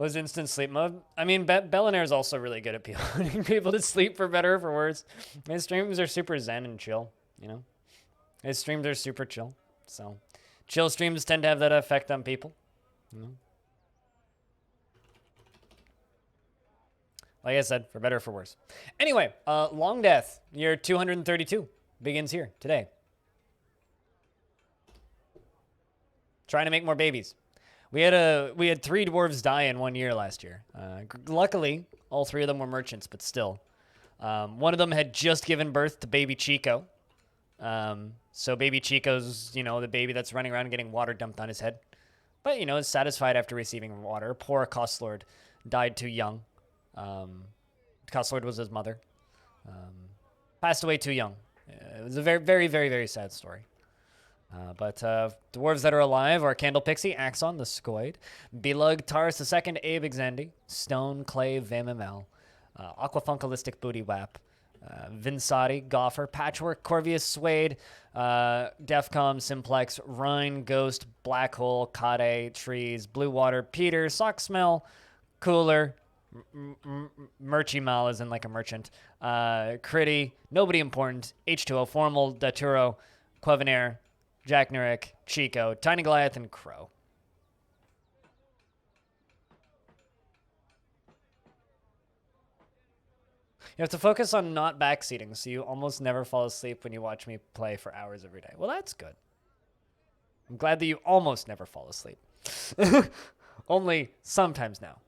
Was instant sleep mode. I mean, Bellinaire is also really good at putting people to sleep, for better or for worse. His streams are super zen and chill, you know? His streams are super chill. So, chill streams tend to have that effect on people. You know? Like I said, for better or for worse. Anyway, Longdeath, year 232, begins here today. Trying to make more babies. We had 3 dwarves die in 1 year last year. Luckily, all 3 of them were merchants, but still. One of them had just given birth to baby Chico. So baby Chico's, the baby that's running around and getting water dumped on his head. But, is satisfied after receiving water. Poor Costlord died too young. Costlord was his mother. Passed away too young. It was a very, very, very, very sad story. But dwarves that are alive are Candle Pixie, Axon, the Scoid, Belug, Taurus II, Abe Exendi, Stone, Clay, Vamimel, Aquafunkalistic Booty Wap, Vinsati, Goffer, Patchwork, Corvius, Suede, Defcom, Simplex, Rhine, Ghost, Black Hole, Kade, Trees, Blue Water, Peter, Sock Smell, Cooler, Merchimal, as in like a merchant, Critty, Nobody Important, H2O, Formal, Daturo, Quevinair, Jack Nurek, Chico, Tiny Goliath, and Crow. You have to focus on not backseating, so you almost never fall asleep when you watch me play for hours every day. Well, that's good. I'm glad that you almost never fall asleep. Only sometimes now.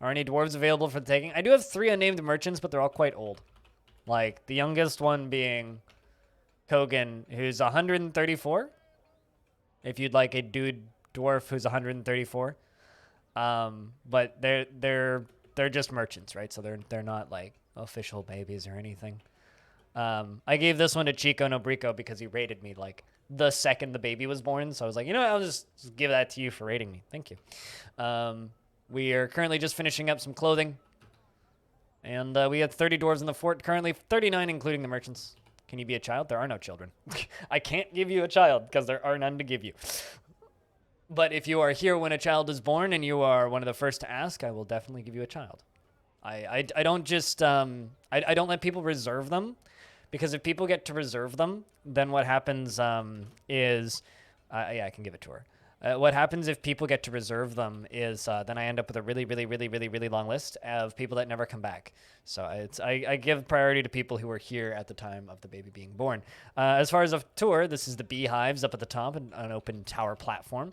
Are any dwarves available for the taking? I do have 3 unnamed merchants, but they're all quite old. Like, the youngest one being Kogan, who's 134. If you'd like a dude dwarf who's 134. But they're just merchants, right? So they're not like official babies or anything. I gave this one to Chico Nobrico because he raided me like the second the baby was born. So I was like, I'll just give that to you for raiding me. Thank you. We are currently just finishing up some clothing. And we had 30 dwarves in the fort, currently 39 including the merchants. Can you be a child? There are no children. I can't give you a child because there are none to give you. But if you are here when a child is born and you are one of the first to ask, I will definitely give you a child. I don't just, I don't let people reserve them, because if people get to reserve them, then what happens is, yeah, I can give it to her. What happens if people get to reserve them is then I end up with a really, really, really, really, really long list of people that never come back. So I give priority to people who were here at the time of the baby being born. As far as a tour, this is the beehives up at the top, an open tower platform.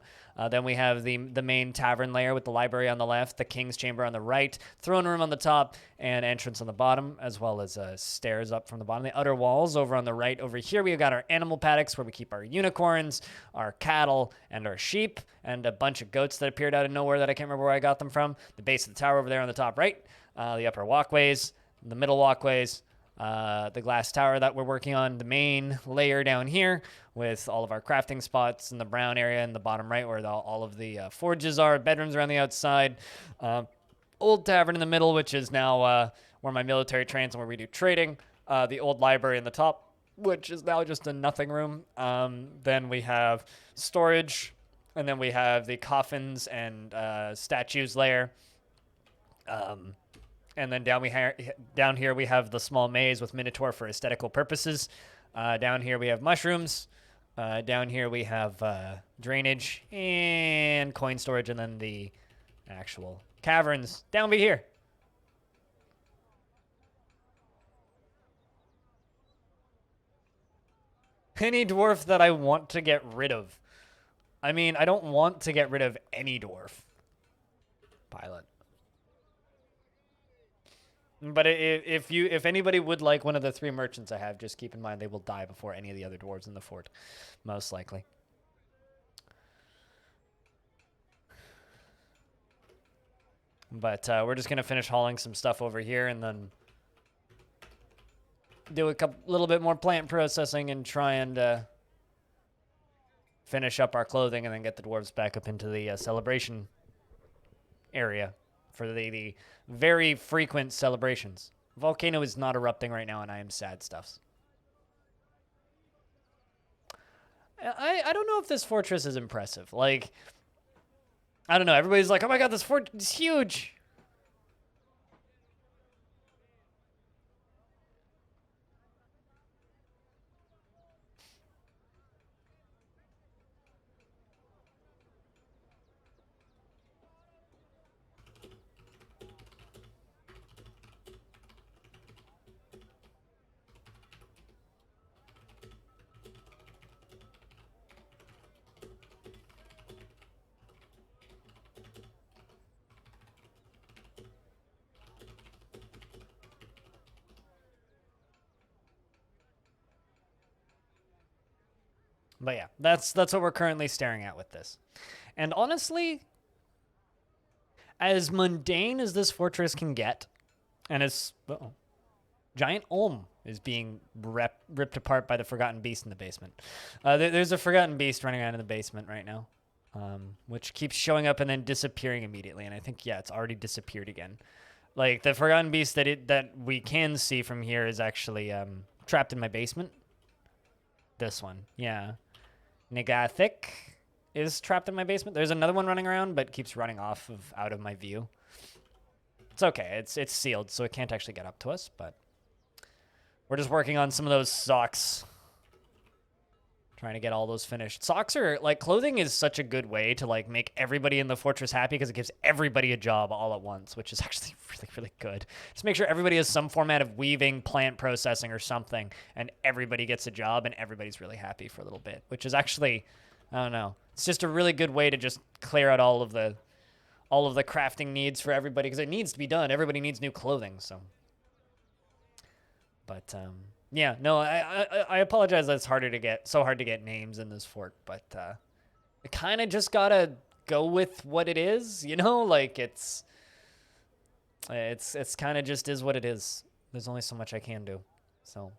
Then we have the main tavern layer with the library on the left, the king's chamber on the right, throne room on the top, and entrance on the bottom, as well as stairs up from the bottom. The outer walls over on the right. Over here we've got our animal paddocks where we keep our unicorns, our cattle, and our sheep, and a bunch of goats that appeared out of nowhere that I can't remember where I got them from. The base of the tower over there on the top right, the upper walkways, the middle walkways, the glass tower that we're working on, the main layer down here with all of our crafting spots in the brown area in the bottom right where all of the forges are, bedrooms around the outside, old tavern in the middle, which is now where my military trains and where we do trading, the old library in the top, which is now just a nothing room. Then we have storage, and then we have the coffins and statues layer. And then down here we have the small maze with Minotaur for aesthetical purposes. Down here we have mushrooms. Down here we have drainage and coin storage, and then the actual caverns down by here. Any dwarf that I want to get rid of. I mean, I don't want to get rid of any dwarf. Pilot. But if anybody would like one of the 3 merchants I have, just keep in mind they will die before any of the other dwarves in the fort, most likely. But we're just gonna finish hauling some stuff over here and then do a little bit more plant processing and try and finish up our clothing and then get the dwarves back up into the celebration area for the very frequent celebrations. Volcano is not erupting right now, and I am sad stuffs. I don't know if this fortress is impressive. Like, I don't know. Everybody's like, oh my god, this fort is huge. But yeah, that's what we're currently staring at with this. And honestly, as mundane as this fortress can get, and as giant Ulm is being ripped apart by the Forgotten Beast in the basement. There's a Forgotten Beast running around in the basement right now, which keeps showing up and then disappearing immediately. And I think, yeah, it's already disappeared again. Like, the Forgotten Beast that we can see from here is actually trapped in my basement. This one, yeah. Negathic is trapped in my basement. There's another one running around, but keeps running off of out of my view. It's okay. It's sealed, so it can't actually get up to us, but we're just working on some of those socks. Trying to get all those finished. Socks are, like, clothing is such a good way to, like, make everybody in the fortress happy because it gives everybody a job all at once, which is actually really, really good. Just make sure everybody has some format of weaving, plant processing, or something, and everybody gets a job, and everybody's really happy for a little bit, which is actually, I don't know. It's just a really good way to just clear out all of the crafting needs for everybody because it needs to be done. Everybody needs new clothing, so. But, yeah, no, I apologize that it's so hard to get names in this fort, but I kind of just gotta go with what it is, you know? Like, it's kind of just is what it is. There's only so much I can do, so.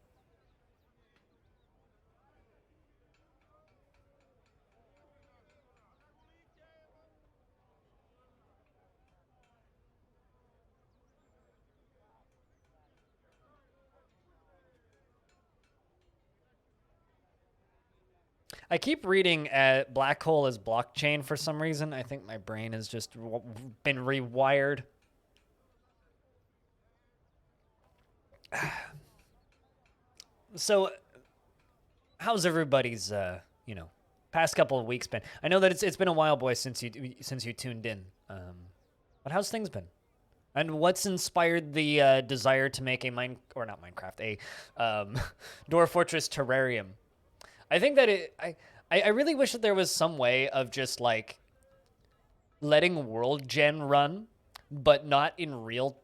I keep reading black hole as blockchain for some reason. I think my brain has just been rewired. So, how's everybody's past couple of weeks been? I know that it's been a while, boys, since you tuned in. But how's things been? And what's inspired the desire to make a not Minecraft, a Dwarf Fortress terrarium? I think that I really wish that there was some way of just like letting world gen run, but not in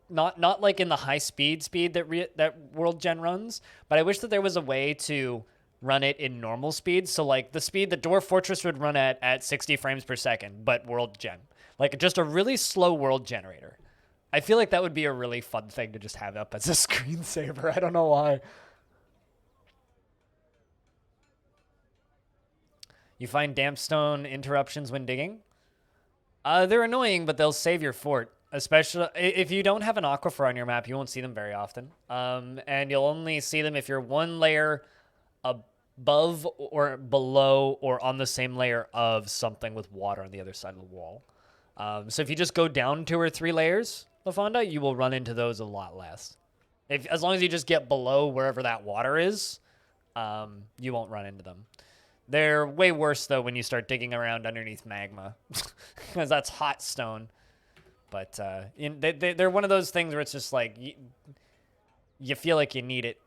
not like in the high speed that world gen runs. But I wish that there was a way to run it in normal speed. So like the speed that Dwarf Fortress would run at 60 frames per second, but world gen, like just a really slow world generator. I feel like that would be a really fun thing to just have up as a screensaver. I don't know why. You find dampstone interruptions when digging? They're annoying, but they'll save your fort. Especially if you don't have an aquifer on your map, you won't see them very often. And you'll only see them if you're one layer above or below or on the same layer of something with water on the other side of the wall. So if you just go down 2 or 3 layers, LaFonda, you will run into those a lot less. As long as you just get below wherever that water is, you won't run into them. They're way worse, though, when you start digging around underneath magma, because that's hot stone. But they're one of those things where it's just like, you feel like you need it.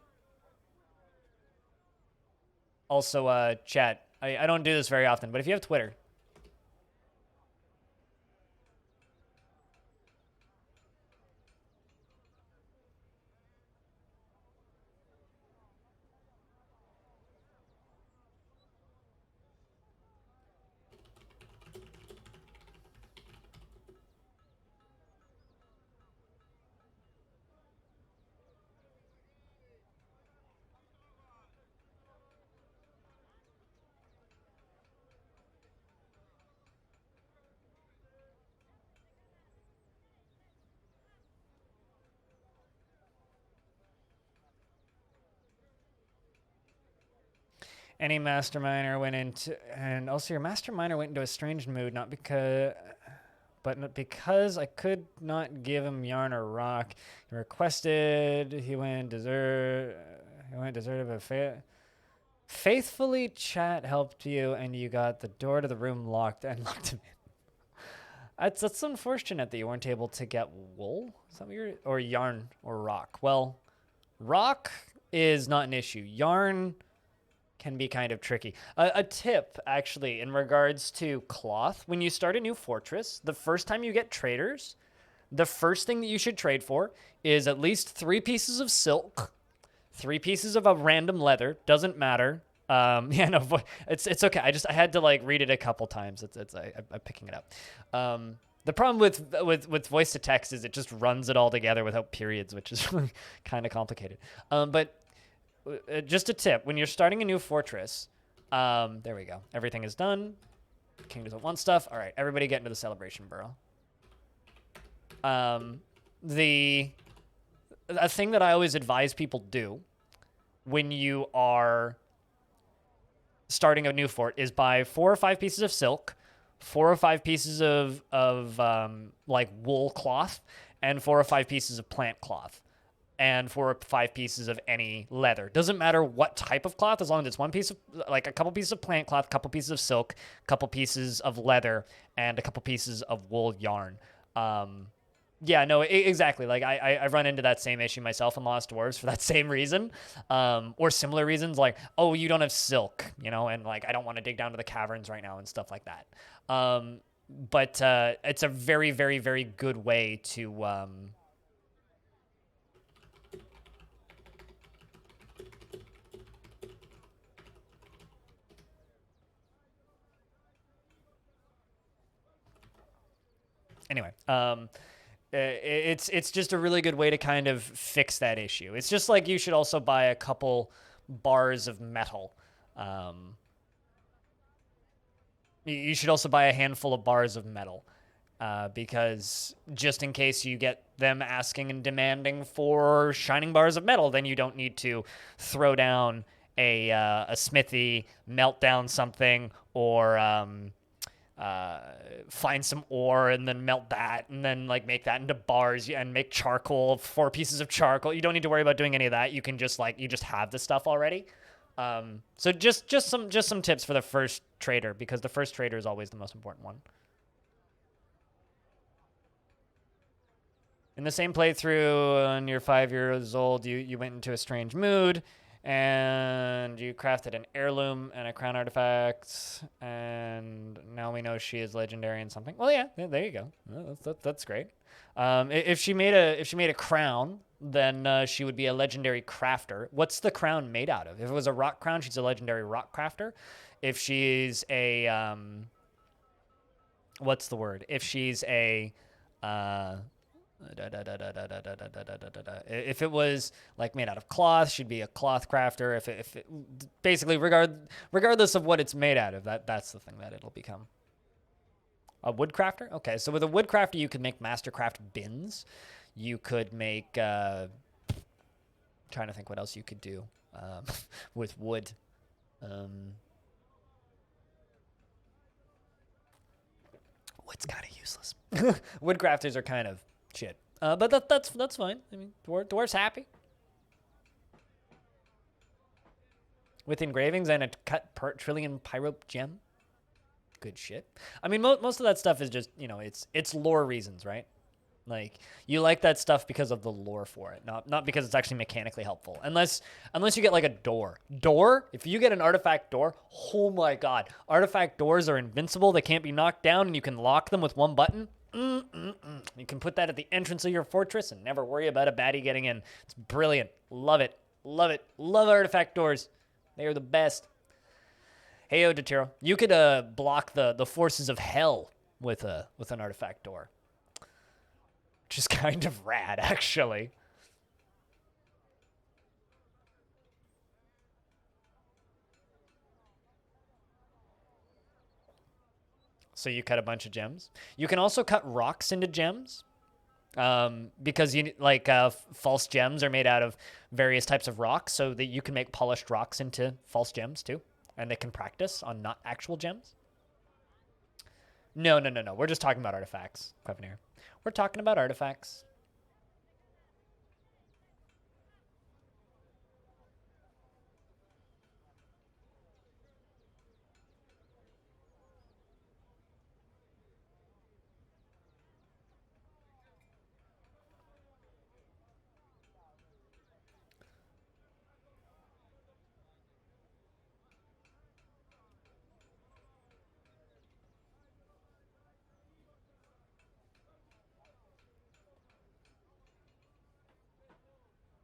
Also, chat, I don't do this very often, but if you have Twitter, any masterminder went into, and also your masterminder went into a strange mood, not because but because I could not give him yarn or rock, he requested he went deserted but faithfully chat helped you and you got the door to the room locked and locked him in. That's unfortunate that you weren't able to get wool. Is that what you're, or yarn or rock? Well, rock is not an issue. Yarn can be kind of tricky. A tip, actually, in regards to cloth, when you start a new fortress, the first time you get traders, the first thing that you should trade for is at least 3 pieces of silk, 3 pieces of a random leather, doesn't matter. Yeah, no, it's okay. I had to like read it a couple times. I'm picking it up. The problem with voice to text is it just runs it all together without periods, which is kind of complicated. But just a tip, when you're starting a new fortress, there we go. Everything is done. King doesn't want stuff. All right, everybody get into the celebration burrow. A thing that I always advise people do when you are starting a new fort is buy 4 or 5 pieces of silk, 4 or 5 pieces of like wool cloth, and 4 or 5 pieces of plant cloth, and 4 or 5 pieces of any leather. Doesn't matter what type of cloth, as long as it's one piece of, like a couple pieces of plant cloth, a couple pieces of silk, a couple pieces of leather, and a couple pieces of wool yarn. Yeah, no, exactly. Like I run into that same issue myself in Lost Dwarves for that same reason, or similar reasons. Like, oh, you don't have silk, you know, and like I don't want to dig down to the caverns right now and stuff like that. But it's a very, very, very good way to. Anyway, it's just a really good way to kind of fix that issue. It's just like you should also buy a couple bars of metal. You should also buy a handful of bars of metal, because just in case you get them asking and demanding for shining bars of metal, then you don't need to throw down a smithy, melt down something, or find some ore and then melt that and then like make that into bars and make charcoal, 4 pieces of charcoal. You don't need to worry about doing any of that. You can just you just have the stuff already. So just some tips for the first trader, because the first trader is always the most important one. In the same playthrough, when you're 5 years old, you went into a strange mood, and you crafted an heirloom and a crown artifact, and now we know she is legendary in something. Well, yeah, there you go. That's great. If she made a crown, then she would be a legendary crafter. What's the crown made out of? If it was a rock crown, she's a legendary rock crafter. If she's a what's the word? If she's a if it was like made out of cloth, she'd be a cloth crafter. If it basically regardless of what it's made out of, that's the thing that it'll become. A wood crafter? Okay, so with a wood crafter, you could make mastercraft bins. You could make trying to think what else you could do with wood. Wood's kind of useless. Wood crafters are kind of shit. But that's fine. I mean, dwarf's happy. With engravings and a cut per trillion pyrope gem. Good shit. I mean, most of that stuff is just, you know, it's lore reasons, right? Like, you like that stuff because of the lore for it, not because it's actually mechanically helpful. Unless you get like a door. If you get an artifact door, oh my god. Artifact doors are invincible. They can't be knocked down, and you can lock them with one button. You can put that at the entrance of your fortress and never worry about a baddie getting in. It's brilliant. Love it. Love it. Love artifact doors. They are the best. Hey, Odatiro, you could block the forces of hell with an artifact door. Which is kind of rad, actually. So you cut a bunch of gems. You can also cut rocks into gems, because false gems are made out of various types of rocks, so that you can make polished rocks into false gems too, and they can practice on not actual gems. No, no, no, no. We're just talking about artifacts, Clevenair. We're talking about artifacts.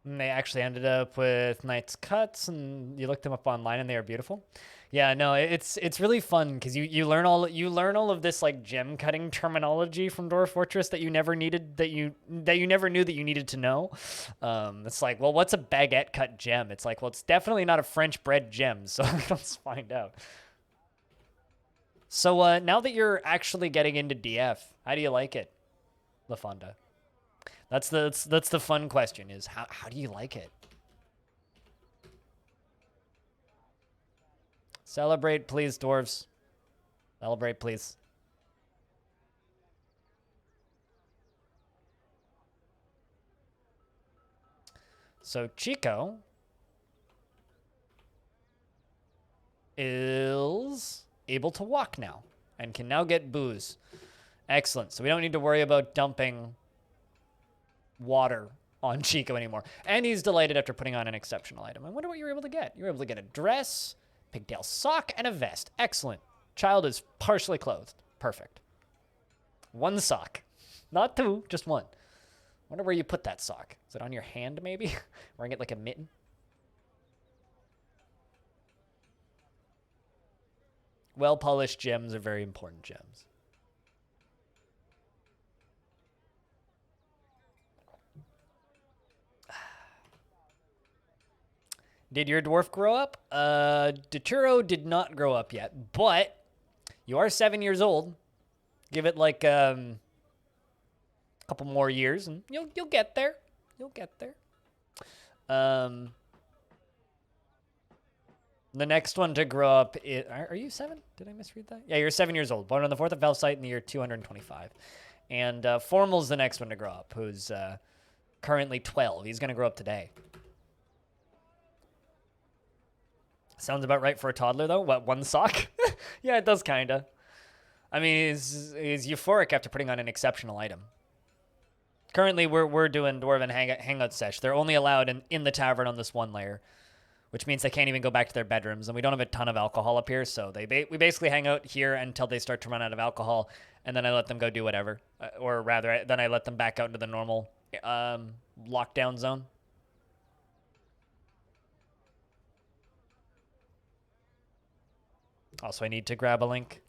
And they actually ended up with Knight's Cuts, and you looked them up online, and they are beautiful. Yeah, no, it's really fun because you learn all of this like gem cutting terminology from Dwarf Fortress that you never needed that you never knew that you needed to know. It's like, well, what's a baguette cut gem? It's like, well, it's definitely not a French bread gem. So let's find out. So now that you're actually getting into DF, how do you like it, LaFonda? That's the fun question is how do you like it? Celebrate, please, dwarves. Celebrate, please. So Chico is able to walk now and can now get booze. Excellent. So we don't need to worry about dumping water on Chico anymore. And he's delighted after putting on an exceptional item. I wonder what you were able to get. You were able to get a dress, pigtail sock, and a vest. Excellent. Child is partially clothed. Perfect. One sock. Not two, just one. Wonder where you put that sock. Is it on your hand, maybe? Wearing it like a mitten? Well-polished gems are very important gems. Did your dwarf grow up? Deturo did not grow up yet, but you are 7 years old. Give it like a couple more years, and you'll get there. You'll get there. The next one to grow up is, are you 7? Did I misread that? Yeah, you're 7 years old. Born on the 4th of Felsite in the year 225. And Formal's the next one to grow up, who's currently 12. He's going to grow up today. Sounds about right for a toddler, though. What, one sock? Yeah, it does, kind of. I mean, he's euphoric after putting on an exceptional item. Currently, we're doing Dwarven Hangout Sesh. They're only allowed in the tavern on this one layer, which means they can't even go back to their bedrooms, and we don't have a ton of alcohol up here, so we basically hang out here until they start to run out of alcohol, and then I let them go do whatever. Or rather, then I let them back out into the normal lockdown zone. Also, I need to grab a link.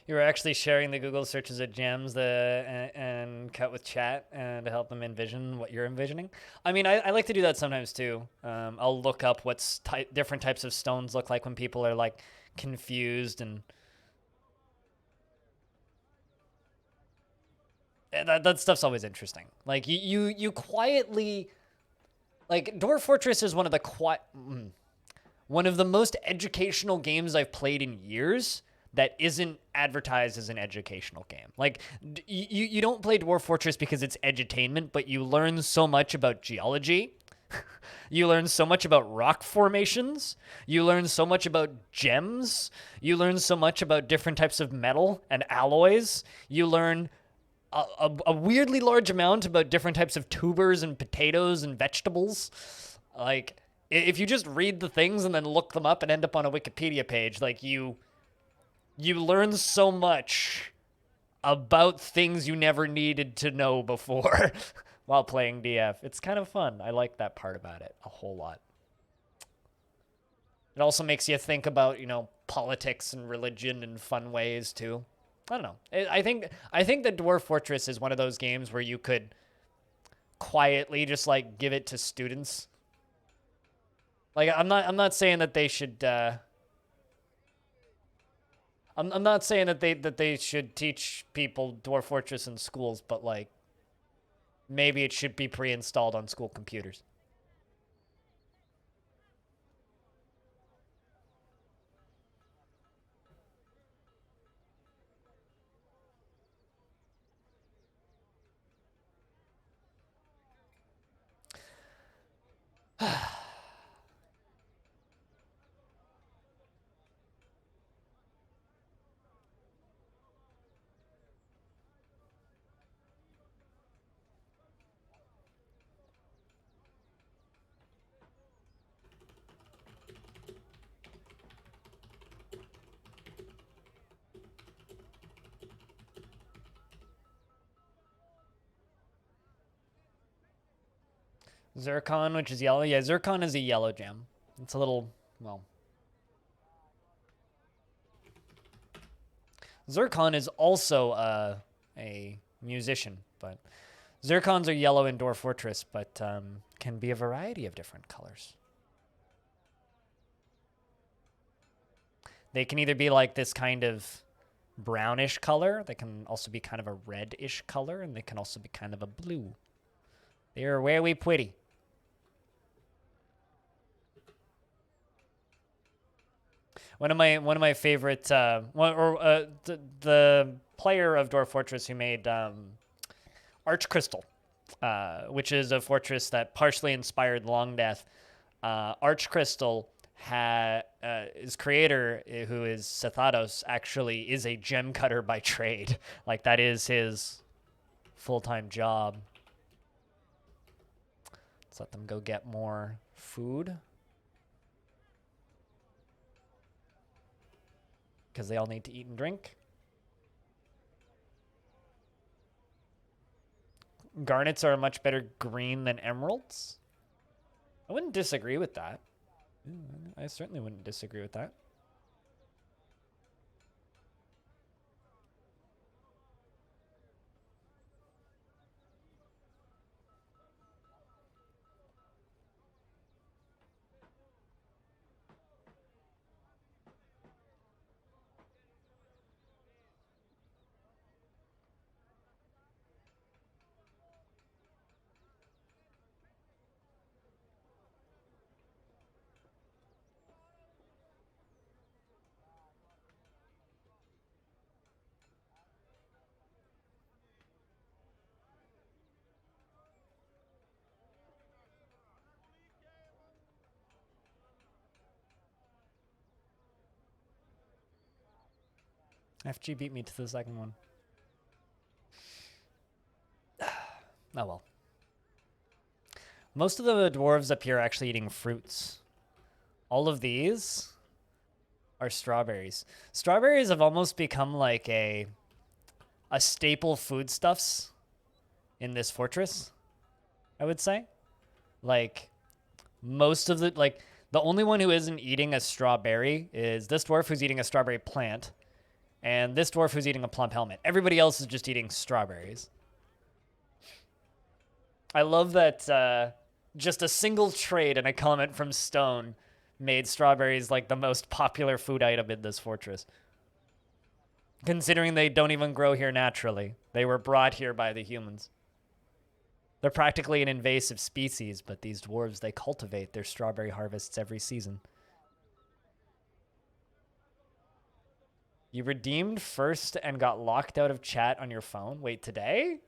You were actually sharing the Google searches at gems and cut with chat and to help them envision what you're envisioning. I mean, I like to do that sometimes too. I'll look up what different types of stones look like when people are like confused, and that stuff's always interesting. Like you quietly, like Dwarf Fortress is one of the most educational games I've played in years that isn't advertised as an educational game. Like, you don't play Dwarf Fortress because it's edutainment, but you learn so much about geology. You learn so much about rock formations. You learn so much about gems. You learn so much about different types of metal and alloys. You learn a weirdly large amount about different types of tubers and potatoes and vegetables. Like, if you just read the things and then look them up and end up on a Wikipedia page, like, you learn so much about things you never needed to know before while playing DF. It's kind of fun. I like that part about it a whole lot. It also makes you think about, politics and religion in fun ways too. I don't know. I think the Dwarf Fortress is one of those games where you could quietly just like give it to students. Like I'm not saying that they should I'm not saying that they should teach people Dwarf Fortress in schools, but like maybe it should be pre-installed on school computers. Zircon, which is yellow. Yeah, Zircon is a yellow gem. It's a little, well. Zircon is also a musician, but Zircons are yellow in Dwarf Fortress, but can be a variety of different colors. They can either be like this kind of brownish color. They can also be kind of a reddish color, and they can also be kind of a blue. They are very pretty. One of my favorite the player of Dwarf Fortress who made Arch Crystal, which is a fortress that partially inspired Longdeath. Arch Crystal his creator, who is Sethados, actually is a gem cutter by trade. Like that is his full-time job. Let's let them go get more food. Because they all need to eat and drink. Garnets are a much better green than emeralds. I wouldn't disagree with that. I certainly wouldn't disagree with that. FG beat me to the second one. Oh well. Most of the dwarves up here are actually eating fruits. All of these are strawberries. Strawberries have almost become like a staple foodstuffs in this fortress, I would say. Like most of the only one who isn't eating a strawberry is this dwarf who's eating a strawberry plant, and this dwarf who's eating a plum helmet. Everybody else is just eating strawberries. I love that just a single trade and a comment from Stone made strawberries like the most popular food item in this fortress. Considering they don't even grow here naturally. They were brought here by the humans. They're practically an invasive species, but these dwarves, they cultivate their strawberry harvests every season. You redeemed first and got locked out of chat on your phone? Wait, today?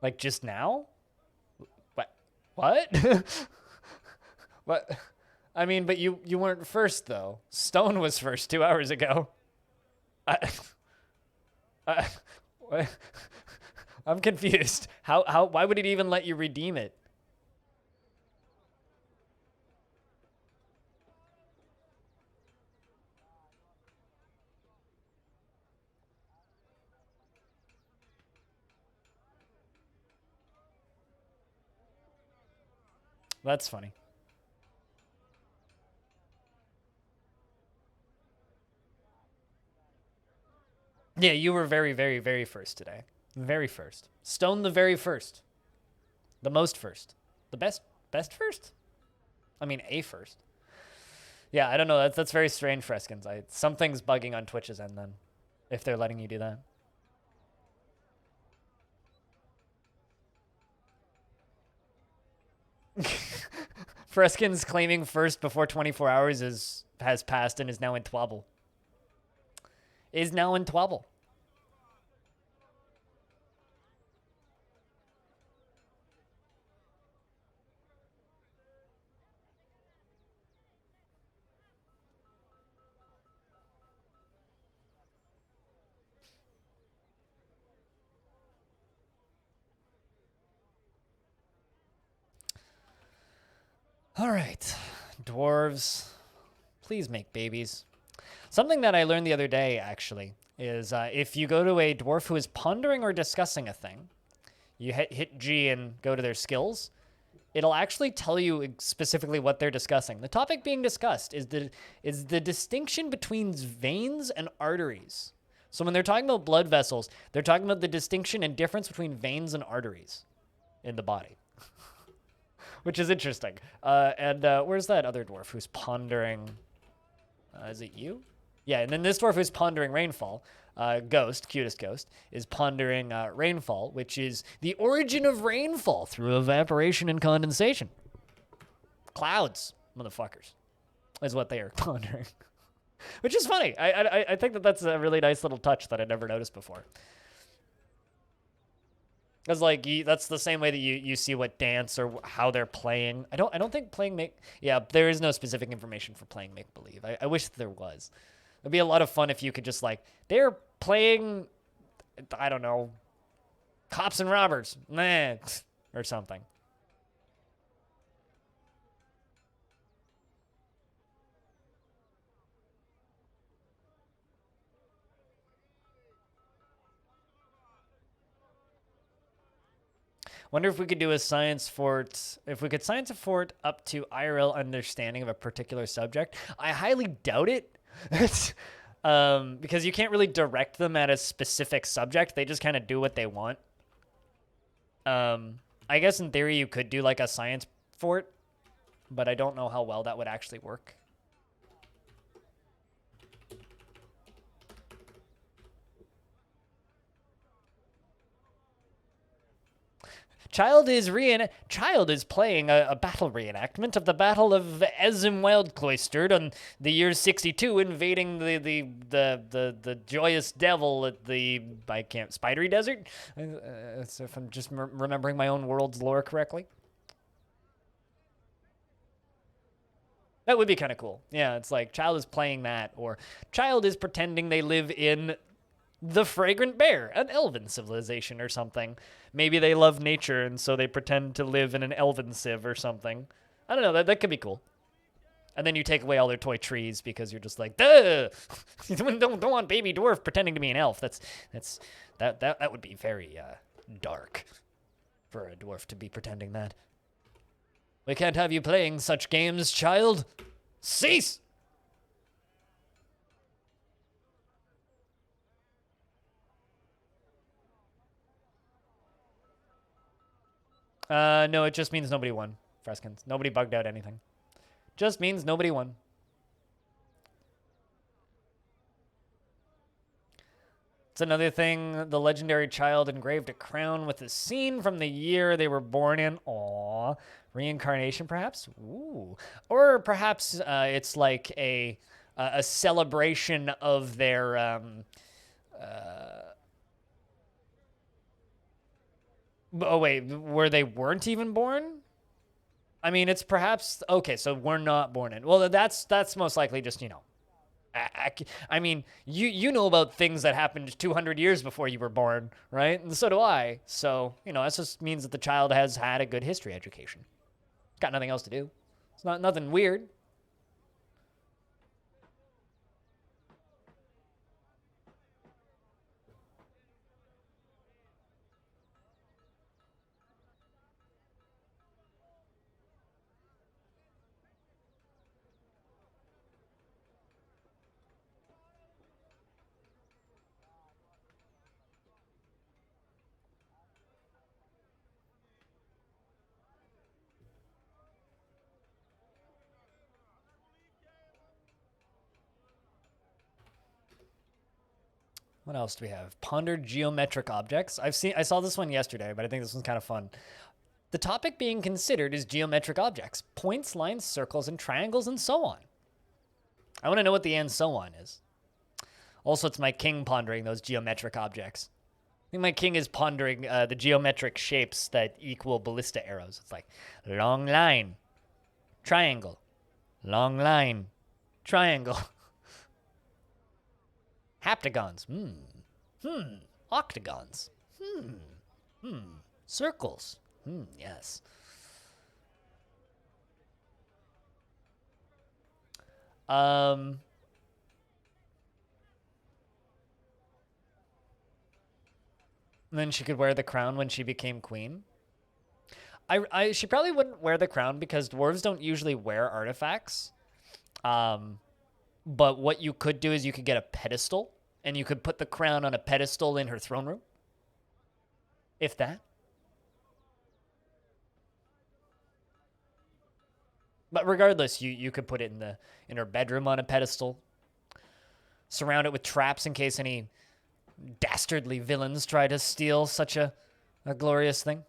Like just now? What? What? I mean, but you weren't first though. Stone was first 2 hours ago. I'm confused. Why would it even let you redeem it? That's funny. Yeah, you were very, very, very first today. Very first. Stone the very first. The most first. The best first? I mean, a first. Yeah, I don't know. That's very strange, Freskins. Something's bugging on Twitch's end then, if they're letting you do that. Freskins claiming first before 24 hours has passed and is now in twabble. Is now in twabble. All right, dwarves, please make babies. Something that I learned the other day, actually, is if you go to a dwarf who is pondering or discussing a thing, you hit G and go to their skills, it'll actually tell you specifically what they're discussing. The topic being discussed is the distinction between veins and arteries. So when they're talking about blood vessels, they're talking about the distinction and difference between veins and arteries in the body. Which is interesting. And where's that other dwarf who's pondering? Is it you? Yeah, and then this dwarf who's pondering rainfall, Ghost, cutest ghost, is pondering rainfall, which is the origin of rainfall through evaporation and condensation. Clouds, motherfuckers, is what they are pondering. Which is funny. I think that's a really nice little touch that I never noticed before. Because like that's the same way that you see what dance or how they're playing. I don't think playing make. Yeah, there is no specific information for playing make believe. I wish there was. It'd be a lot of fun if you could just like they're playing. I don't know. Cops and robbers, nah, or something. Wonder if we could do a science fort. If we could science a fort up to IRL understanding of a particular subject, I highly doubt it. Because you can't really direct them at a specific subject. They just kind of do what they want. I guess in theory you could do like a science fort, but I don't know how well that would actually work. Child is playing a battle reenactment of the Battle of Ezim Cloistered on the year 62, invading the joyous devil at the Spidery Desert. If I'm just remembering my own world's lore correctly. That would be kind of cool. Yeah, it's like Child is playing that, or Child is pretending they live in the Fragrant Bear, an elven civilization or something. Maybe they love nature, and so they pretend to live in an elven civ or something. I don't know, that could be cool. And then you take away all their toy trees because you're just like, duh! don't want baby dwarf pretending to be an elf. That would be very dark for a dwarf to be pretending that. We can't have you playing such games, child. Cease! No, it just means nobody won, Freskins. Nobody bugged out anything. Just means nobody won. It's another thing. The legendary child engraved a crown with a scene from the year they were born in. Aww. Reincarnation, perhaps? Ooh. Or perhaps it's like a celebration of their... Oh, wait, where they weren't even born? I mean, it's perhaps... Okay, so we're not born in... Well, that's most likely just, you know... I mean, you know about things that happened 200 years before you were born, right? And so do I. So, you know, that just means that the child has had a good history education. Got nothing else to do. It's nothing weird. What else do we have? Ponder geometric objects. I saw this one yesterday, but I think this one's kind of fun. The topic being considered is geometric objects, points, lines, circles, and triangles, and so on. I want to know what the and so on is. Also, it's my king pondering those geometric objects. I think my king is pondering the geometric shapes that equal ballista arrows. It's like long line, triangle, long line, triangle. Haptagons. Octagons. Circles. Yes. And then she could wear the crown when she became queen. She probably wouldn't wear the crown because dwarves don't usually wear artifacts. But what you could do is you could get a pedestal, and you could put the crown on a pedestal in her throne room. If that. But regardless, you could put it in her bedroom on a pedestal. Surround it with traps in case any dastardly villains try to steal such a glorious thing.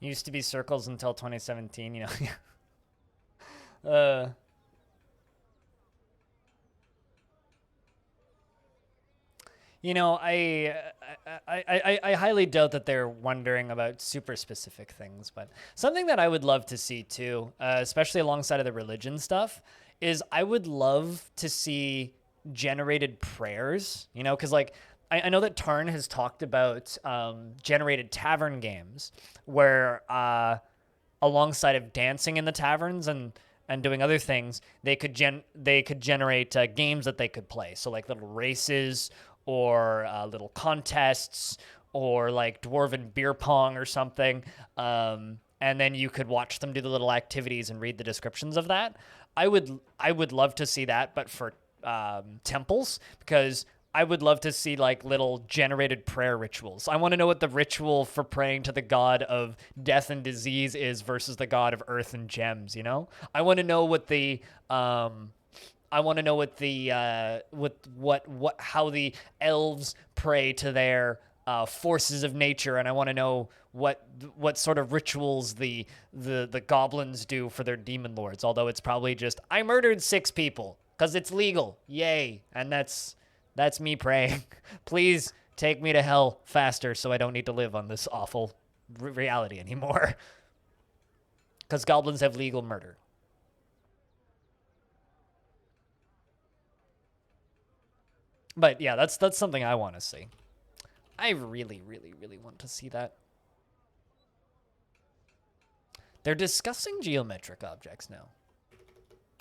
Used to be circles until 2017, you know. You know, I highly doubt that they're wondering about super specific things, but something that I would love to see too, especially alongside of the religion stuff, is I would love to see generated prayers, you know, because like I know that Tarn has talked about generated tavern games where alongside of dancing in the taverns and doing other things, they could generate games that they could play. So like little races or little contests or like dwarven beer pong or something. And then you could watch them do the little activities and read the descriptions of that. I would love to see that, but for temples, because I would love to see like little generated prayer rituals. I want to know what the ritual for praying to the god of death and disease is versus the god of earth and gems, you know? I want to know what the how the elves pray to their forces of nature, and I want to know what sort of rituals the goblins do for their demon lords. Although it's probably just I murdered 6 people because it's legal, yay, and that's me praying. Please take me to hell faster so I don't need to live on this awful reality anymore. Because goblins have legal murder. But yeah, that's something I want to see. I really, really, really want to see that. They're discussing geometric objects now.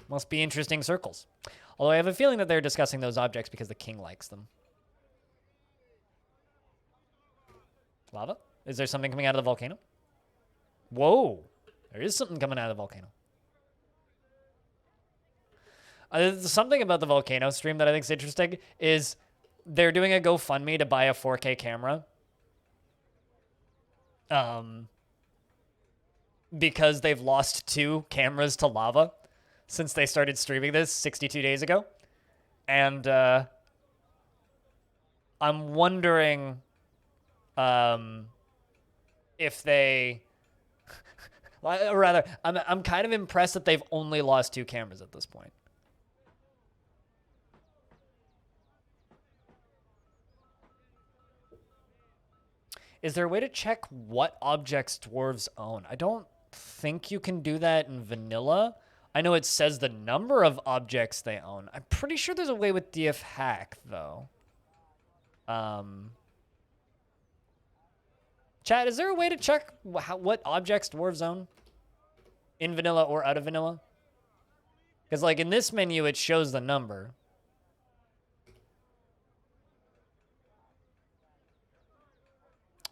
Must be interesting circles. Although I have a feeling that they're discussing those objects because the king likes them. Lava? Is there something coming out of the volcano? Whoa. There is something coming out of the volcano. Something about the volcano stream that I think is interesting is they're doing a GoFundMe to buy a 4K camera. Because they've lost 2 cameras to lava since they started streaming this 62 days ago. And I'm wondering if they... or rather, I'm kind of impressed that they've only lost 2 cameras at this point. Is there a way to check what objects dwarves own? I don't think you can do that in vanilla. I know it says the number of objects they own. I'm pretty sure there's a way with DF hack though. Chat, is there a way to check what objects dwarves own? In vanilla or out of vanilla? Because like in this menu, it shows the number.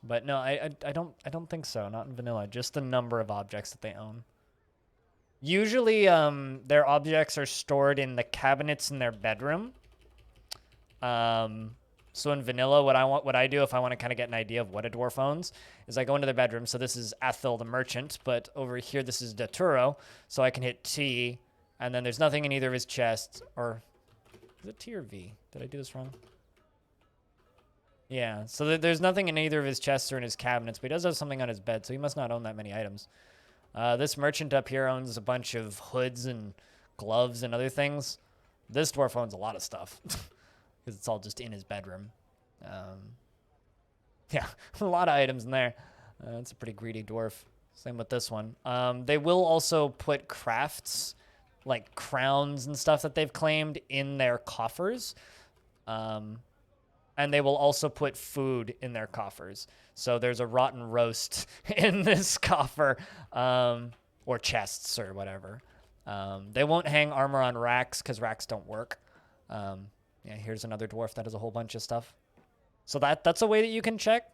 But no, I don't think so. Not in vanilla. Just the number of objects that they own. Usually, their objects are stored in the cabinets in their bedroom. So in vanilla, what I do if I want to kind of get an idea of what a dwarf owns is I go into their bedroom. So this is Athel the merchant, but over here this is Daturo. So I can hit T, and then there's nothing in either of his chests. Or is it T or V? Did I do this wrong? Yeah, so there's nothing in either of his chests or in his cabinets, but he does have something on his bed, so he must not own that many items. This merchant up here owns a bunch of hoods and gloves and other things. This dwarf owns a lot of stuff, because it's all just in his bedroom. Yeah, a lot of items in there. That's a pretty greedy dwarf. Same with this one. They will also put crafts, like crowns and stuff that they've claimed, in their coffers. And they will also put food in their coffers. So there's a rotten roast in this coffer, or chests or whatever. They won't hang armor on racks because racks don't work. Yeah, here's another dwarf that has a whole bunch of stuff. So that's a way that you can check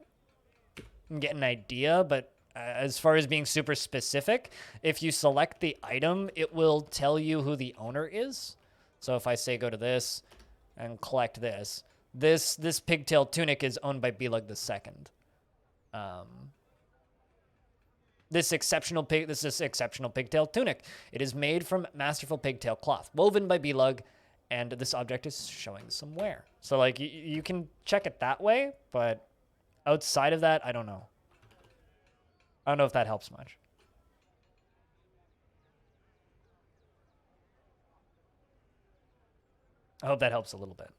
and get an idea. But as far as being super specific, if you select the item, it will tell you who the owner is. So if I say go to this and collect this, this pigtail tunic is owned by Beelug II. This exceptional pigtail tunic. It is made from masterful pigtail cloth, woven by Beelug, and this object is showing some wear. So like you can check it that way, but outside of that, I don't know. I don't know if that helps much. I hope that helps a little bit.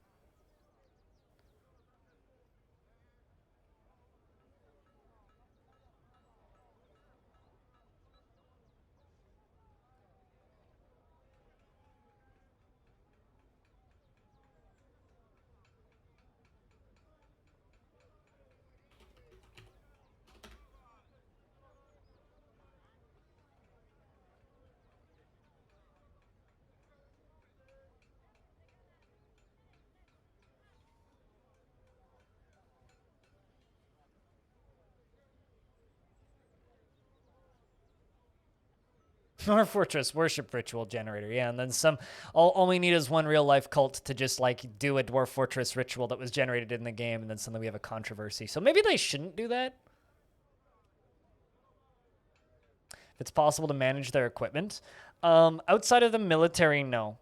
Our fortress worship ritual generator, yeah, and then some. All we need is one real life cult to just like do a dwarf fortress ritual that was generated in the game, and then suddenly we have a controversy. So maybe they shouldn't do that. If it's possible to manage their equipment, outside of the military, no.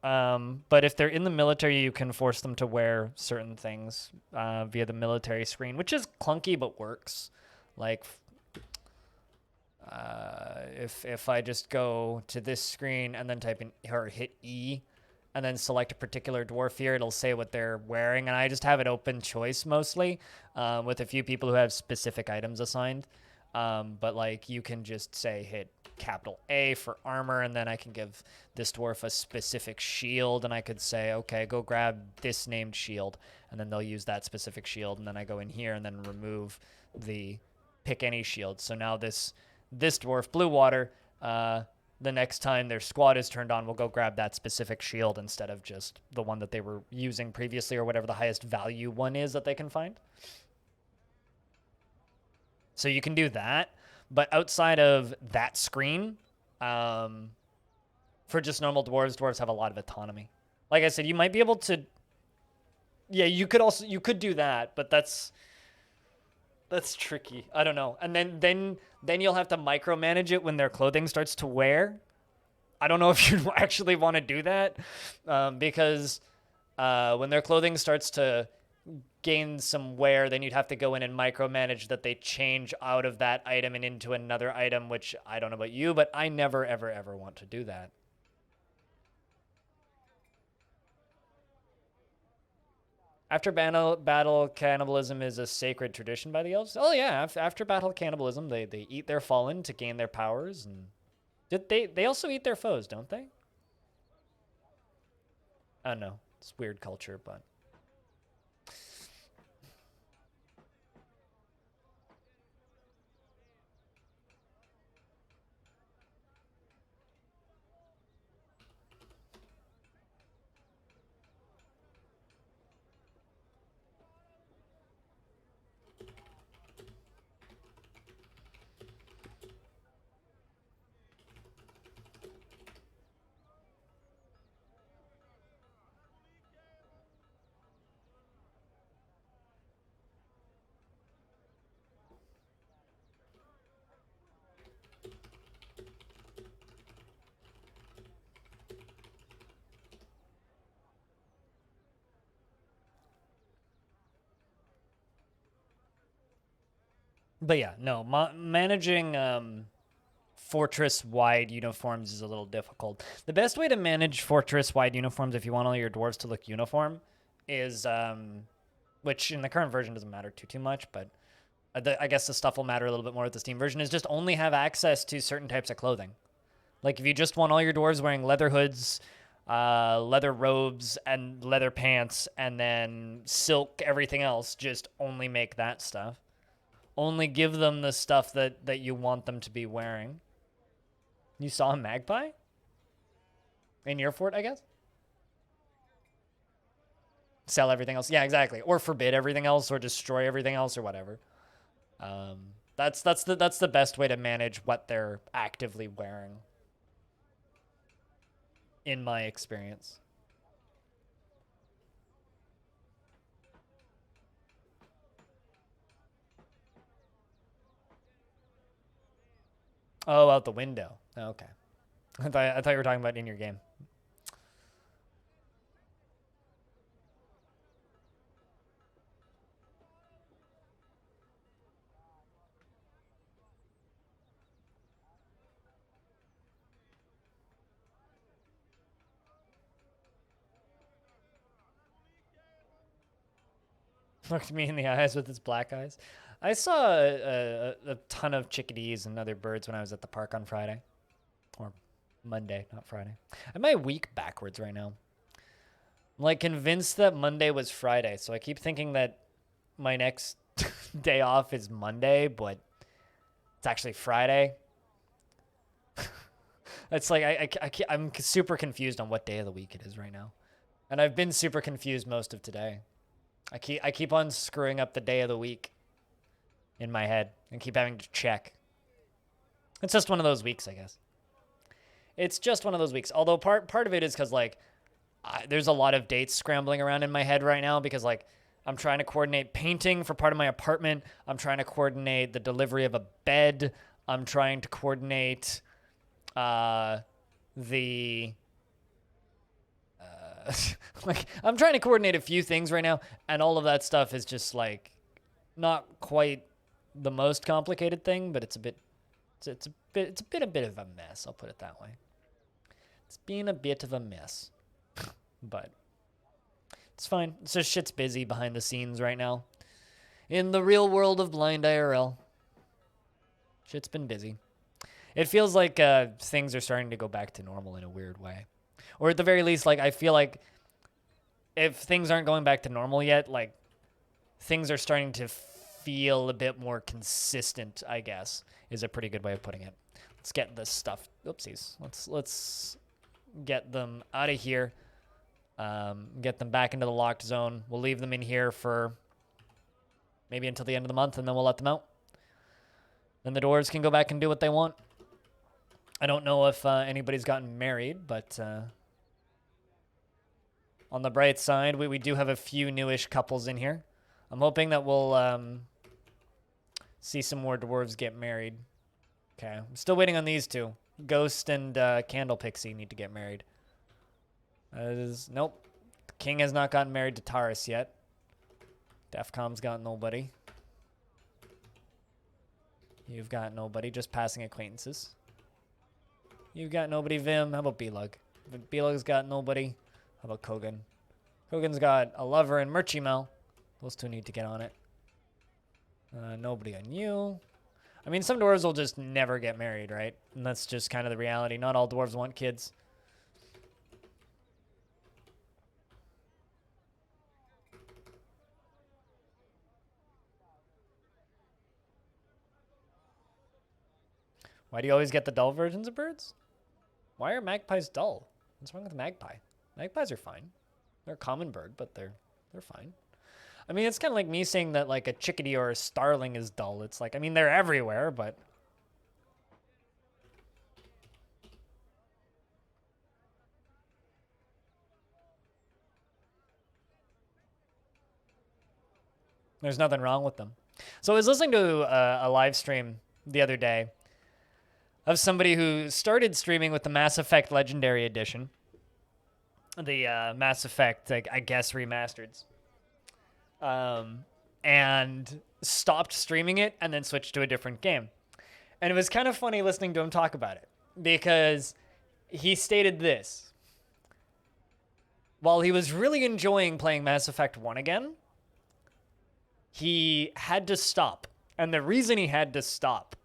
But if they're in the military, you can force them to wear certain things via the military screen, which is clunky but works. Like. If I just go to this screen and then type in or hit E and then select a particular dwarf here, it'll say what they're wearing. And I just have it open choice mostly with a few people who have specific items assigned. But like you can just say hit capital A for armor, and then I can give this dwarf a specific shield, and I could say, okay, go grab this named shield, and then they'll use that specific shield, and then I go in here and then remove the pick any shield. So now this dwarf, Blue Water, the next time their squad is turned on, will go grab that specific shield instead of just the one that they were using previously or whatever the highest value one is that they can find. So you can do that, but outside of that screen, for just normal dwarves have a lot of autonomy. Like I said, you might be able to, yeah, you could do that, but that's tricky. I don't know. And then you'll have to micromanage it when their clothing starts to wear. I don't know if you actually want to do that, because when their clothing starts to gain some wear, then you'd have to go in and micromanage that they change out of that item and into another item, which I don't know about you, but I never, ever, ever want to do that. After battle cannibalism is a sacred tradition by the elves. Oh yeah, after battle cannibalism, they eat their fallen to gain their powers, and Did they also eat their foes, don't they? I don't know. It's weird culture, but yeah, no. Managing fortress-wide uniforms is a little difficult. The best way to manage fortress-wide uniforms if you want all your dwarves to look uniform is, which in the current version doesn't matter too much, but I guess the stuff will matter a little bit more with the Steam version, is just only have access to certain types of clothing. Like if you just want all your dwarves wearing leather hoods, leather robes, and leather pants, and then silk everything else, just only make that stuff. Only give them the stuff that you want them to be wearing. You saw a magpie? In your fort, I guess? Sell everything else. Yeah, exactly. Or forbid everything else, or destroy everything else, or whatever. That's the best way to manage what they're actively wearing, in my experience. Oh, out the window. Okay. I thought you were talking about in your game. Looked me in the eyes with his black eyes. I saw a ton of chickadees and other birds when I was at the park on Friday. Or Monday, not Friday. I'm my week backwards right now. I'm like convinced that Monday was Friday, so I keep thinking that my next day off is Monday, but it's actually Friday. It's like I'm super confused on what day of the week it is right now. And I've been super confused most of today. I keep on screwing up the day of the week in my head and keep having to check. It's just one of those weeks, I guess. It's just one of those weeks. Although part of it is because like there's a lot of dates scrambling around in my head right now because like I'm trying to coordinate painting for part of my apartment. I'm trying to coordinate the delivery of a bed. I'm trying to coordinate the like I'm trying to coordinate a few things right now, and all of that stuff is just like not quite the most complicated thing, but it's a bit a bit of a mess. I'll put it that way. It's been a bit of a mess, but it's fine. It's just shit's busy behind the scenes right now. In the real world of blind IRL, shit's been busy. It feels like things are starting to go back to normal in a weird way. Or at the very least, like I feel like if things aren't going back to normal yet, like things are starting to feel a bit more consistent, I guess, is a pretty good way of putting it. Let's get this stuff. Oopsies. Let's get them out of here. Get them back into the locked zone. We'll leave them in here for maybe until the end of the month, and then we'll let them out. Then the dwarves can go back and do what they want. I don't know if anybody's gotten married, but on the bright side, we do have a few newish couples in here. I'm hoping that we'll see some more dwarves get married. Okay, I'm still waiting on these two. Ghost and Candle Pixie need to get married. Nope. The king has not gotten married to Taurus yet. Defcom's got nobody. You've got nobody, just passing acquaintances. You've got nobody, Vim. How about Belug? Belug's got nobody. How about Kogan? Kogan's got a lover in Mel. Those two need to get on it. Nobody on you. I mean, some dwarves will just never get married, right? And that's just kind of the reality. Not all dwarves want kids. Why do you always get the dull versions of birds? Why are magpies dull? What's wrong with a magpie? Magpies are fine. They're a common bird, but they're fine. I mean, it's kind of like me saying that like a chickadee or a starling is dull. It's like, I mean, they're everywhere, but there's nothing wrong with them. So I was listening to a live stream the other day of somebody who started streaming with the Mass Effect Legendary Edition, the Mass Effect, I guess, remastered, and stopped streaming it and then switched to a different game. And it was kind of funny listening to him talk about it because he stated this. While he was really enjoying playing Mass Effect 1 again, he had to stop. And the reason he had to stop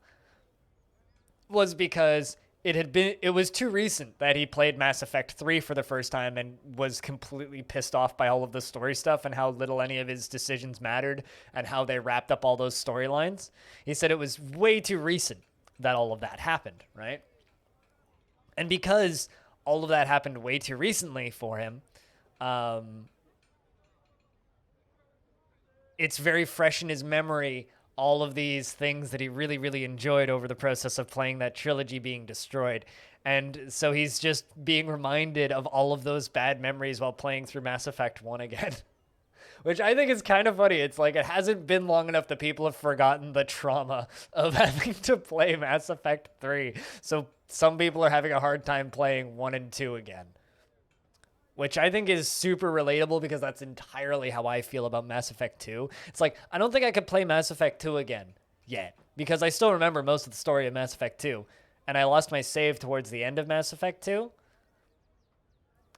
was because it was too recent that he played Mass Effect 3 for the first time and was completely pissed off by all of the story stuff and how little any of his decisions mattered and how they wrapped up all those storylines. He said it was way too recent that all of that happened, right? And because all of that happened way too recently for him, it's very fresh in his memory, all of these things that he really, really enjoyed over the process of playing that trilogy being destroyed. And so he's just being reminded of all of those bad memories while playing through Mass Effect 1 again. Which I think is kind of funny. It's like it hasn't been long enough that people have forgotten the trauma of having to play Mass Effect 3. So some people are having a hard time playing 1 and 2 again. Which I think is super relatable because that's entirely how I feel about Mass Effect 2. It's like, I don't think I could play Mass Effect 2 again yet because I still remember most of the story of Mass Effect 2. And I lost my save towards the end of Mass Effect 2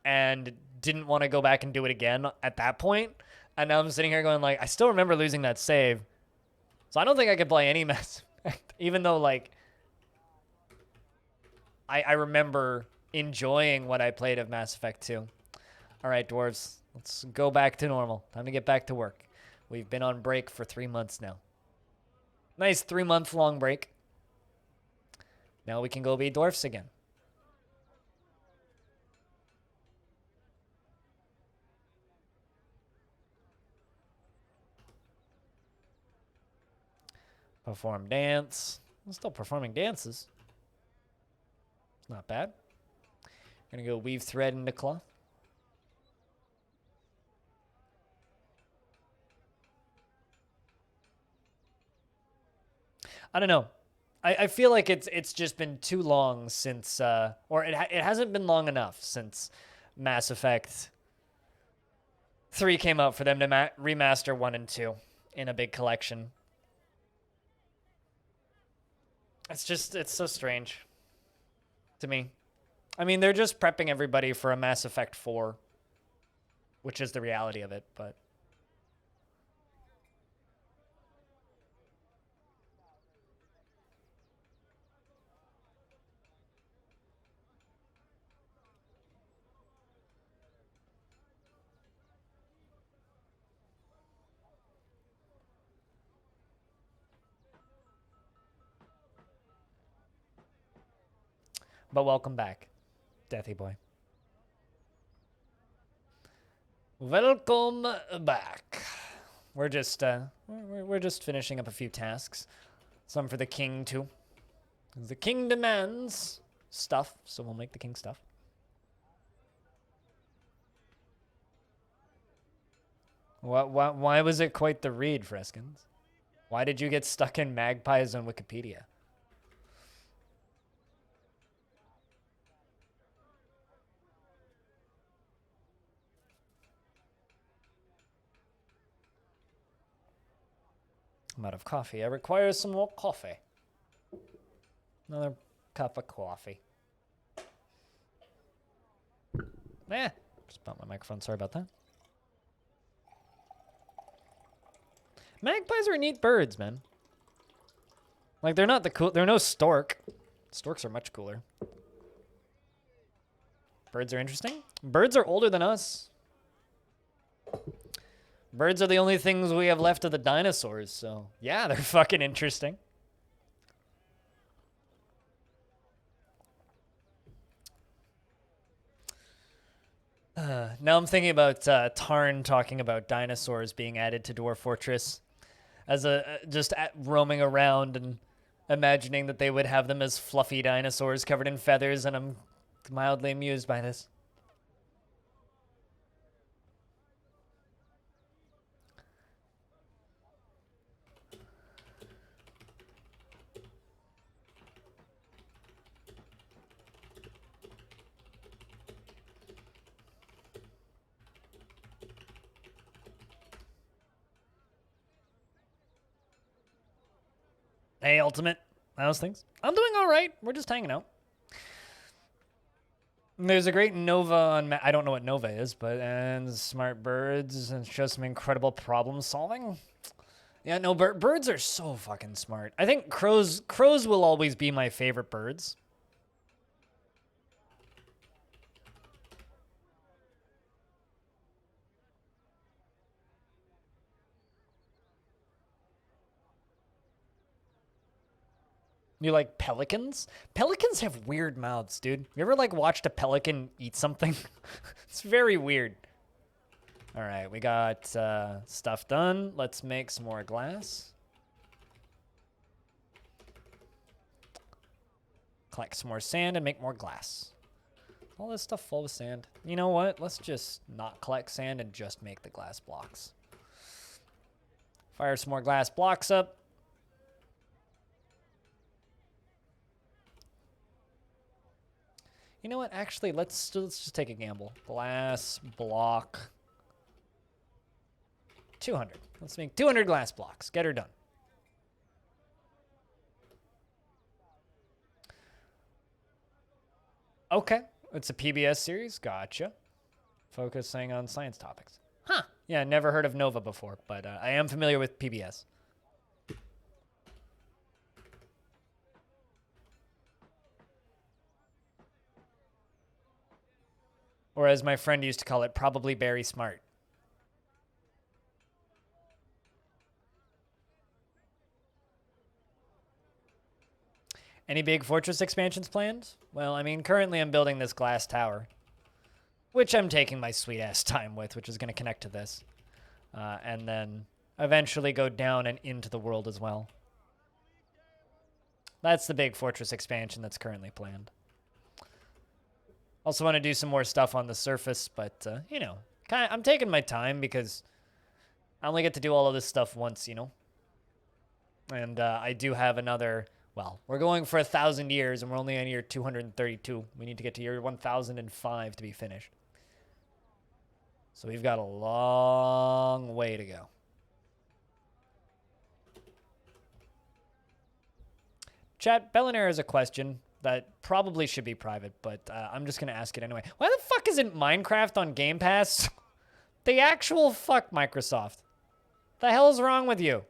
and didn't want to go back and do it again at that point. And now I'm sitting here going like, I still remember losing that save. So I don't think I could play any Mass Effect, even though like I remember enjoying what I played of Mass Effect 2. All right, dwarves, let's go back to normal. Time to get back to work. We've been on break for 3 months now. Nice 3-month long break. Now we can go be dwarfs again. Perform dance. I'm still performing dances. It's not bad. Gonna go weave thread into cloth. I don't know. I feel like it's just been too long since, or it hasn't been long enough since Mass Effect 3 came out for them to remaster 1 and 2 in a big collection. It's so strange to me. I mean, they're just prepping everybody for a Mass Effect 4, which is the reality of it, but... But welcome back, Deathy Boy. Welcome back. We're just finishing up a few tasks. Some for the king too. The king demands stuff, so we'll make the king stuff. Why was it quite the read, Freskins? Why did you get stuck in magpies on Wikipedia? I'm out of coffee. I require some more coffee. Another cup of coffee. Just bumped my microphone. Sorry about that. Magpies are neat birds, man. Like, they're not the cool... They're no stork. Storks are much cooler. Birds are interesting. Birds are older than us. Birds are the only things we have left of the dinosaurs, so... Yeah, they're fucking interesting. Now I'm thinking about Tarn talking about dinosaurs being added to Dwarf Fortress as roaming around and imagining that they would have them as fluffy dinosaurs covered in feathers, and I'm mildly amused by this. Hey, Ultimate. How's things? I'm doing all right. We're just hanging out. There's a great Nova on... I don't know what Nova is, but... And smart birds and show some incredible problem solving. Yeah, no, birds are so fucking smart. I think crows will always be my favorite birds. You like pelicans? Pelicans have weird mouths, dude. You ever like watched a pelican eat something? It's very weird. All right, we got stuff done. Let's make some more glass. Collect some more sand and make more glass. All this stuff full of sand. You know what? Let's just not collect sand and just make the glass blocks. Fire some more glass blocks up. You know what? Actually, let's just take a gamble. Glass block. 200. Let's make 200 glass blocks. Get her done. Okay. It's a PBS series. Gotcha. Focusing on science topics. Huh. Yeah, never heard of Nova before, but I am familiar with PBS. Or as my friend used to call it, probably very smart. Any big fortress expansions planned? Well, I mean, currently I'm building this glass tower, which I'm taking my sweet-ass time with, which is going to connect to this. And then eventually go down and into the world as well. That's the big fortress expansion that's currently planned. Also want to do some more stuff on the surface, but, you know, I'm taking my time because I only get to do all of this stuff once, you know? And I do have another, well, we're going for 1,000 years, and we're only on year 232. We need to get to year 1005 to be finished. So we've got a long way to go. Chat, Bellinaire has a question that probably should be private, but I'm just going to ask it anyway. Why the fuck isn't Minecraft on Game Pass? The actual fuck, Microsoft. The hell's wrong with you?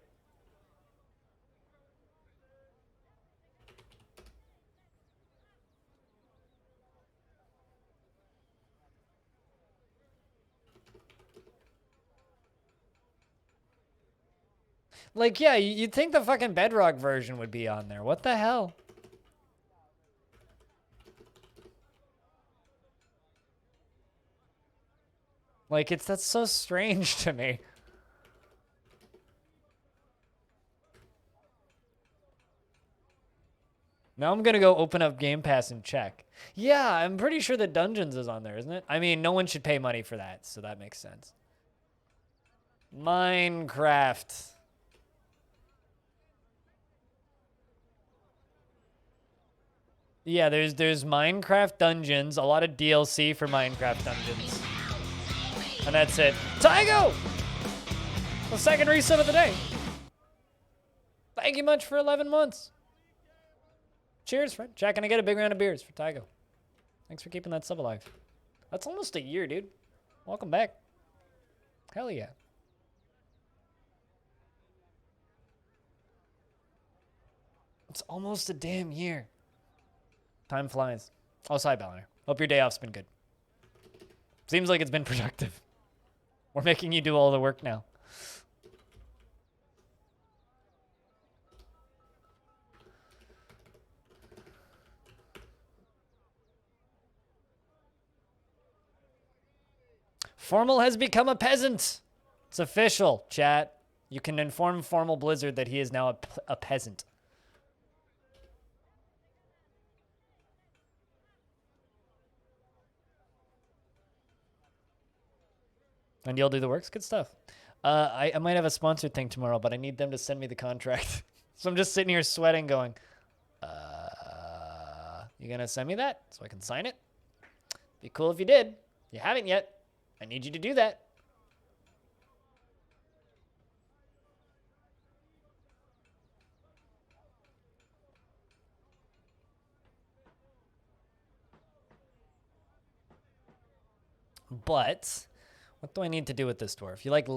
Like, yeah, you'd think the fucking Bedrock version would be on there. What the hell? Like, that's so strange to me. Now I'm gonna go open up Game Pass and check. Yeah, I'm pretty sure that Dungeons is on there, isn't it? I mean, no one should pay money for that, so that makes sense. Minecraft. Yeah, there's Minecraft Dungeons, a lot of DLC for Minecraft Dungeons. And that's it. Tygo! The second resub of the day. Thank you much for 11 months. Cheers, friend. Jack, can I get a big round of beers for Tygo? Thanks for keeping that sub alive. That's almost a year, dude. Welcome back. Hell yeah. It's almost a damn year. Time flies. Oh, sorry, Balliner. Hope your day off's been good. Seems like it's been productive. We're making you do all the work now. Formal has become a peasant. It's official, chat. You can inform Formal Blizzard that he is now a peasant. And you'll do the works? Good stuff. I might have a sponsored thing tomorrow, but I need them to send me the contract. So I'm just sitting here sweating going, you gonna send me that so I can sign it? Be cool if you did. You haven't yet. I need you to do that. But what do I need to do with this dwarf? You like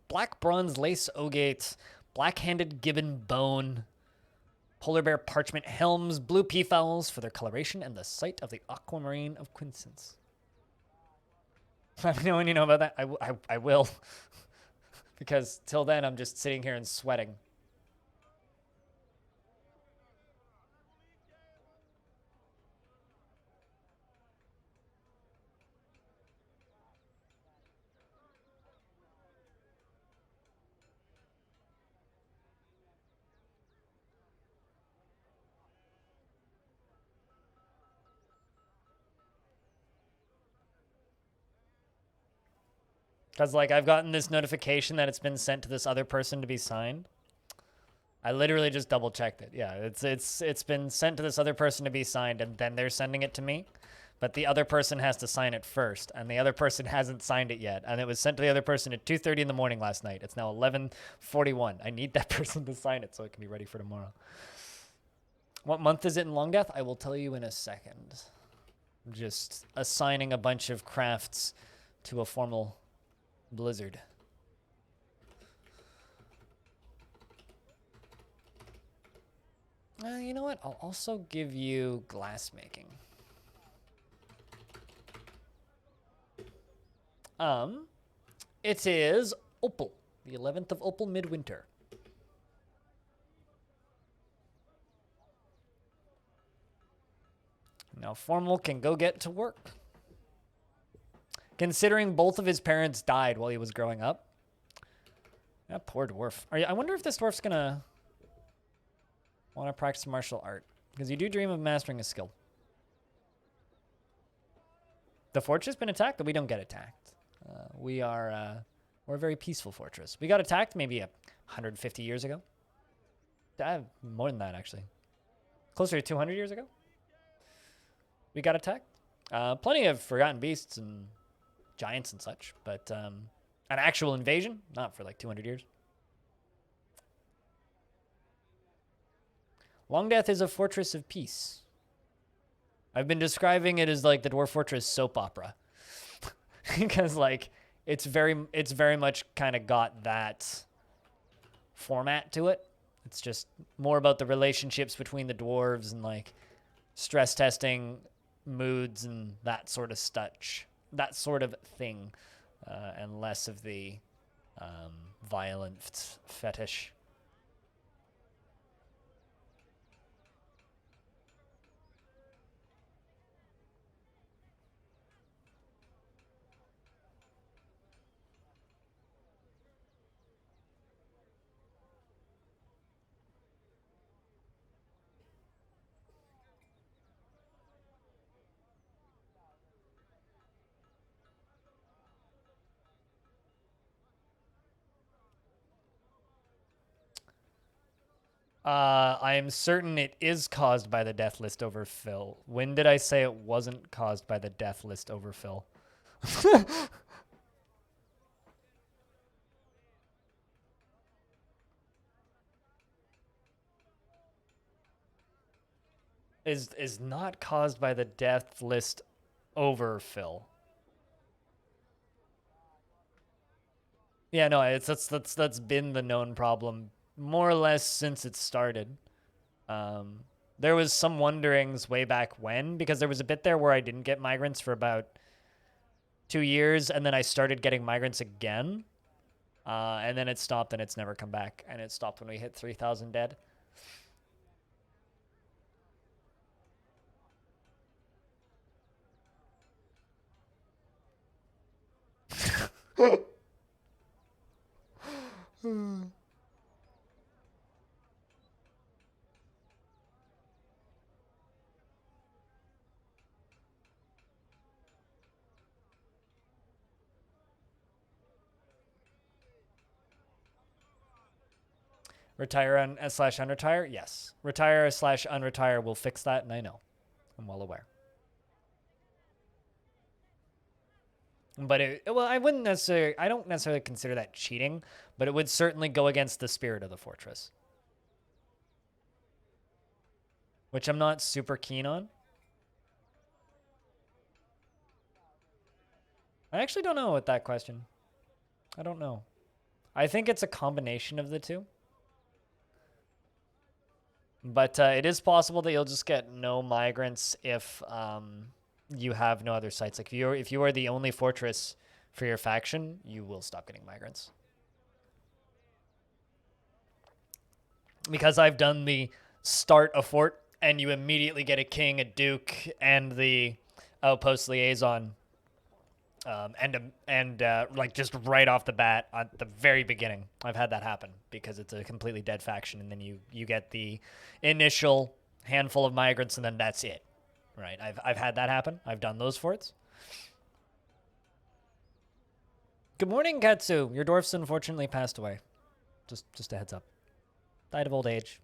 black bronze lace ogate, black-handed gibbon bone, polar bear parchment helms, blue peafowls for their coloration, and the sight of the aquamarine of Quinsence. Let me know when you know about that. I will. Because till then, I'm just sitting here and sweating. Because, like, I've gotten this notification that it's been sent to this other person to be signed. I literally just double checked it. Yeah, it's been sent to this other person to be signed, and then they're sending it to me. But the other person has to sign it first, and the other person hasn't signed it yet. And it was sent to the other person at 2:30 in the morning last night. It's now 11:41. I need that person to sign it so it can be ready for tomorrow. What month is it in Longdeath? I will tell you in a second. I'm just assigning a bunch of crafts to a formal blizzard. You know what? I'll also give you glassmaking. It is Opal, the 11th of Opal midwinter. Now Formal can go get to work. Considering both of his parents died while he was growing up. That poor dwarf. I wonder if this dwarf's gonna want to practice martial art. Because you do dream of mastering a skill. The fortress been attacked? We don't get attacked. We're a very peaceful fortress. We got attacked maybe 150 years ago. More than that, actually. Closer to 200 years ago. We got attacked. Plenty of forgotten beasts and giants and such, but an actual invasion, not for like 200 years. Longdeath is a fortress of peace. I've been describing it as like the Dwarf Fortress soap opera. Because like it's very much kind of got that format to it. It's just more about the relationships between the dwarves and like stress testing moods and that sort of thing, and less of the violent fetish. I am certain it is caused by the death list overfill. When did I say it wasn't caused by the death list overfill? is not caused by the death list overfill. Yeah, no, that's been the known problem more or less since it started. There was some wonderings way back when, because there was a bit there where I didn't get migrants for about 2 years, and then I started getting migrants again. And then it stopped, and it's never come back. And it stopped when we hit 3,000 dead. Retire on slash unretire? Yes. Retire slash unretire will fix that, and I know. I'm well aware. But I wouldn't necessarily, I don't necessarily consider that cheating, but it would certainly go against the spirit of the fortress, which I'm not super keen on. I actually don't know with that question. I don't know. I think it's a combination of the two. But it is possible that you'll just get no migrants if you have no other sites. Like if you are the only fortress for your faction, you will stop getting migrants. Because I've done the start a fort and you immediately get a king, a duke, and the outpost liaison. Like just right off the bat at the very beginning, I've had that happen because it's a completely dead faction, and then you get the initial handful of migrants, and then that's it, right? I've had that happen. I've done those forts. Good morning, Katsu. Your dwarfs unfortunately passed away. Just a heads up. Died of old age.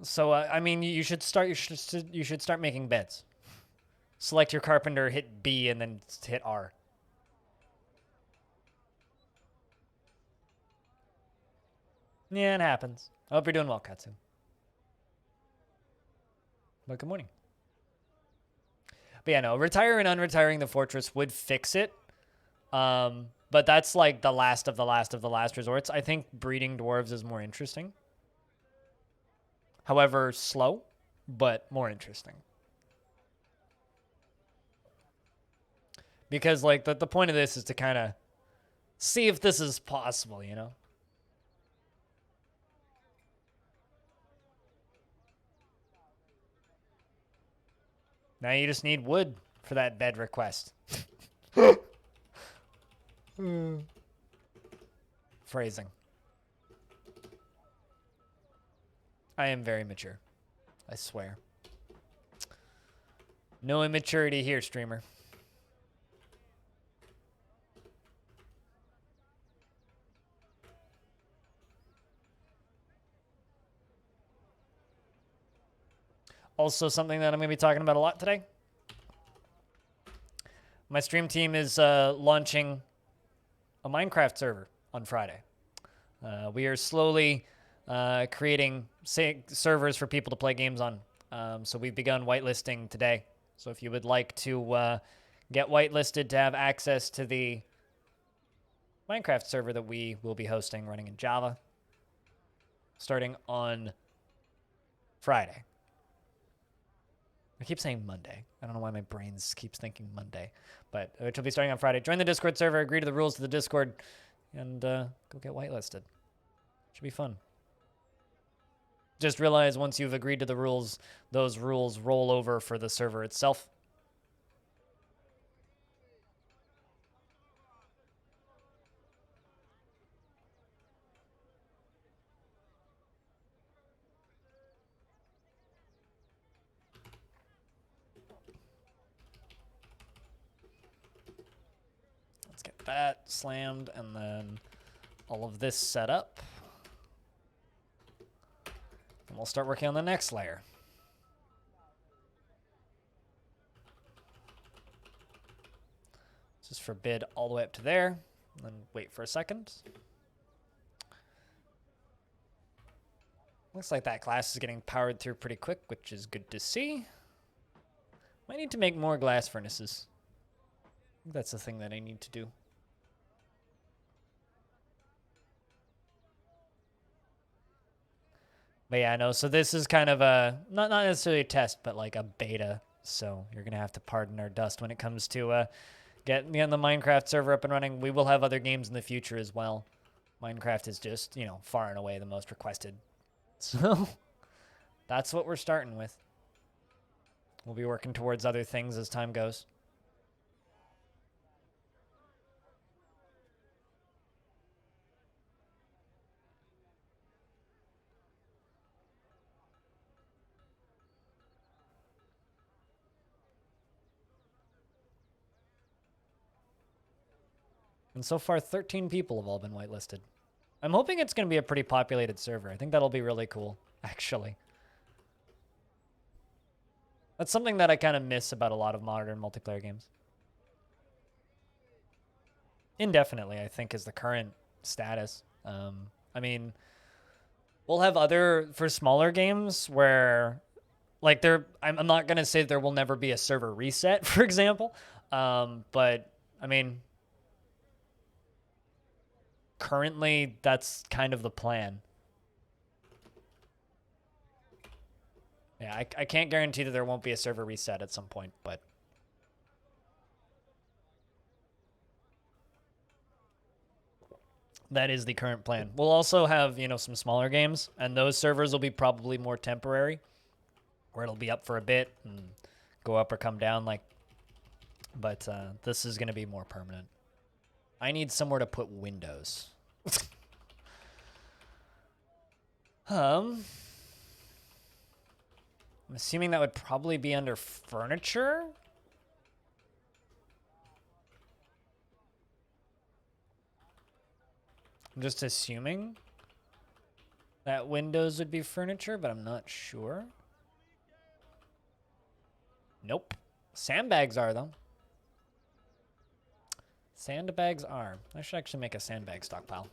So I mean, you should start making beds. Select your carpenter, hit B, and then hit R. Yeah, it happens. I hope you're doing well, Katsu. But good morning. But yeah, no, retiring and unretiring the fortress would fix it. But that's like the last of the last of the last resorts. I think breeding dwarves is more interesting. However, slow, but more interesting. Because like the point of this is to kind of see if this is possible, you know? Now you just need wood for that bed request. Phrasing. I am very mature. I swear. No immaturity here, streamer. Also, something that I'm going to be talking about a lot today. My stream team is launching a Minecraft server on Friday. We are slowly creating servers for people to play games on. So we've begun whitelisting today. So if you would like to get whitelisted to have access to the Minecraft server that we will be hosting running in Java starting on Friday. I keep saying Monday. I don't know why my brain keeps thinking Monday, but which will be starting on Friday. Join the Discord server, agree to the rules of the Discord, and go get whitelisted. Should be fun. Just realize once you've agreed to the rules, those rules roll over for the server itself. Let's get that slammed, and then all of this set up. And we'll start working on the next layer. Just forbid all the way up to there, and then wait for a second. Looks like that glass is getting powered through pretty quick, which is good to see. Might need to make more glass furnaces. I think that's the thing that I need to do. But yeah, no, so this is kind of a, not necessarily a test, but like a beta. So you're going to have to pardon our dust when it comes to getting the Minecraft server up and running. We will have other games in the future as well. Minecraft is just, far and away the most requested. So that's what we're starting with. We'll be working towards other things as time goes. And so far, 13 people have all been whitelisted. I'm hoping it's going to be a pretty populated server. I think that'll be really cool, actually. That's something that I kind of miss about a lot of modern multiplayer games. Indefinitely, I think, is the current status. I mean, we'll have for smaller games where, like, I'm not going to say there will never be a server reset, for example. But, I mean, currently, that's kind of the plan. Yeah, I can't guarantee that there won't be a server reset at some point, but that is the current plan. We'll also have, some smaller games, and those servers will be probably more temporary, where it'll be up for a bit and go up or come down, but this is going to be more permanent. I need somewhere to put windows. I'm assuming that would probably be under furniture. I'm just assuming that windows would be furniture, but I'm not sure. Nope. Sandbags are, though. Sandbags are. I should actually make a sandbag stockpile.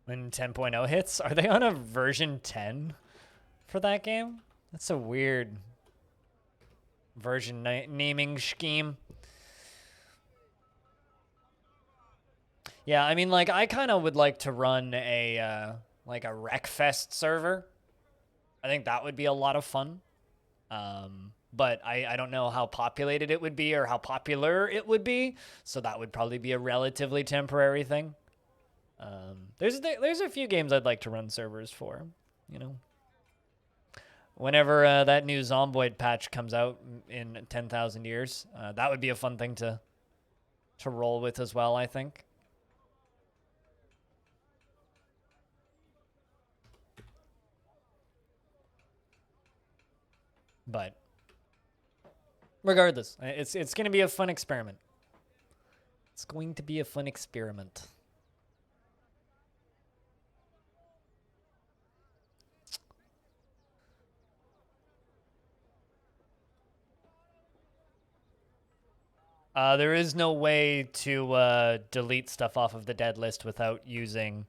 When 10.0 hits, are they on a version 10 for that game? That's a weird version naming scheme. Yeah, I mean, I kind of would like to run a Wreckfest server. I think that would be a lot of fun. But I don't know how populated it would be or how popular it would be. So that would probably be a relatively temporary thing. There's a few games I'd like to run servers for, Whenever that new Zomboid patch comes out in 10,000 years, that would be a fun thing to roll with as well, I think. But regardless, it's going to be a fun experiment. It's going to be a fun experiment. There is no way to delete stuff off of the dead list without using...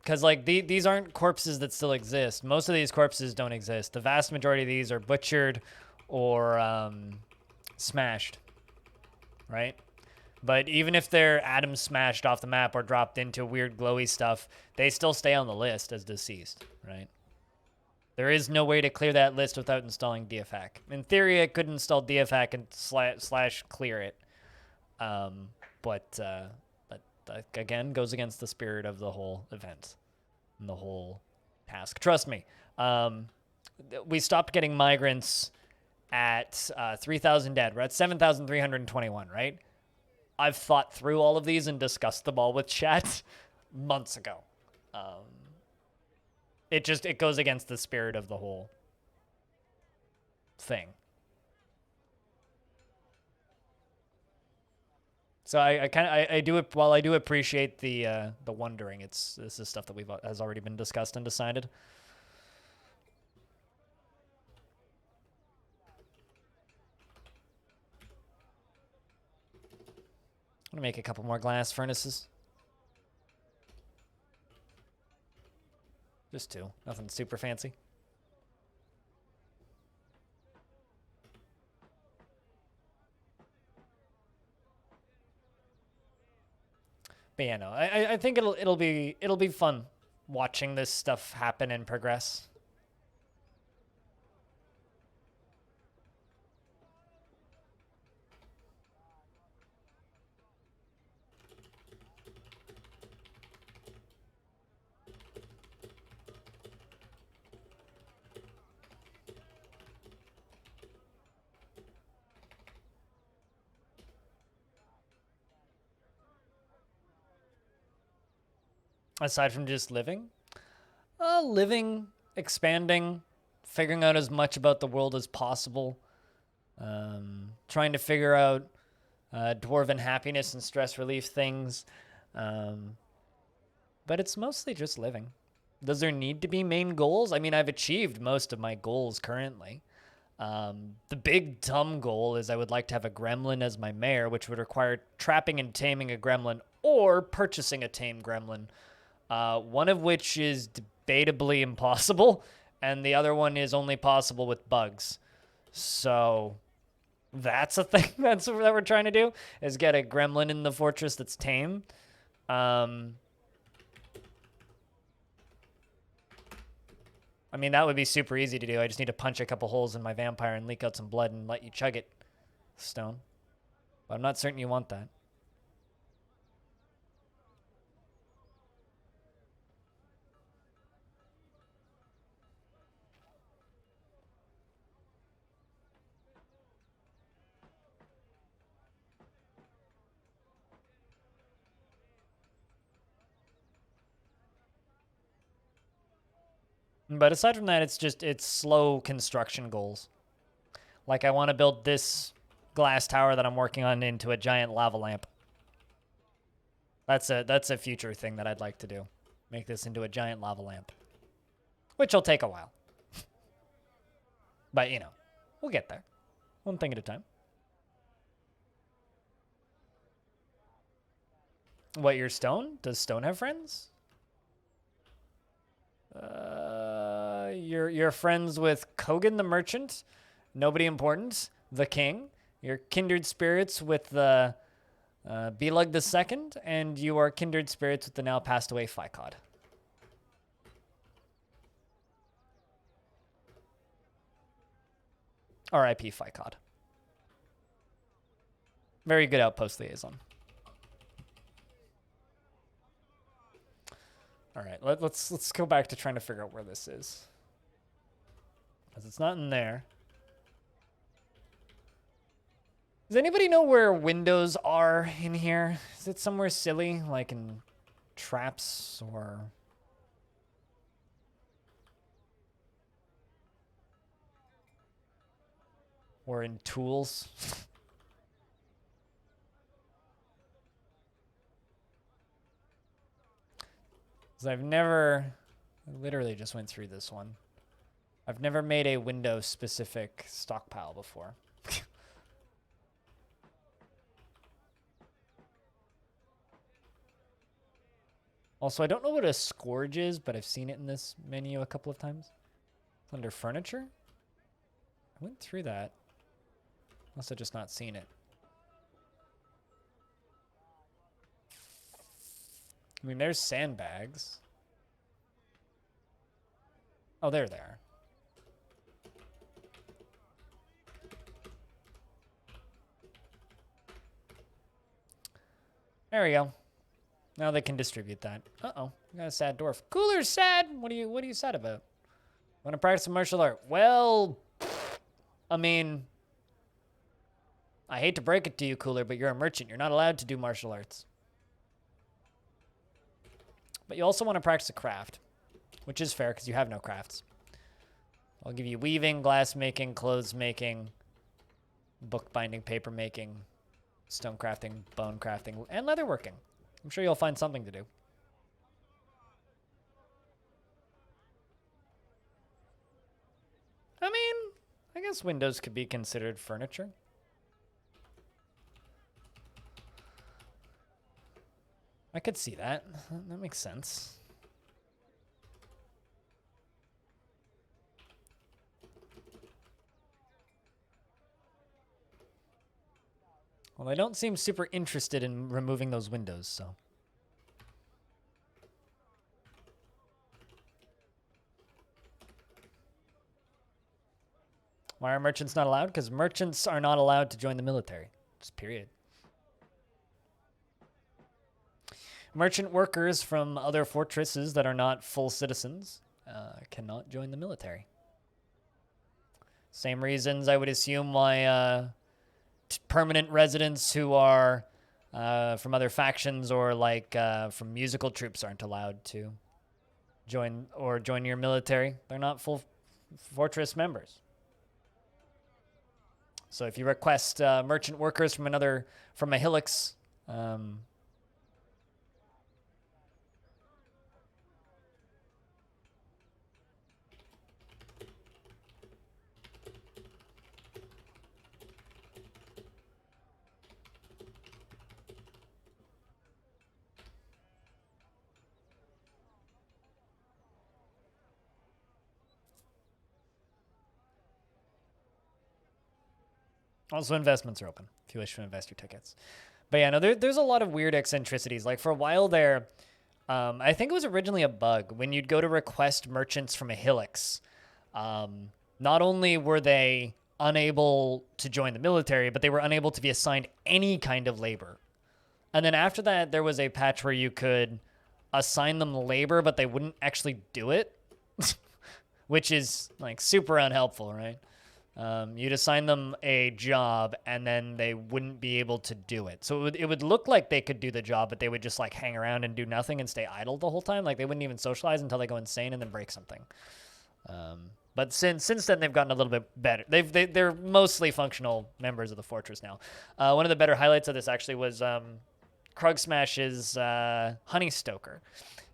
Because, these aren't corpses that still exist. Most of these corpses don't exist. The vast majority of these are butchered or smashed, right? But even if they're atoms smashed off the map or dropped into weird glowy stuff, they still stay on the list as deceased, right? There is no way to clear that list without installing DFhack. In theory, I could install DFhack and slash clear it. But that, again, goes against the spirit of the whole event and the whole task. Trust me. We stopped getting migrants at 3,000 dead. We're at 7,321, right? I've thought through all of these and discussed them all with chat months ago. It goes against the spirit of the whole thing. So while I do appreciate the wondering, this is stuff that has already been discussed and decided. I'm gonna make a couple more glass furnaces. Just 2. Nothing super fancy. But yeah, no, I think it'll be fun watching this stuff happen and progress. Aside from just living, living, expanding, figuring out as much about the world as possible, trying to figure out dwarven happiness and stress relief things. But it's mostly just living. Does there need to be main goals? I mean, I've achieved most of my goals currently. The big dumb goal is I would like to have a gremlin as my mayor, which would require trapping and taming a gremlin or purchasing a tame gremlin. One of which is debatably impossible, and the other one is only possible with bugs. So that's a thing that we're trying to do, is get a gremlin in the fortress that's tame. I mean, that would be super easy to do. I just need to punch a couple holes in my vampire and leak out some blood and let you chug it, Stone. But I'm not certain you want that. But aside from that, it's slow construction goals. Like, I want to build this glass tower that I'm working on into a giant lava lamp. That's a future thing that I'd like to do. Make this into a giant lava lamp. Which will take a while. But, you know, we'll get there. One thing at a time. What, your Stone? Does Stone have friends? You're friends with Kogan the Merchant, nobody important, the King. You're kindred spirits with the Belug the Second, and you are kindred spirits with the now passed away Ficod. R.I.P. Ficod. Very good outpost liaison. All right, let's go back to trying to figure out where this is. Because it's not in there. Does anybody know where windows are in here? Is it somewhere silly, like in traps or... or in tools? Because I literally just went through this one. I've never made a window-specific stockpile before. Also, I don't know what a scourge is, but I've seen it in this menu a couple of times. It's under furniture? I went through that. Must have just not seen it. I mean, there's sandbags. Oh, there they are. There we go. Now they can distribute that. Uh-oh, we got a sad dwarf. Cooler's sad. What are you sad about? Want to practice some martial art? Well, I mean, I hate to break it to you, Cooler, but you're a merchant. You're not allowed to do martial arts. But you also want to practice a craft, which is fair because you have no crafts. I'll give you weaving, glass making, clothes making, book binding, paper making, stone crafting, bone crafting, and leatherworking. I'm sure you'll find something to do. I mean, I guess windows could be considered furniture. I could see that. That makes sense. Well, they don't seem super interested in removing those windows, so. Why are merchants not allowed? Because merchants are not allowed to join the military. Just period. Merchant workers from other fortresses that are not full citizens cannot join the military. Same reasons I would assume why permanent residents who are from other factions or like from musical troops aren't allowed to join your military. They're not full fortress members. So if you request merchant workers from a Hillix, also, investments are open if you wish to invest your tickets. But yeah, no, there's a lot of weird eccentricities. Like for a while there, I think it was originally a bug when you'd go to request merchants from a Hillix. Not only were they unable to join the military, but they were unable to be assigned any kind of labor. And then after that, there was a patch where you could assign them labor, but they wouldn't actually do it, which is like super unhelpful, right? You'd assign them a job, and then they wouldn't be able to do it. So it would look like they could do the job, but they would just like hang around and do nothing and stay idle the whole time. Like they wouldn't even socialize until they go insane and then break something. But since then, they've gotten a little bit better. They're mostly functional members of the fortress now. One of the better highlights of this actually was Krug Smash's Honeystoker.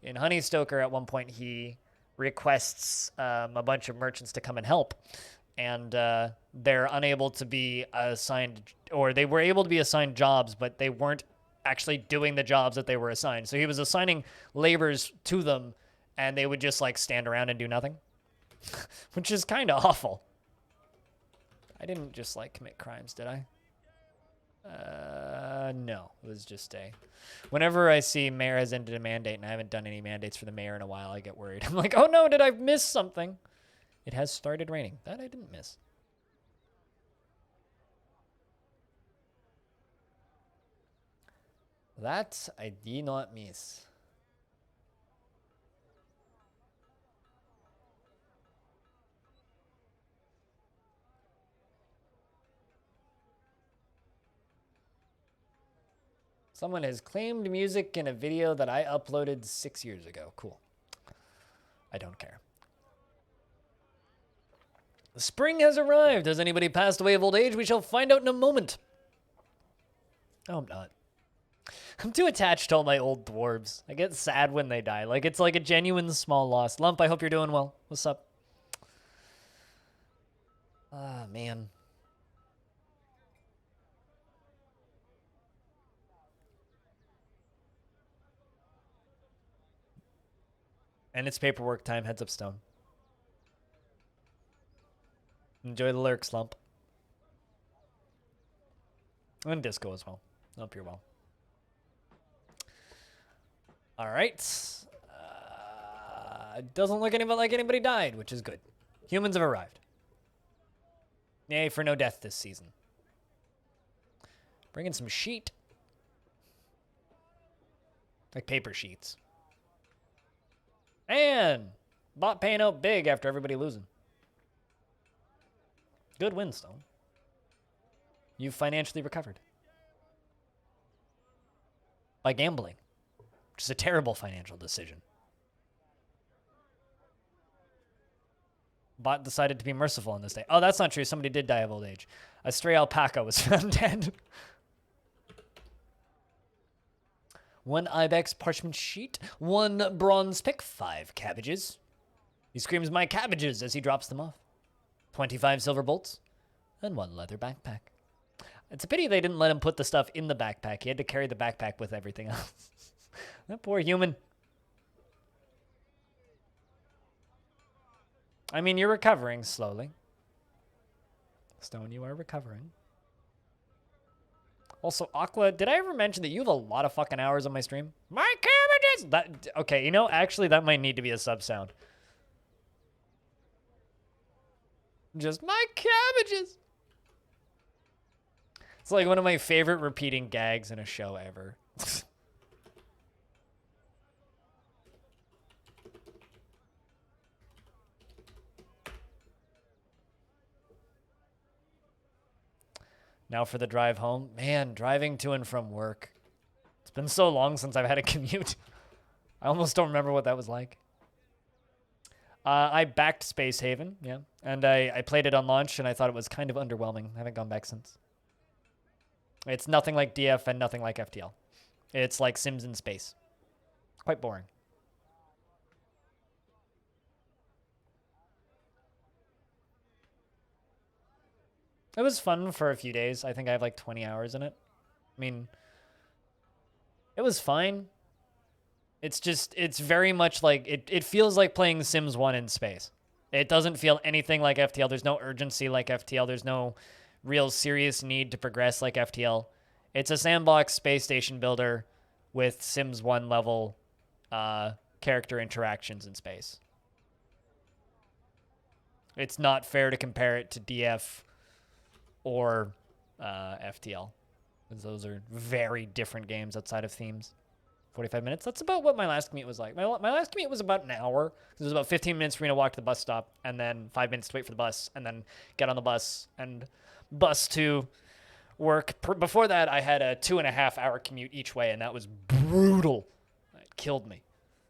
In Honeystoker, at one point, he requests a bunch of merchants to come and help. And they're unable to be assigned, or they were able to be assigned jobs, but they weren't actually doing the jobs that they were assigned. So he was assigning labors to them, and they would just like stand around and do nothing, which is kind of awful. I didn't just like commit crimes, did I? No, it was just whenever I see mayor has ended a mandate and I haven't done any mandates for the mayor in a while, I get worried. I'm like, oh no, did I miss something? It has started raining. That I didn't miss. That I did not miss. Someone has claimed music in a video that I uploaded 6 years ago. Cool. I don't care. Spring has arrived. Has anybody passed away of old age? We shall find out in a moment. Oh, I'm not. I'm too attached to all my old dwarves. I get sad when they die. Like, it's like a genuine small loss. Lump, I hope you're doing well. What's up? Ah, man. And it's paperwork time. Heads up, Stone. Enjoy the lurks, Lump. And Disco as well. Hope you're well. All right. It doesn't look like anybody died, which is good. Humans have arrived. Yay for no death this season. Bring in some sheet. Like paper sheets. And bot paying out big after everybody losing. Good win, Stone. You've financially recovered. By gambling. Which is a terrible financial decision. Bot decided to be merciful on this day. Oh, that's not true. Somebody did die of old age. A stray alpaca was found dead. 1 ibex parchment sheet, 1 bronze pick, 5 cabbages. He screams, "My cabbages," as he drops them off. 25 silver bolts, and 1 leather backpack. It's a pity they didn't let him put the stuff in the backpack. He had to carry the backpack with everything else. That poor human. I mean, you're recovering slowly. Stone, you are recovering. Also, Aqua, did I ever mention that you have a lot of fucking hours on my stream? My cabbages! That, okay, you know, actually, that might need to be a sub sound. Just my cabbages! It's like one of my favorite repeating gags in a show ever. Now for the drive home. Man, driving to and from work. It's been so long since I've had a commute. I almost don't remember what that was like. I backed Space Haven, yeah. And I played it on launch, and I thought it was kind of underwhelming. I haven't gone back since. It's nothing like DF and nothing like FTL. It's like Sims in space. Quite boring. It was fun for a few days. I think I have like 20 hours in it. I mean, it was fine. It's just, it's very much like, it feels like playing Sims 1 in space. It doesn't feel anything like FTL. There's no urgency like FTL. There's no real serious need to progress like FTL. It's a sandbox space station builder with Sims 1 level character interactions in space. It's not fair to compare it to DF or FTL. Those are very different games outside of themes. 45 minutes. That's about what my last commute was like. My last commute was about an hour. It was about 15 minutes for me to walk to the bus stop, and then 5 minutes to wait for the bus, and then get on the bus and bus to work. Before that, I had a 2.5 hour commute each way, and that was brutal. It killed me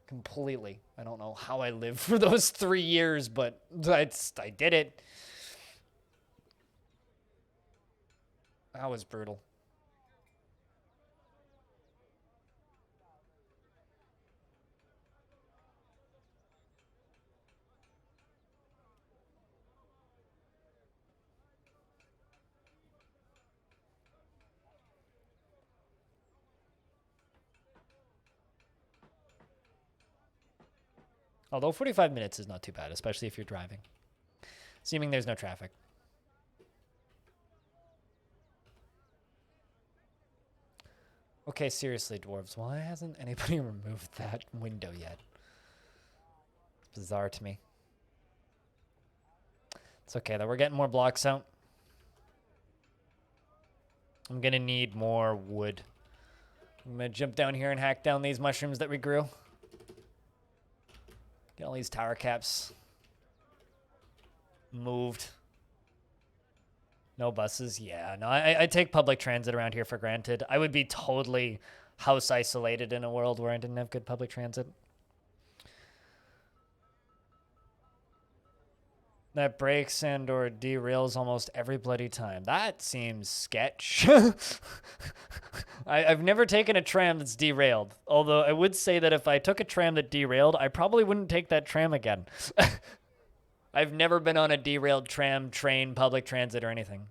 completely. I don't know how I lived for those 3 years, but I did it. That was brutal. Although 45 minutes is not too bad, especially if you're driving. Assuming there's no traffic. Okay, seriously, dwarves, why hasn't anybody removed that window yet? It's bizarre to me. It's okay, though. We're getting more blocks out. I'm gonna need more wood. I'm gonna jump down here and hack down these mushrooms that we grew. Get all these tower caps moved. No buses? Yeah, no, I take public transit around here for granted. I would be totally house isolated in a world where I didn't have good public transit. That breaks and or derails almost every bloody time. That seems sketch. I've never taken a tram that's derailed. Although I would say that if I took a tram that derailed, I probably wouldn't take that tram again. I've never been on a derailed tram, train, public transit, or anything.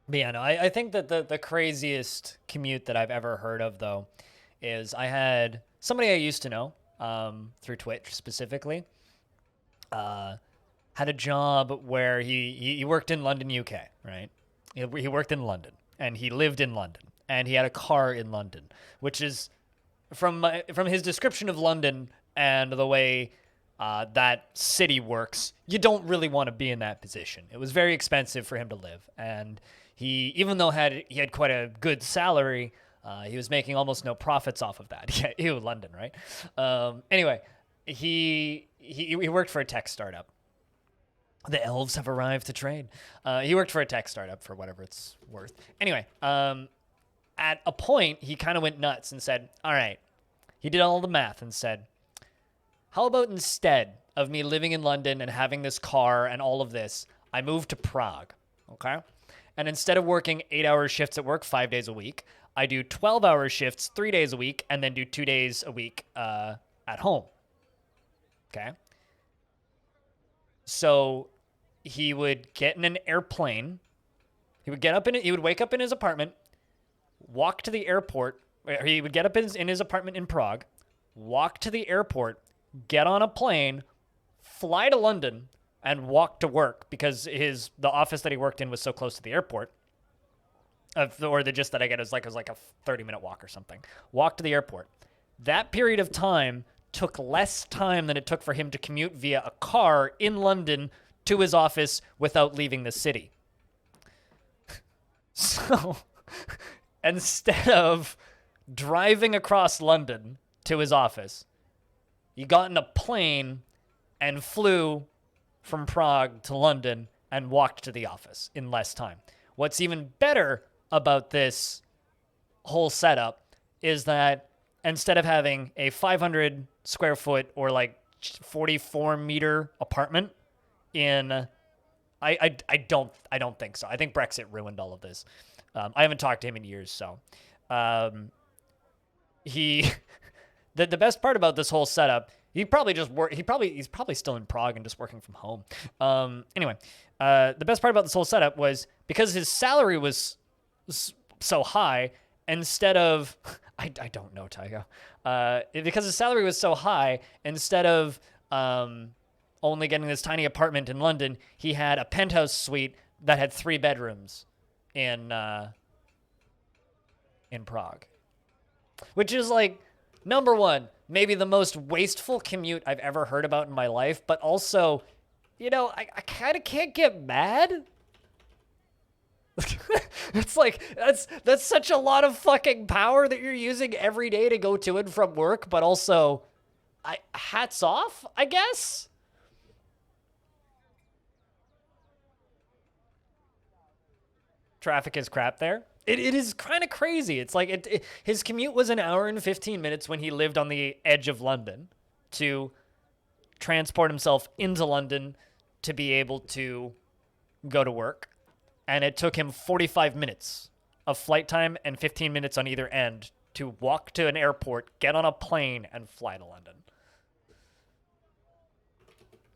But yeah, no, I think that the craziest commute that I've ever heard of, though, is I had somebody I used to know through Twitch specifically had a job where he worked in London, UK, right? He worked in London, and he lived in London, and he had a car in London, which is, from his description of London and the way that city works, you don't really want to be in that position. It was very expensive for him to live, and he, even though he had quite a good salary, he was making almost no profits off of that. Yeah, ew, London, right? Anyway, he worked for a tech startup. The elves have arrived to trade. He worked for a tech startup for whatever it's worth. Anyway, at a point, he kind of went nuts and said, all right, he did all the math and said, How about instead of me living in London and having this car and all of this, I move to Prague, okay? And instead of working 8-hour shifts at work 5 days a week, I do 12-hour shifts 3 days a week and then do 2 days a week at home, okay? So he would get in an airplane. He would get up in it. He would wake up in his apartment, walk to the airport. Or he would get up in his apartment in Prague, walk to the airport, get on a plane, fly to London, and walk to work because the office that he worked in was so close to the airport. Or the gist that I get is like a 30-minute walk or something. Walk to the airport. That period of time took less time than it took for him to commute via a car in London to his office without leaving the city. So instead of driving across London to his office, he got in a plane and flew from Prague to London and walked to the office in less time. What's even better about this whole setup is that instead of having a 500 square foot or like 44 meter apartment in, I don't think so. I think Brexit ruined all of this. I haven't talked to him in years, so the best part about this whole setup, he's probably still in Prague and just working from home. Anyway, the best part about this whole setup was because his salary was so high, instead of I don't know, Tygo. Because his salary was so high, instead of only getting this tiny apartment in London, he had a penthouse suite that had 3 bedrooms in Prague. Which is like, number one, maybe the most wasteful commute I've ever heard about in my life, but also, I kind of can't get mad. It's like, that's such a lot of fucking power that you're using every day to go to and from work, but also, hats off, I guess? Traffic is crap there. It is kind of crazy. It's like his commute was an hour and 15 minutes when he lived on the edge of London to transport himself into London to be able to go to work. And it took him 45 minutes of flight time and 15 minutes on either end to walk to an airport, get on a plane, and fly to London.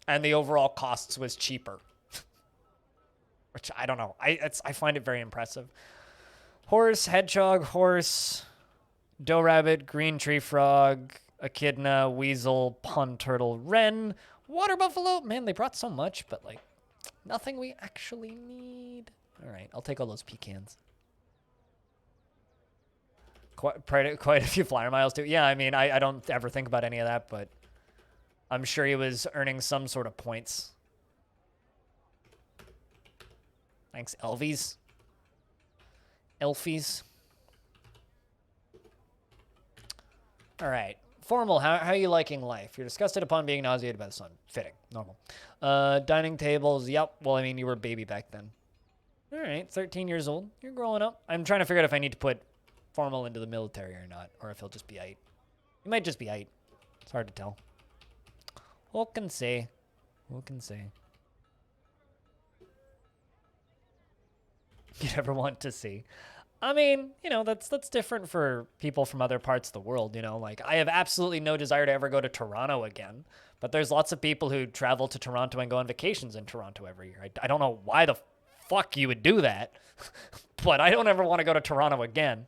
And the overall costs was cheaper. Which, I don't know. I find it very impressive. Horse, hedgehog, horse, doe rabbit, green tree frog, echidna, weasel, pond turtle, wren, water buffalo. Man, they brought so much, but like nothing we actually need. All right, I'll take all those pecans. Quite a few flyer miles too. Yeah, I mean, I don't ever think about any of that, but I'm sure he was earning some sort of points. Thanks, Elvies. Elfies. All right. Formal, how are you liking life? You're disgusted upon being nauseated by the sun. Fitting. Normal. Dining tables. Yep. Well, I mean, you were a baby back then. All right. 13 years old. You're growing up. I'm trying to figure out if I need to put formal into the military or not, or if he'll just be eight. He might just be eight. It's hard to tell. Who can say? Who can say? You'd ever want to see. I mean, that's different for people from other parts of the world, like I have absolutely no desire to ever go to Toronto again, but there's lots of people who travel to Toronto and go on vacations in Toronto every year. I don't know why the fuck you would do that, but I don't ever want to go to Toronto again.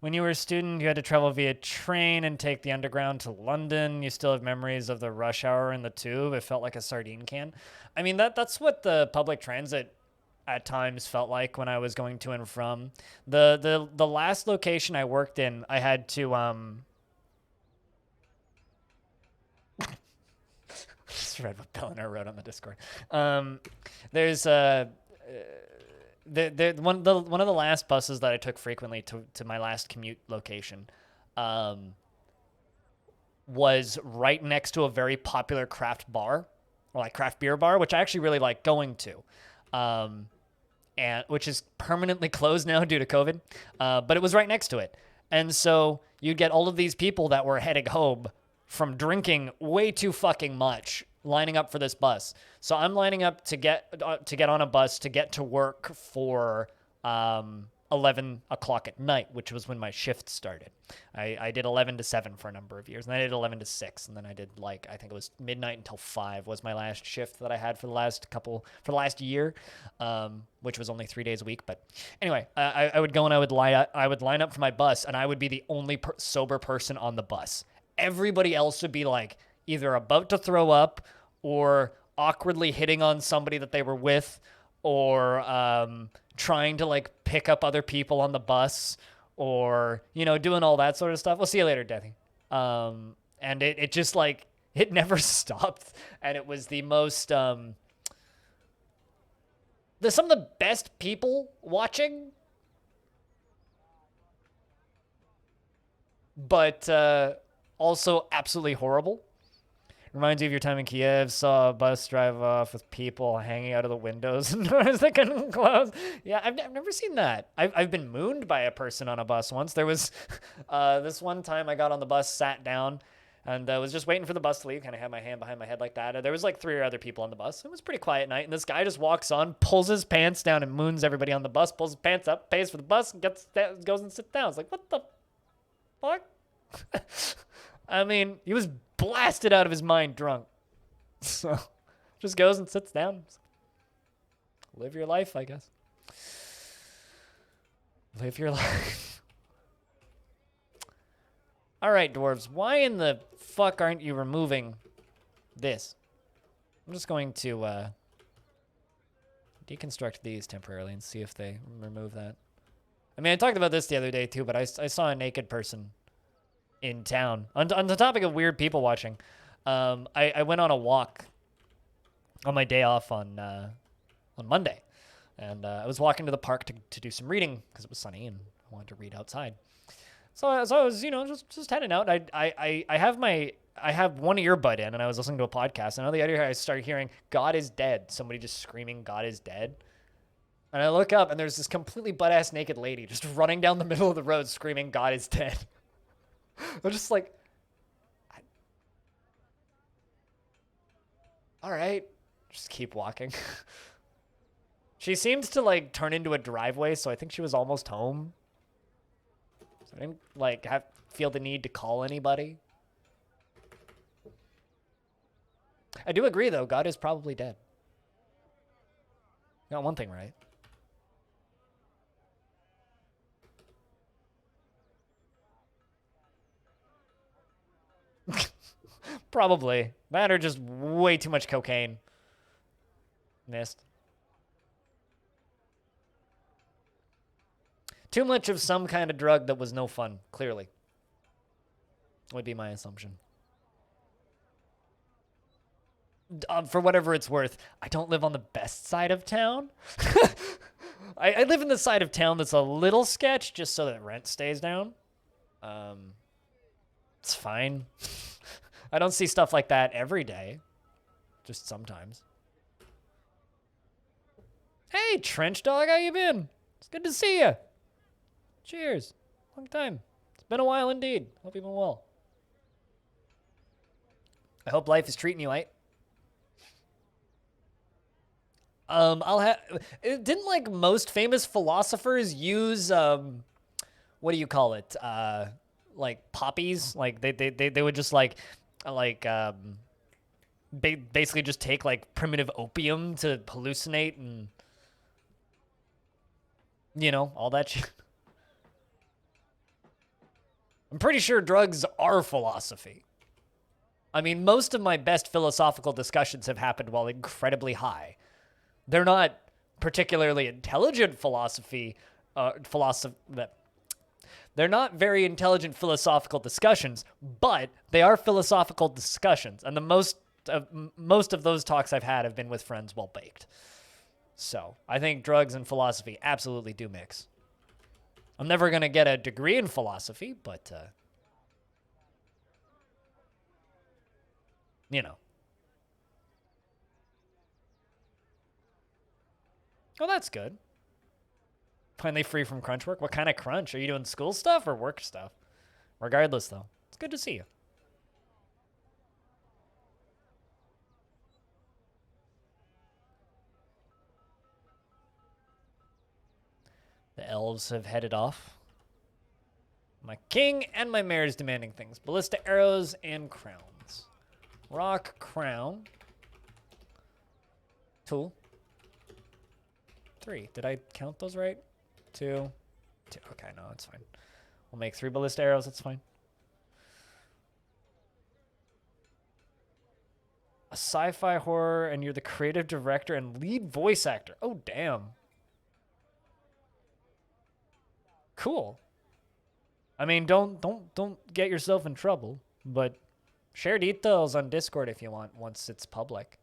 When you were a student, you had to travel via train and take the underground to London. You still have memories of the rush hour in the tube. It felt like a sardine can. I mean, that's what the public transit at times felt like when I was going to and from. The last location I worked in, I had to Just read what Billiner wrote on the Discord. There's one of the last buses that I took frequently to my last commute location was right next to a very popular craft bar, or like craft beer bar, which I actually really like going to, and which is permanently closed now due to COVID. But it was right next to it, and so you'd get all of these people that were heading home from drinking way too fucking much, lining up for this bus. So I'm lining up to get on a bus to get to work for 11 o'clock at night, which was when my shift started. I did 11 to 7 for a number of years, and then I did 11 to 6, and then I did I think it was midnight until 5 was my last shift that I had for the last year, which was only 3 days a week. But anyway, I would go and I would line up for my bus, and I would be the only sober person on the bus. Everybody else would be like either about to throw up or awkwardly hitting on somebody that they were with, or trying to like pick up other people on the bus, or, doing all that sort of stuff. We'll see you later, Deathy. And it just like, it never stopped. And it was the most, some of the best people watching, but also absolutely horrible. Reminds you of your time in Kiev. Saw a bus drive off with people hanging out of the windows and doors that couldn't close. Yeah, I've never seen that. I've been mooned by a person on a bus once. There was this one time I got on the bus, sat down, and was just waiting for the bus to leave. Kind of had my hand behind my head like that. There was like 3 other people on the bus. It was a pretty quiet night, and this guy just walks on, pulls his pants down, and moons everybody on the bus. Pulls his pants up, pays for the bus, and goes and sits down. It's like, what the fuck? I mean, he was blasted out of his mind drunk. So, just goes and sits down. Live your life, I guess. Live your life. All right, dwarves. Why in the fuck aren't you removing this? I'm just going to deconstruct these temporarily and see if they remove that. I mean, I talked about this the other day, too, but I saw a naked person in town. On the topic of weird people watching, I went on a walk on my day off on Monday, and I was walking to the park to do some reading because it was sunny and I wanted to read outside. So I was just heading out. I have one earbud in, and I was listening to a podcast, and on the other ear I started hearing "God is dead." Somebody just screaming "God is dead," and I look up and there's this completely butt-ass naked lady just running down the middle of the road screaming "God is dead." I'm just like, all right, just keep walking. She seemed to like turn into a driveway, so I think she was almost home. So I didn't like feel the need to call anybody. I do agree, though. God is probably dead. Got one thing right. Probably. That or just way too much cocaine. Missed. Too much of some kind of drug that was no fun, clearly. Would be my assumption. For whatever it's worth, I don't live on the best side of town. I live in the side of town that's a little sketch just so that rent stays down. It's fine. I don't see stuff like that every day. Just sometimes. Hey, Trench Dog, how you been? It's good to see you. Cheers. Long time. It's been a while indeed. Hope you've been well. I hope life is treating you right. Didn't like most famous philosophers use what do you call it? Like poppies? Like they would just basically just take like primitive opium to hallucinate and all that shit. I'm pretty sure drugs are philosophy. I mean, most of my best philosophical discussions have happened while incredibly high. They're not particularly intelligent they're not very intelligent philosophical discussions, but they are philosophical discussions. And the most most of those talks I've had have been with friends well baked. So I think drugs and philosophy absolutely do mix. I'm never going to get a degree in philosophy, but, you know. Oh, that's good. Finally free from crunch work. What kind of crunch? Are you doing school stuff or work stuff? Regardless, though, it's good to see you. The elves have headed off. My king and my mayor is demanding things. Ballista arrows and crowns. Rock crown. 2. 3. Did I count those right? 2. 2. Okay, no, it's fine. We'll make 3 ballista arrows. That's fine. A sci-fi horror, and you're the creative director and lead voice actor. Oh, damn. Cool. I mean, don't get yourself in trouble, but share details on Discord if you want once it's public.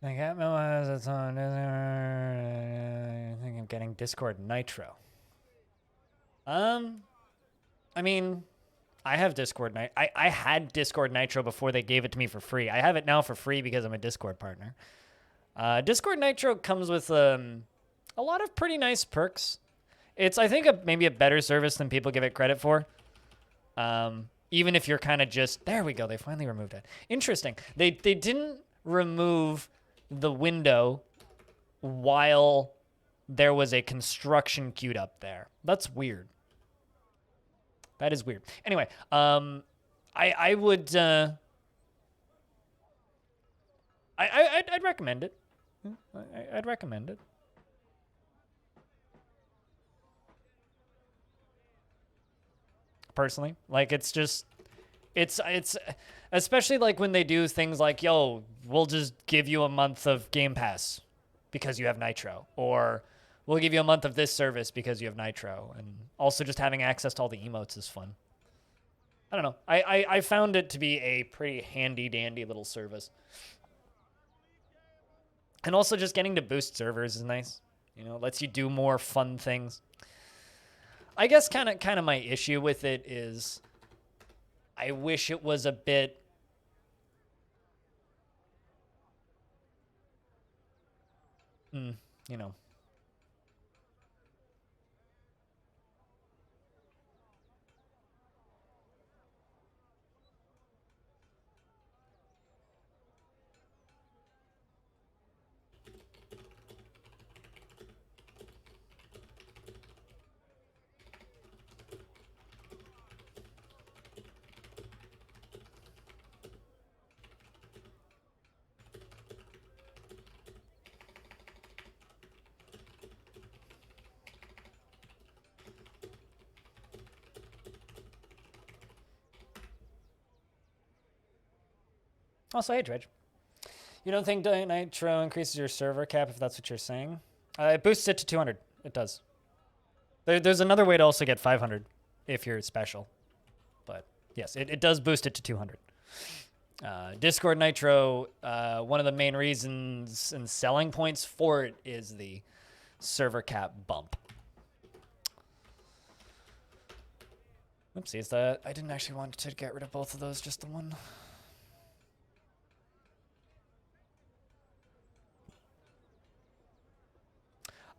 I got Memo has its own. I think I'm getting Discord Nitro. I mean, I have Discord Nitro. I had Discord Nitro before they gave it to me for free. I have it now for free because I'm a Discord partner. Discord Nitro comes with a lot of pretty nice perks. It's, I think, maybe a better service than people give it credit for. Even if you're kind of just... There we go. They finally removed it. Interesting. They didn't remove the window while there was a construction queued up there. That's weird. That is weird. Anyway, I would I'd recommend it. I'd recommend it. Personally, like, it's just it's especially like when they do things like, yo, we'll just give you a month of Game Pass because you have Nitro, or we'll give you a month of this service because you have Nitro. And also just having access to all the emotes is fun. I don't know. I found it to be a pretty handy dandy little service. And also just getting to boost servers is nice. You know, it lets you do more fun things. I guess kind of my issue with it is I wish it was a bit... you know. Also, hey, Dredge. You don't think Nitro increases your server cap if that's what you're saying? It boosts it to 200. It does. There's another way to also get 500 if you're special. But yes, it does boost it to 200. Discord Nitro, one of the main reasons and selling points for it is the server cap bump. Oopsies, that I didn't actually want to get rid of both of those, just the one.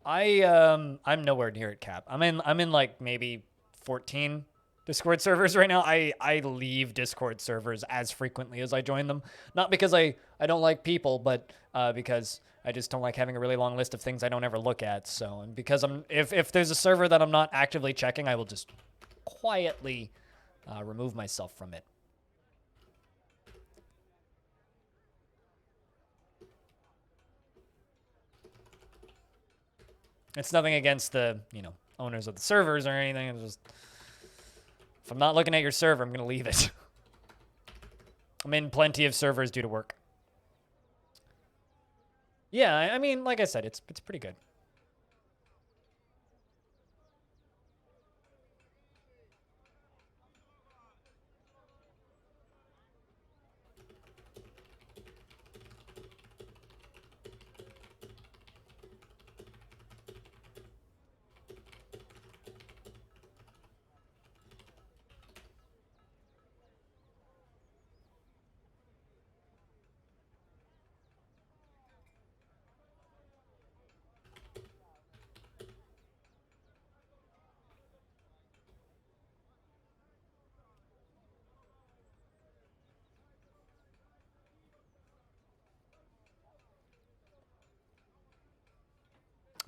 I'm nowhere near at cap. I'm in like maybe 14 Discord servers right now. I leave Discord servers as frequently as I join them. Not because I don't like people, but because I just don't like having a really long list of things I don't ever look at. So, and because if there's a server that I'm not actively checking, I will just quietly remove myself from it. It's nothing against the, owners of the servers or anything. It's just, if I'm not looking at your server, I'm going to leave it. I'm in plenty of servers due to work. Yeah, I mean, like I said, it's pretty good.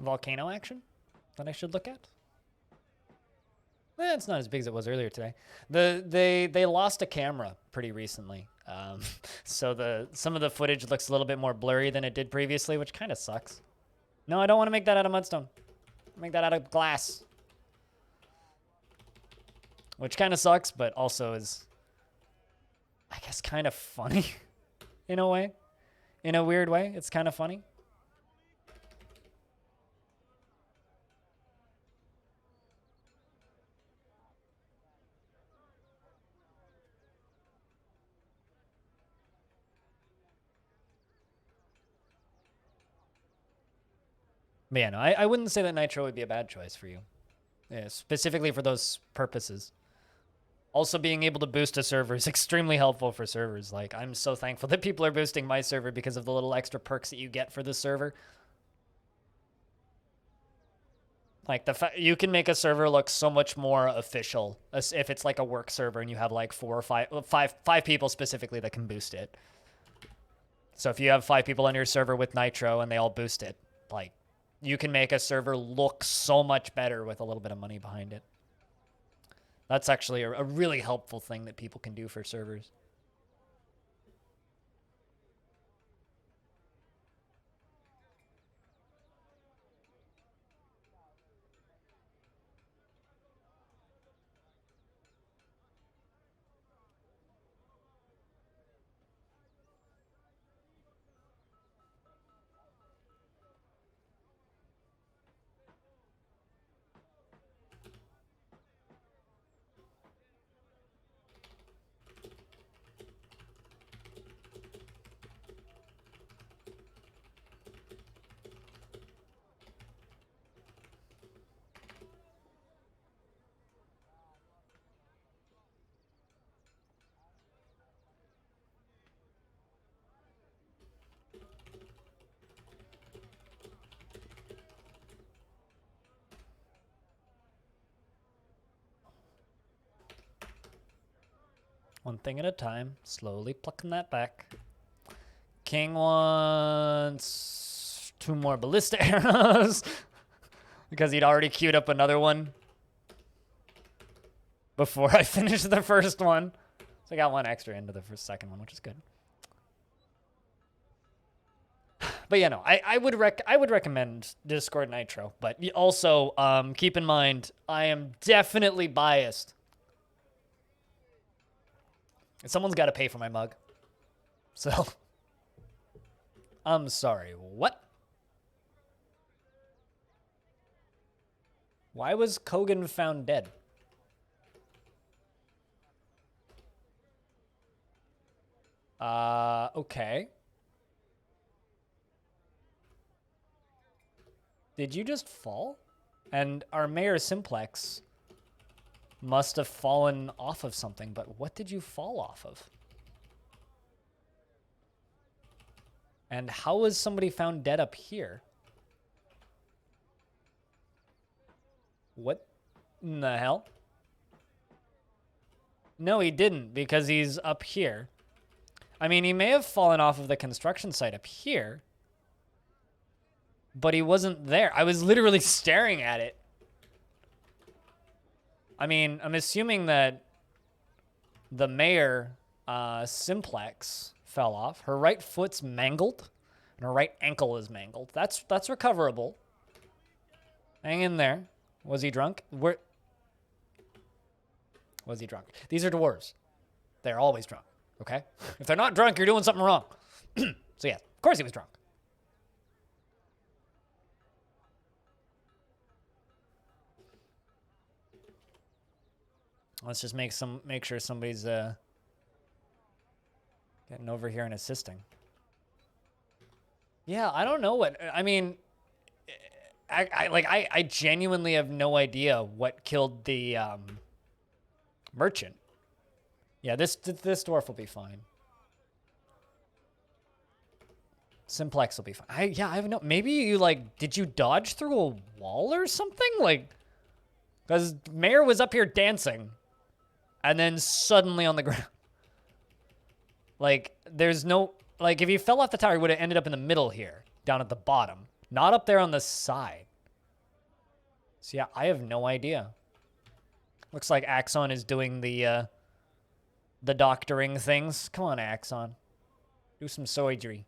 Volcano action that I should look at? It's not as big as it was earlier today. They lost a camera pretty recently, so some of the footage looks a little bit more blurry than it did previously, which kind of sucks. No, I don't want to make that out of mudstone. Make that out of glass, which kind of sucks, but also is, I guess, kind of funny in a way. In a weird way, it's kind of funny. But yeah, no, I wouldn't say that Nitro would be a bad choice for you. Yeah, specifically for those purposes. Also, being able to boost a server is extremely helpful for servers. Like, I'm so thankful that people are boosting my server because of the little extra perks that you get for the server. Like, you can make a server look so much more official if it's like a work server and you have like five people specifically that can boost it. So if you have 5 people on your server with Nitro and they all boost it, like, you can make a server look so much better with a little bit of money behind it. That's actually a really helpful thing that people can do for servers. One thing at a time, slowly plucking that back. King wants 2 more ballista arrows because he'd already queued up another one before I finished the first one. So I got 1 extra into the second one, which is good. But yeah, no, I would recommend Discord Nitro, but also keep in mind I am definitely biased. Someone's got to pay for my mug. So, I'm sorry, what? Why was Kogan found dead? Okay. Did you just fall? And our Mayor Simplex must have fallen off of something, but what did you fall off of? And how was somebody found dead up here? What in the hell? No, he didn't, because he's up here. I mean, he may have fallen off of the construction site up here, but he wasn't there. I was literally staring at it. I mean, I'm assuming that the mayor, Simplex, fell off. Her right foot's mangled, and her right ankle is mangled. That's recoverable. Hang in there. Was he drunk? Was he drunk? These are dwarves. They're always drunk, okay? If they're not drunk, you're doing something wrong. So yeah, of course he was drunk. Let's just make sure somebody's getting over here and assisting. Yeah, I don't know what I mean. I genuinely have no idea what killed the merchant. Yeah, this dwarf will be fine. Simplex will be fine. I have no. Maybe you did you dodge through a wall or something? Because Mayor was up here dancing, and then suddenly on the ground. There's no if he fell off the tower, he would have ended up in the middle here, down at the bottom, not up there on the side. So yeah, I have no idea. Looks like Axon is doing the doctoring things. Come on, Axon. Do some surgery.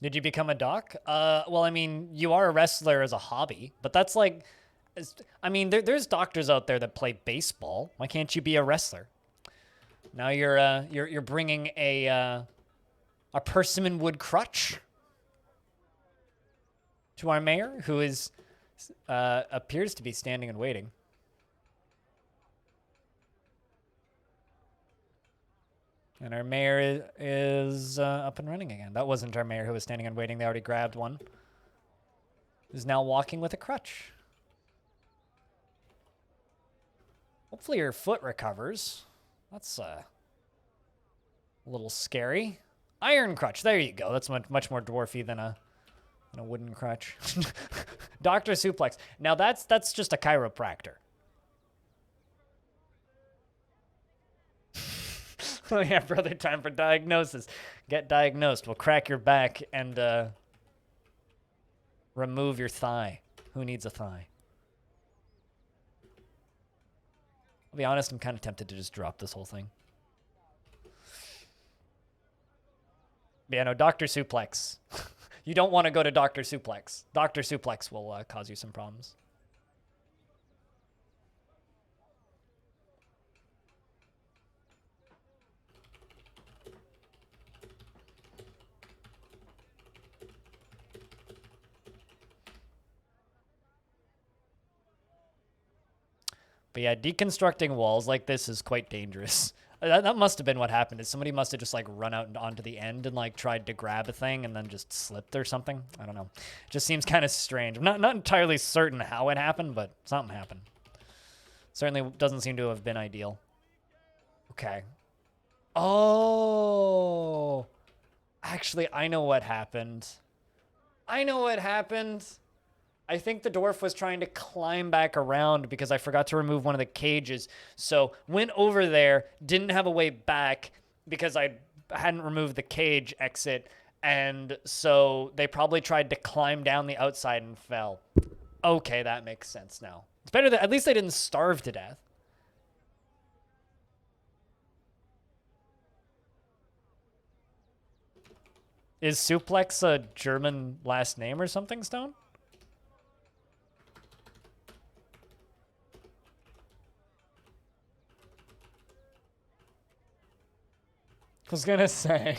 Did you become a doc? Well, I mean, you are a wrestler as a hobby, but that's I mean, there's doctors out there that play baseball. Why can't you be a wrestler? Now you're bringing a persimmon wood crutch to our mayor, who is appears to be standing and waiting. And our mayor is up and running again. That wasn't our mayor who was standing and waiting. They already grabbed one. Who's now walking with a crutch. Hopefully your foot recovers. That's a little scary. Iron crutch. There you go. That's much more dwarfy than a wooden crutch. Dr. Suplex. Now that's just a chiropractor. Oh yeah, brother, time for diagnosis. Get diagnosed. We'll crack your back and remove your thigh. Who needs a thigh? I'll be honest, I'm kind of tempted to just drop this whole thing. But yeah, no, Dr. Suplex. You don't want to go to Dr. Suplex. Dr. Suplex will cause you some problems. But yeah, deconstructing walls like this is quite dangerous. That must have been what happened. Is somebody must have just run out onto the end and tried to grab a thing and then just slipped or something. I don't know. It just seems kind of strange. I'm not entirely certain how it happened, but something happened. Certainly doesn't seem to have been ideal. Okay. Oh. Actually, I know what happened. I know what happened. I think the dwarf was trying to climb back around because I forgot to remove one of the cages. So went over there, didn't have a way back because I hadn't removed the cage exit. And so they probably tried to climb down the outside and fell. Okay, that makes sense now. It's better that at least they didn't starve to death. Is Suplex a German last name or something, Stone? was gonna say.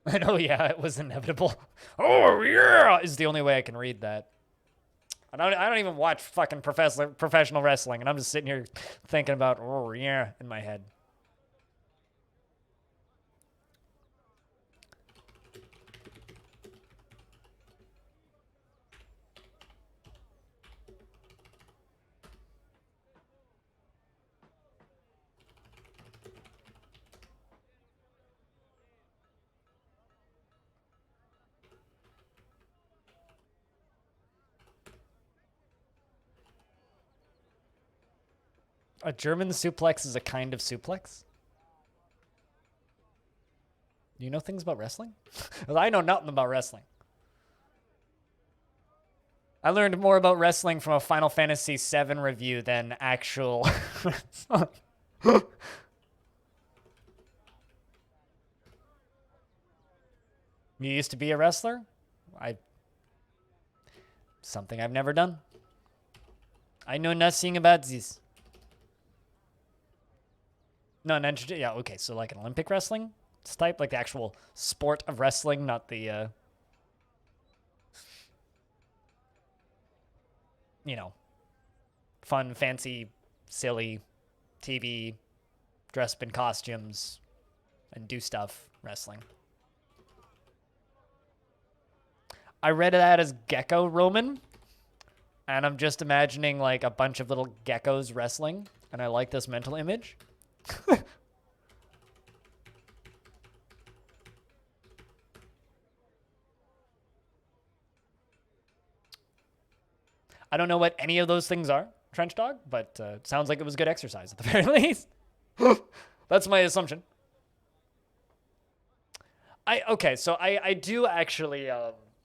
I know, yeah, it was inevitable. Oh yeah, is the only way I can read that. I don't even watch fucking professional wrestling, and I'm just sitting here thinking about oh yeah in my head. A German suplex is a kind of suplex? You know things about wrestling? I know nothing about wrestling. I learned more about wrestling from a Final Fantasy VII review than actual. You used to be a wrestler? I something I've never done. I know nothing about this. No, yeah, okay, so like an Olympic wrestling type, like the actual sport of wrestling, not the you know, fun, fancy, silly TV, dress up in costumes and do stuff wrestling. I read that as Gecko Roman, and I'm just imagining like a bunch of little geckos wrestling, and I like this mental image. I don't know what any of those things are, Trench Dog, but it sounds like it was good exercise at the very least. That's my assumption. Okay, so I do actually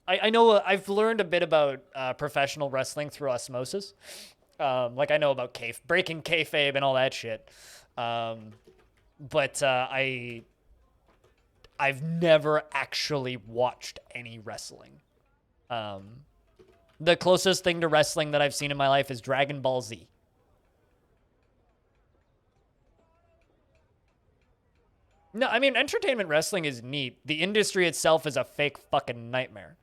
I know I've learned a bit about professional wrestling through osmosis. Like I know about breaking kayfabe and all that shit. But I've never actually watched any wrestling. The closest thing to wrestling that I've seen in my life is Dragon Ball Z. No, I mean, entertainment wrestling is neat. The industry itself is a fake fucking nightmare.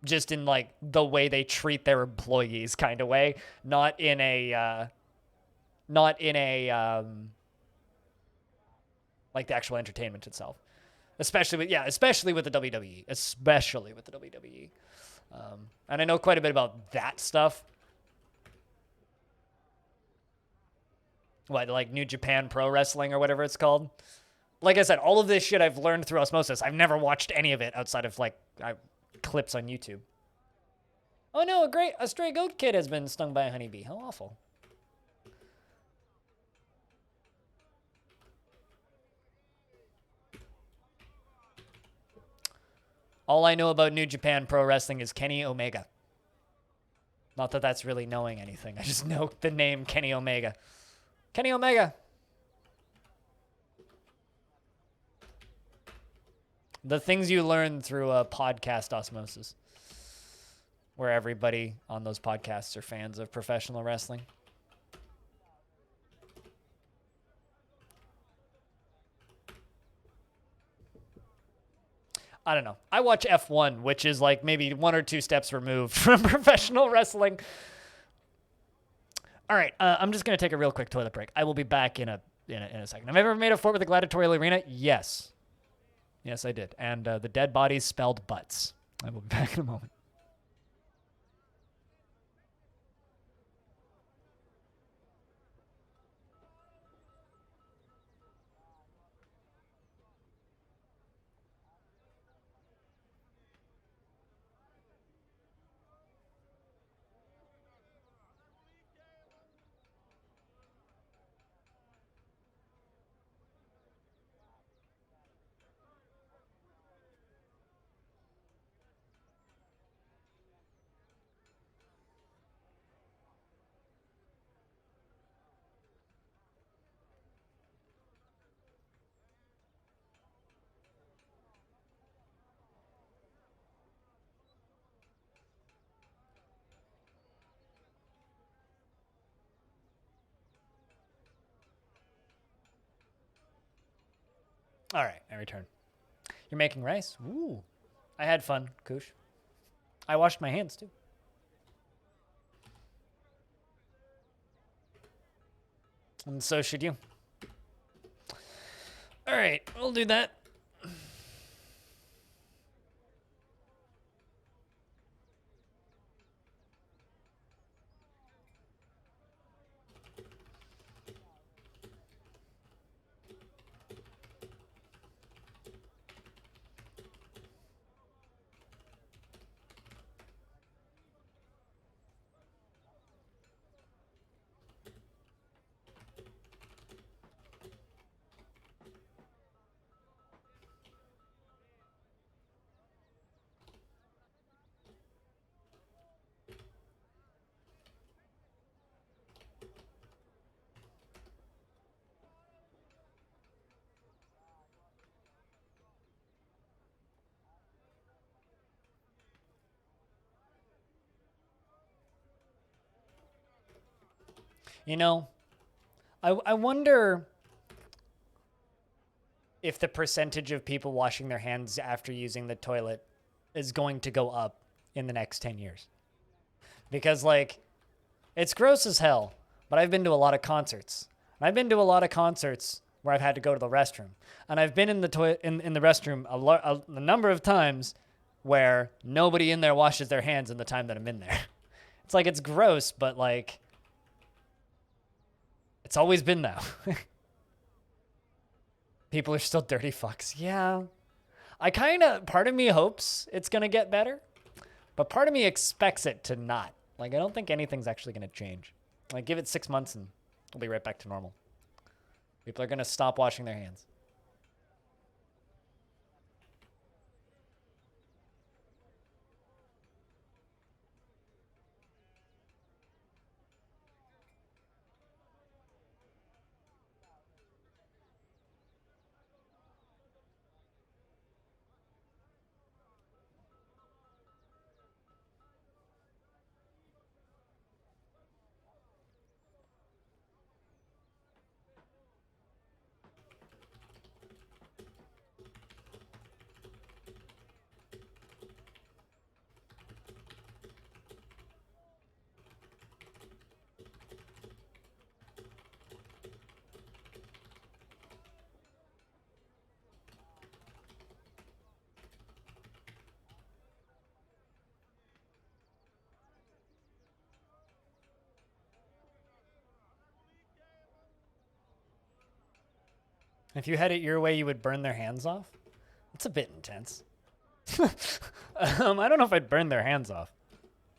Just in, like, the way they treat their employees kind of way. Not in a, like, the actual entertainment itself. Especially with the WWE. Especially with the WWE. And I know quite a bit about that stuff. What, like New Japan Pro Wrestling or whatever it's called? Like I said, all of this shit I've learned through osmosis. I've never watched any of it outside of, like, clips on YouTube. Oh no, a stray goat kid has been stung by a honeybee. How awful. All I know about New Japan Pro Wrestling is Kenny Omega. Not that that's really knowing anything. I just know the name Kenny Omega. Kenny Omega. The things you learn through a podcast osmosis, where everybody on those podcasts are fans of professional wrestling. I don't know. I watch F1, which is like maybe 1 or 2 steps removed from professional wrestling. All right, I'm just gonna take a real quick toilet break. I will be back in a second. Have I ever made a fort with a gladiatorial arena? Yes. Yes, I did. And the dead bodies spelled butts. I will be back in a moment. All right, I return. You're making rice? Ooh. I had fun, Koosh. I washed my hands, too. And so should you. All right, we'll do that. You know, I wonder if the percentage of people washing their hands after using the toilet is going to go up in the next 10 years. Because, like, it's gross as hell, but I've been to a lot of concerts. I've been to a lot of concerts where I've had to go to the restroom. And I've been in the in the restroom a number of times where nobody in there washes their hands in the time that I'm in there. It's like, it's gross, but, like, it's always been that way. People are still dirty fucks. Yeah. Part of me hopes it's going to get better, but part of me expects it to not. Like, I don't think anything's actually going to change. Like, give it 6 months and we'll be right back to normal. People are going to stop washing their hands. If you had it your way, you would burn their hands off? That's a bit intense. I don't know if I'd burn their hands off.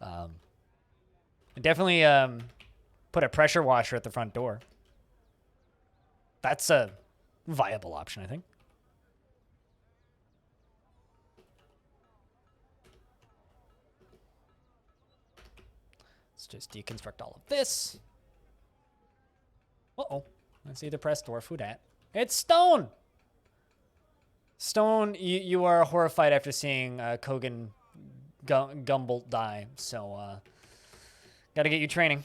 I'd definitely put a pressure washer at the front door. That's a viable option, I think. Let's just deconstruct all of this. Uh-oh. Let's either press Dwarf. Who dat? It's Stone! Stone, you are horrified after seeing Kogan Gumbolt die, so gotta get you training.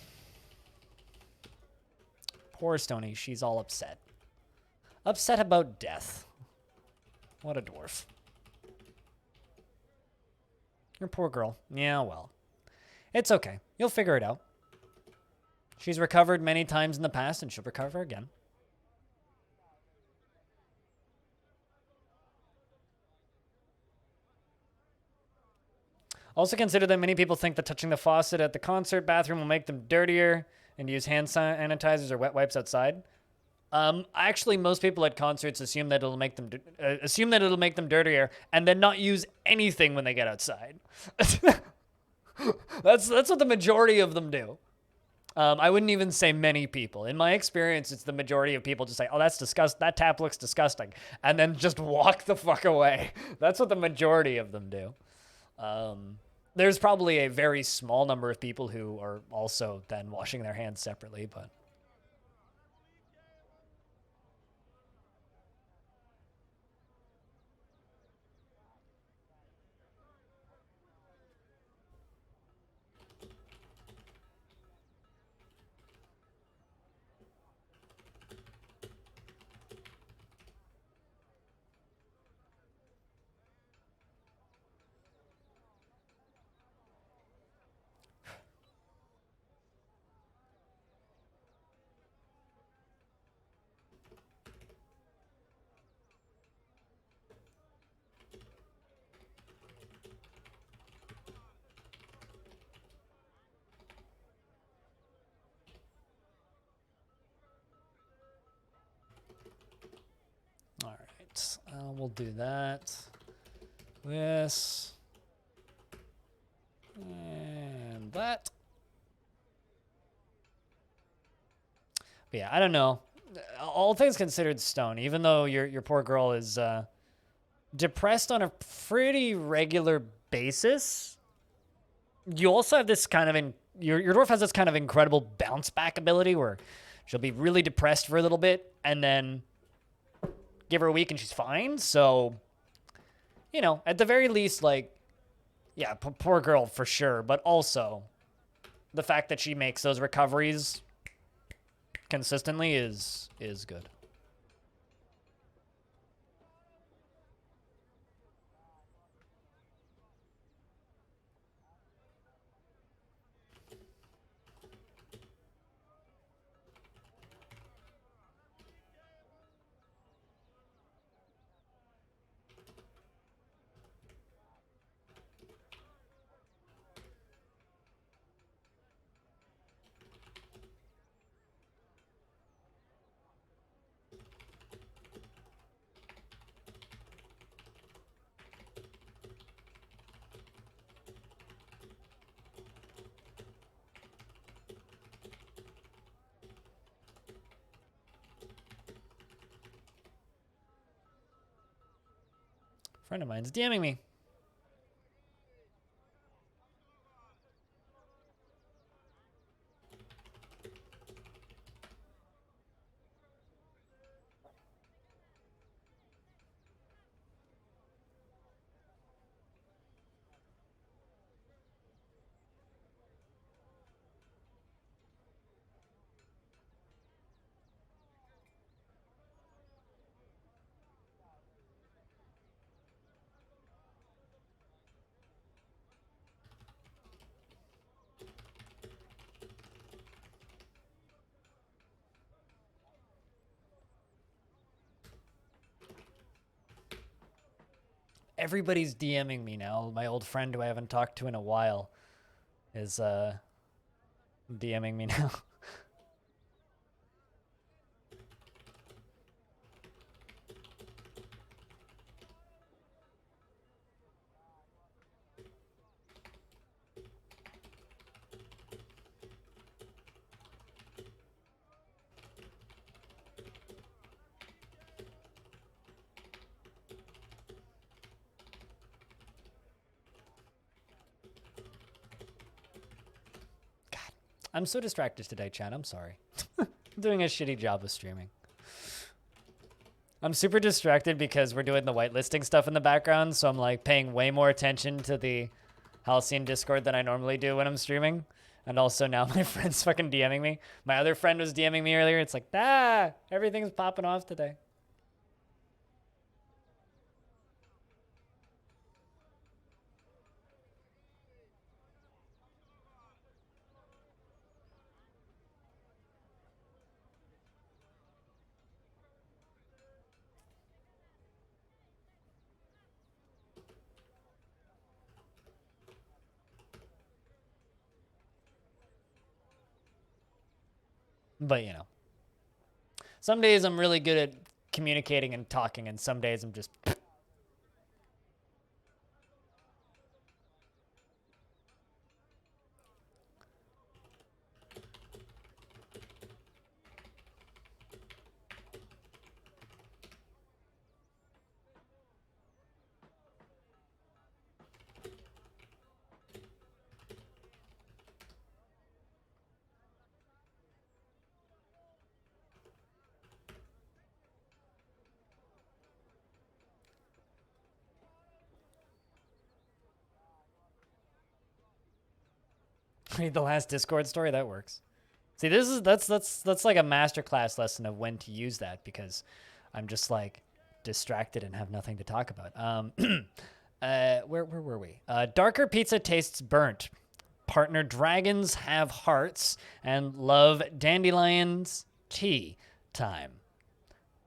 Poor Stony, she's all upset. Upset about death. What a dwarf. Your poor girl. Yeah, well. It's okay. You'll figure it out. She's recovered many times in the past, and she'll recover again. Also consider that many people think that touching the faucet at the concert bathroom will make them dirtier, and use hand sanitizers or wet wipes outside. Actually, most people at concerts assume that it'll make them dirtier, and then not use anything when they get outside. That's what the majority of them do. I wouldn't even say many people. In my experience, it's the majority of people just say, "Oh, that's disgusting. That tap looks disgusting," and then just walk the fuck away. That's what the majority of them do. There's probably a very small number of people who are also then washing their hands separately, but. All right, we'll do that. This and that. But yeah, I don't know. All things considered, Stone, even though your poor girl is depressed on a pretty regular basis, you also have this kind of your dwarf has this kind of incredible bounce back ability where she'll be really depressed for a little bit and then give her a week and she's fine. So, you know, at the very least, like, yeah, poor girl for sure, but also the fact that she makes those recoveries consistently is good. Friend of mine's DMing me. Everybody's DMing me now. My old friend who I haven't talked to in a while is DMing me now. I'm so distracted today, Chad. I'm sorry. I'm doing a shitty job of streaming. I'm super distracted because we're doing the whitelisting stuff in the background, so I'm like paying way more attention to the Halcyon Discord than I normally do when I'm streaming. And also now my friend's fucking DMing me. My other friend was DMing me earlier. It's like, everything's popping off today. But, you know, some days I'm really good at communicating and talking, and some days I'm just... Read the last Discord story. That works. See, that's like a masterclass lesson of when to use that because I'm just like distracted and have nothing to talk about. Where were we? Darker pizza tastes burnt. Partner dragons have hearts and love dandelions. Tea time.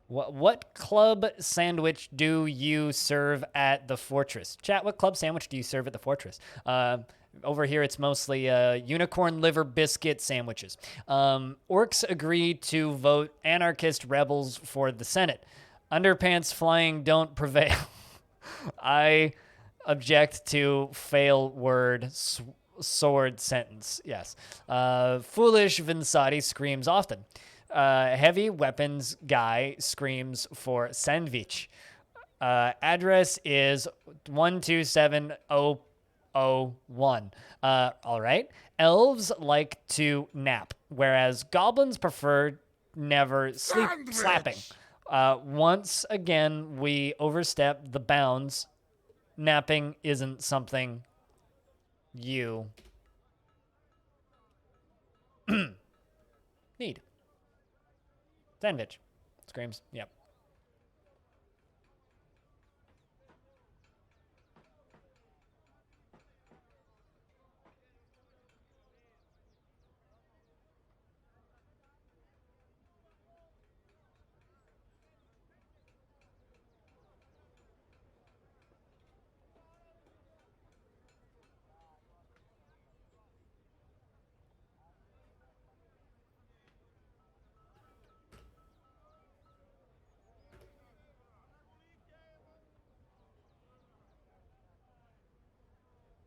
What club sandwich do you serve at the Fortress? Chat, what club sandwich do you serve at the Fortress? Over here, it's mostly unicorn liver biscuit sandwiches. Orcs agreed to vote anarchist rebels for the Senate. Underpants flying don't prevail. I object to fail word sword sentence. Yes. Foolish Vinsati screams often. Heavy weapons guy screams for sandwich. Address is 127001. All right. Elves like to nap, whereas goblins prefer never slapping. Once again, we overstep the bounds. Napping isn't something you need. Sandwich. Screams. Yep.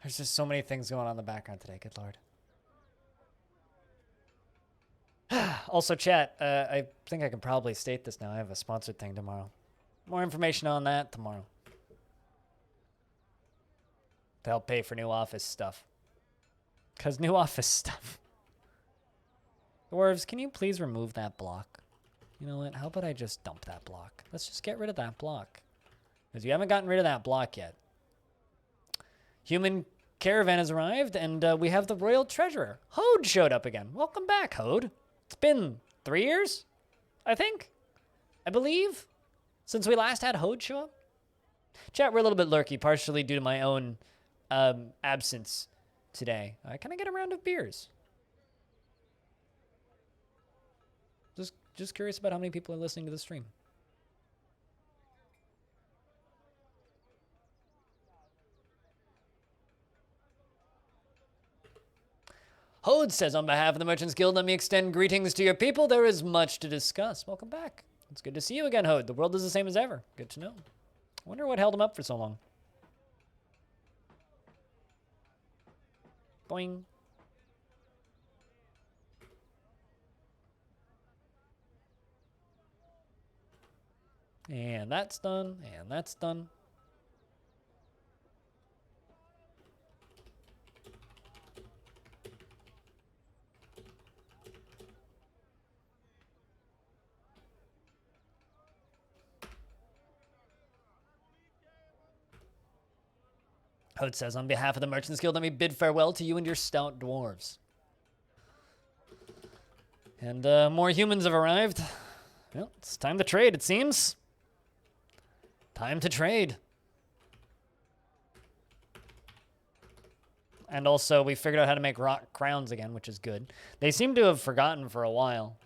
There's just so many things going on in the background today. Good Lord. Also, chat, I think I can probably state this now. I have a sponsored thing tomorrow. More information on that tomorrow. To help pay for new office stuff. Because new office stuff. Dwarves, can you please remove that block? You know what? How about I just dump that block? Let's just get rid of that block. Because you haven't gotten rid of that block yet. Human caravan has arrived, and we have the royal treasurer. Hode showed up again. Welcome back, Hode. It's been 3 years, I think. I believe. Since we last had Hode show up. Chat, we're a little bit lurky, partially due to my own absence today. Can I get a round of beers? Just curious about how many people are listening to the stream. Hode says, on behalf of the Merchants Guild, let me extend greetings to your people. There is much to discuss. Welcome back. It's good to see you again, Hode. The world is the same as ever. Good to know. I wonder what held him up for so long. Boing. And that's done. And that's done. Hode says, on behalf of the Merchants Guild, let me bid farewell to you and your stout dwarves. And more humans have arrived. Well, it's time to trade, it seems. Time to trade. And also, we figured out how to make rock crowns again, which is good. They seem to have forgotten for a while.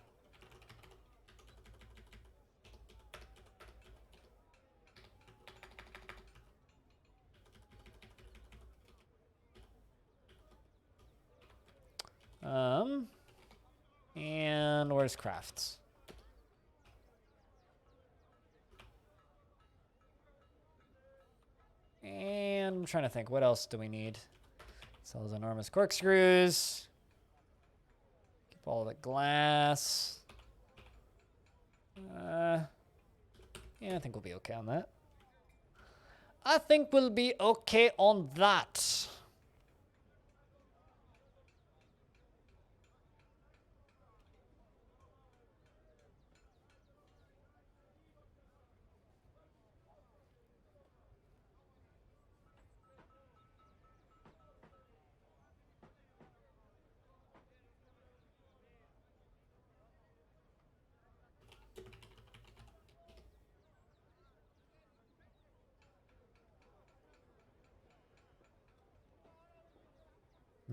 And where's crafts? And I'm trying to think, what else do we need? Sell those enormous corkscrews. Keep all the glass. Yeah, I think we'll be okay on that. I think we'll be okay on that.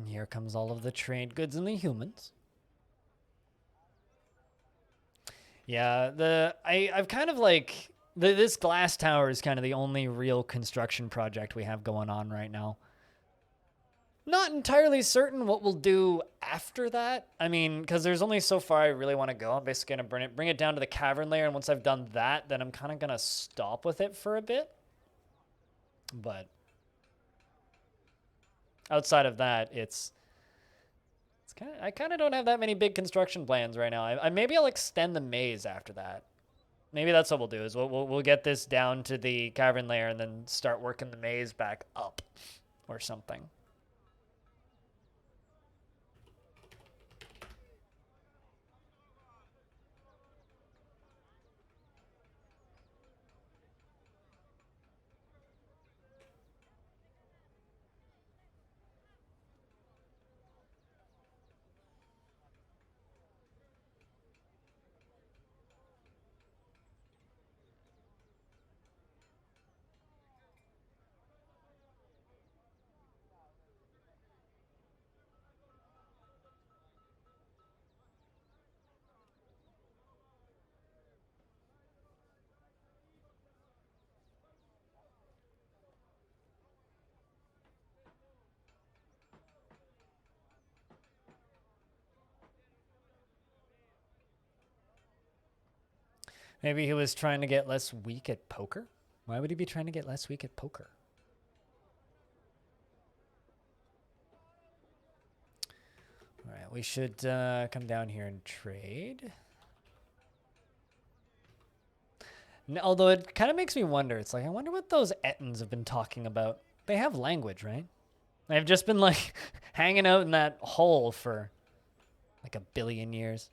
And here comes all of the trade goods and the humans. Yeah, I've kind of like this glass tower is kind of the only real construction project we have going on right now. Not entirely certain what we'll do after that. I mean, because there's only so far I really want to go. I'm basically going to bring it down to the cavern layer, and once I've done that, then I'm kind of going to stop with it for a bit. But outside of that, I kind of don't have that many big construction plans right now. Maybe I'll extend the maze after that. Maybe that's what we'll do, is we'll get this down to the cavern layer and then start working the maze back up or something. Maybe he was trying to get less weak at poker? Why would he be trying to get less weak at poker? All right, we should come down here and trade. Although it kind of makes me wonder. It's like, I wonder what those Ettins have been talking about. They have language, right? They've just been like hanging out in that hole for like 1 billion years.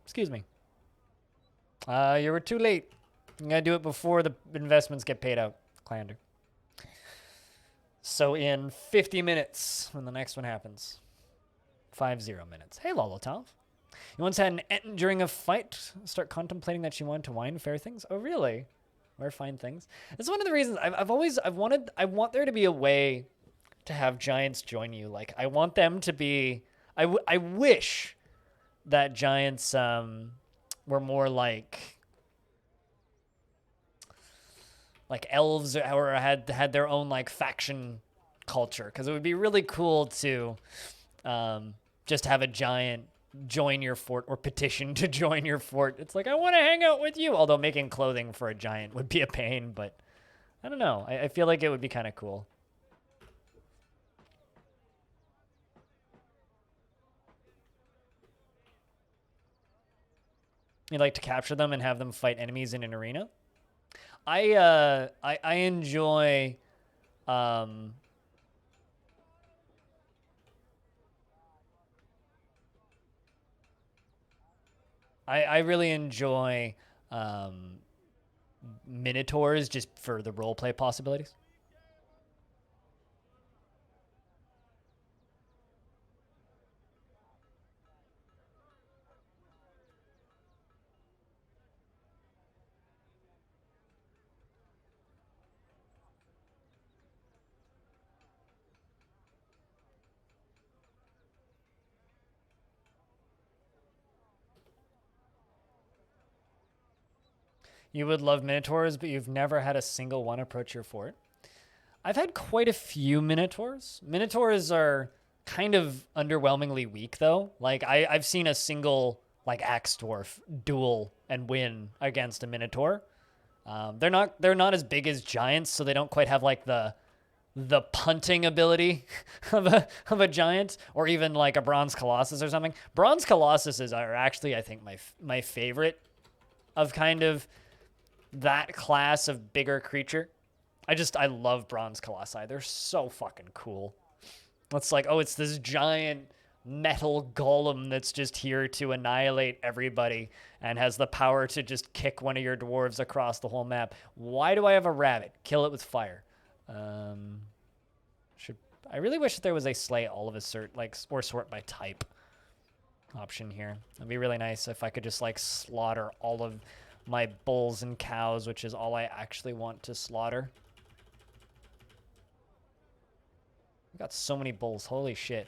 Excuse me. You were too late. I'm gonna do it before the investments get paid out, Clander. So in 50 minutes, when the next one happens. 50 minutes. Hey, Lolotov. You once had an Ettin during a fight start contemplating that she wanted to wine fair things? Oh, really? Or fine things? It's one of the reasons I want there to be a way to have giants join you. Like, I want them to be, I wish that giants were more like elves, or had their own like faction culture, because it would be really cool to just have a giant join your fort or petition to join your fort. It's like, I want to hang out with you. Although making clothing for a giant would be a pain, but I don't know. I feel like it would be kind of cool. You'd like to capture them and have them fight enemies in an arena? I enjoy I really enjoy minotaurs just for the roleplay possibilities. You would love minotaurs, but you've never had a single one approach your fort. I've had quite a few minotaurs. Minotaurs are kind of underwhelmingly weak, though. Like, I've seen a single like axe dwarf duel and win against a minotaur. They're not as big as giants, so they don't quite have like the punting ability of a giant, or even like a bronze colossus or something. Bronze colossuses are actually, I think, my favorite of kind of that class of bigger creature. I love bronze colossi. They're so fucking cool. It's like, oh, it's this giant metal golem that's just here to annihilate everybody and has the power to just kick one of your dwarves across the whole map. Why do I have a rabbit? Kill it with fire. I really wish that there was a slay all of a or sort by type option here. It'd be really nice if I could just like slaughter all of my bulls and cows, which is all I actually want to slaughter. We got so many bulls. Holy shit.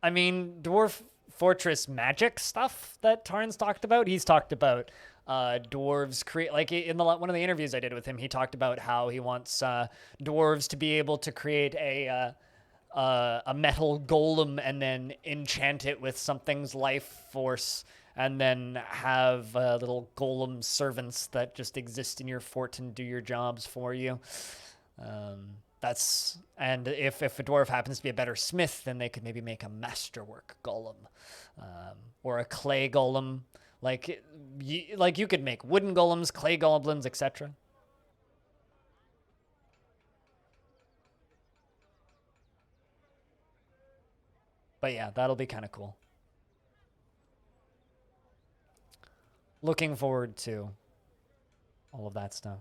I mean, Dwarf Fortress magic stuff that Tarn's talked about. He's talked about dwarves create, like in the one of the interviews I did with him. He talked about how he wants dwarves to be able to create a metal golem and then enchant it with something's life force, and then have little golem servants that just exist in your fort and do your jobs for you. And if a dwarf happens to be a better smith, then they could maybe make a masterwork golem, or a clay golem. Like you could make wooden golems, clay goblins, etc. But yeah, that'll be kind of cool. Looking forward to all of that stuff.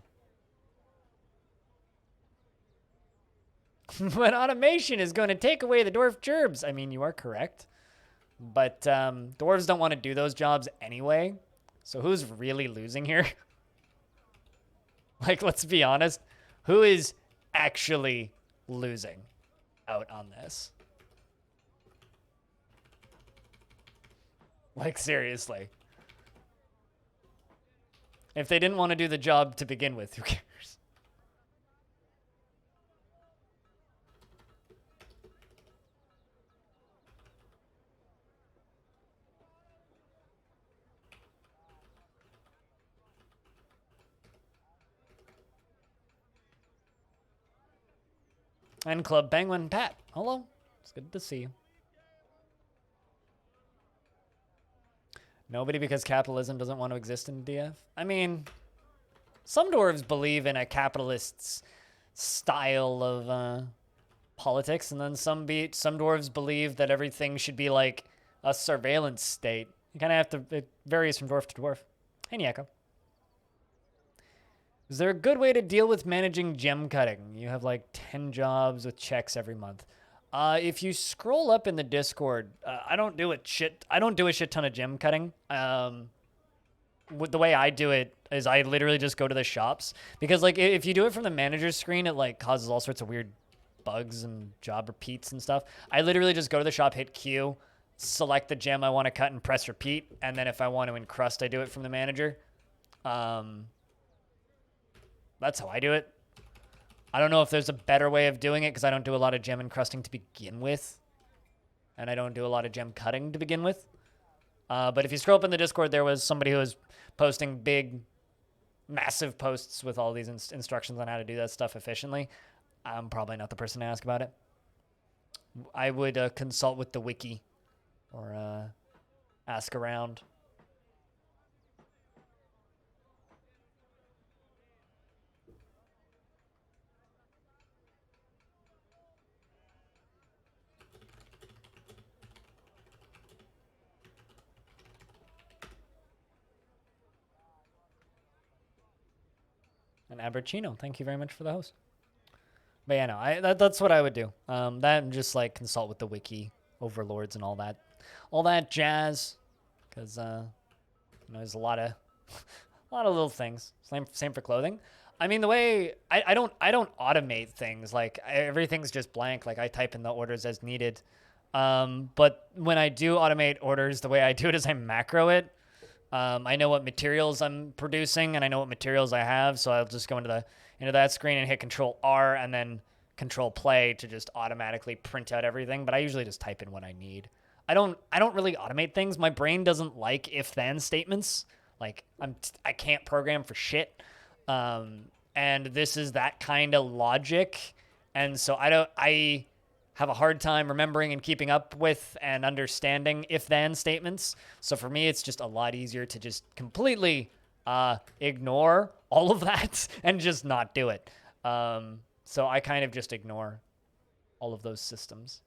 But automation is going to take away the dwarf gerbs. I mean, you are correct. But dwarves don't want to do those jobs anyway. So who's really losing here? Like, let's be honest. Who is actually losing out on this? Like, seriously. If they didn't want to do the job to begin with, who cares? And Club Penguin Pat. Hello. It's good to see you. Nobody, because capitalism doesn't want to exist in DF. I mean, some dwarves believe in a capitalist's style of politics, and then some dwarves believe that everything should be like a surveillance state. You kind of have to. It varies from dwarf to dwarf. Hey, Nieko. Is there a good way to deal with managing gem cutting? You have like 10 jobs with checks every month. If you scroll up in the Discord, I don't do a shit ton of gem cutting. The way I do it is I literally just go to the shops, because like if you do it from the manager's screen, it like causes all sorts of weird bugs and job repeats and stuff. I literally just go to the shop, hit Q, select the gem I want to cut, and press repeat. And then if I want to encrust, I do it from the manager. That's how I do it. I don't know if there's a better way of doing it, because I don't do a lot of gem encrusting to begin with. And I don't do a lot of gem cutting to begin with. But if you scroll up in the Discord, there was somebody who was posting big, massive posts with all these instructions on how to do that stuff efficiently. I'm probably not the person to ask about it. I would consult with the wiki, or ask around. And Abercino, thank you very much for the host. But yeah, no, that's what I would do. That and just like consult with the wiki overlords and all that jazz, because there's a lot of little things. Same for clothing. I mean, the way I don't automate things. Like everything's just blank. Like I type in the orders as needed. But when I do automate orders, the way I do it is I macro it. I know what materials I'm producing, and I know what materials I have, so I'll just go into that screen and hit Control R and then Control Play to just automatically print out everything. But I usually just type in what I need. I don't really automate things. My brain doesn't like if-then statements. Like I can't program for shit. And this is that kind of logic, and so I have a hard time remembering and keeping up with and understanding if-then statements. So for me, it's just a lot easier to just completely ignore all of that and just not do it. So I kind of just ignore all of those systems.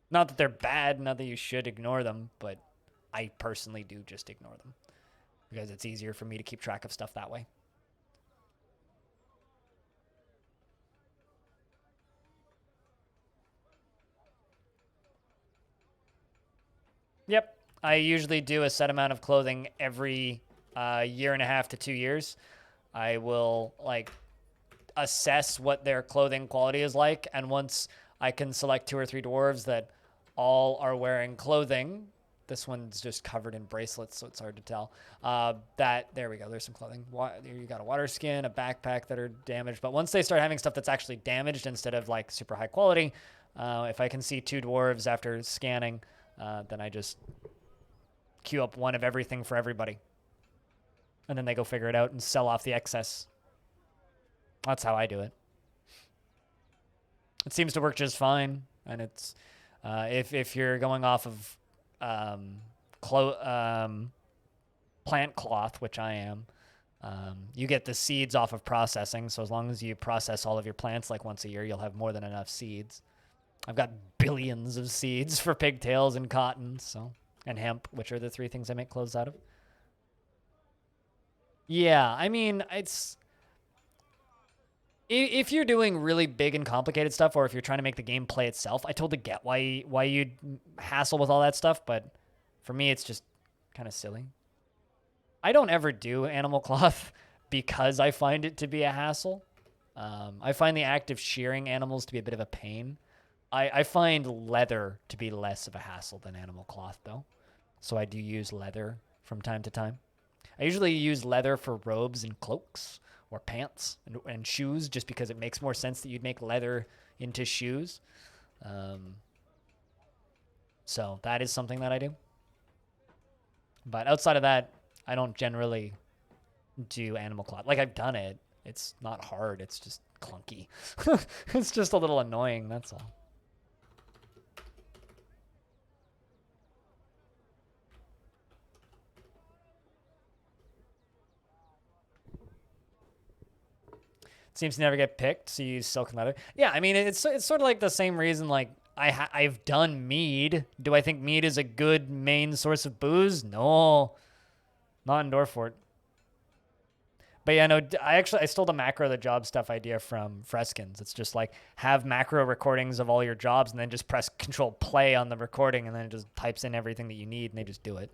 Not that they're bad, not that you should ignore them, but I personally do just ignore them, because it's easier for me to keep track of stuff that way. Yep. I usually do a set amount of clothing every year and a half to 2 years. I will like assess what their clothing quality is like, and once I can select 2 or 3 dwarves that all are wearing clothing. This one's just covered in bracelets, so it's hard to tell. There we go. There's some clothing. You got a water skin, a backpack that are damaged. But once they start having stuff that's actually damaged instead of like super high quality, if I can see 2 dwarves after scanning, then I just queue up one of everything for everybody. And then they go figure it out and sell off the excess. That's how I do it. It seems to work just fine. And it's if you're going off of plant cloth, which I am, you get the seeds off of processing. So as long as you process all of your plants like once a year, you'll have more than enough seeds. I've got billions of seeds for pigtails and cotton, and hemp, which are the 3 things I make clothes out of. Yeah, I mean, if you're doing really big and complicated stuff, or if you're trying to make the game play itself, I totally get why you'd hassle with all that stuff, but for me, it's just kind of silly. I don't ever do animal cloth because I find it to be a hassle. I find the act of shearing animals to be a bit of a pain. I find leather to be less of a hassle than animal cloth, though. So I do use leather from time to time. I usually use leather for robes and cloaks or pants and shoes, just because it makes more sense that you'd make leather into shoes. So that is something that I do. But outside of that, I don't generally do animal cloth. Like, I've done it. It's not hard. It's just clunky. It's just a little annoying, that's all. Seems to never get picked, so you use silk and leather. Yeah, I mean, it's sort of like the same reason, like, I've done mead. Do I think mead is a good main source of booze? No. Not in Dwarf. But yeah, no, I stole the macro the job stuff idea from Freskins. It's just like, have macro recordings of all your jobs and then just press control play on the recording, and then it just types in everything that you need and they just do it.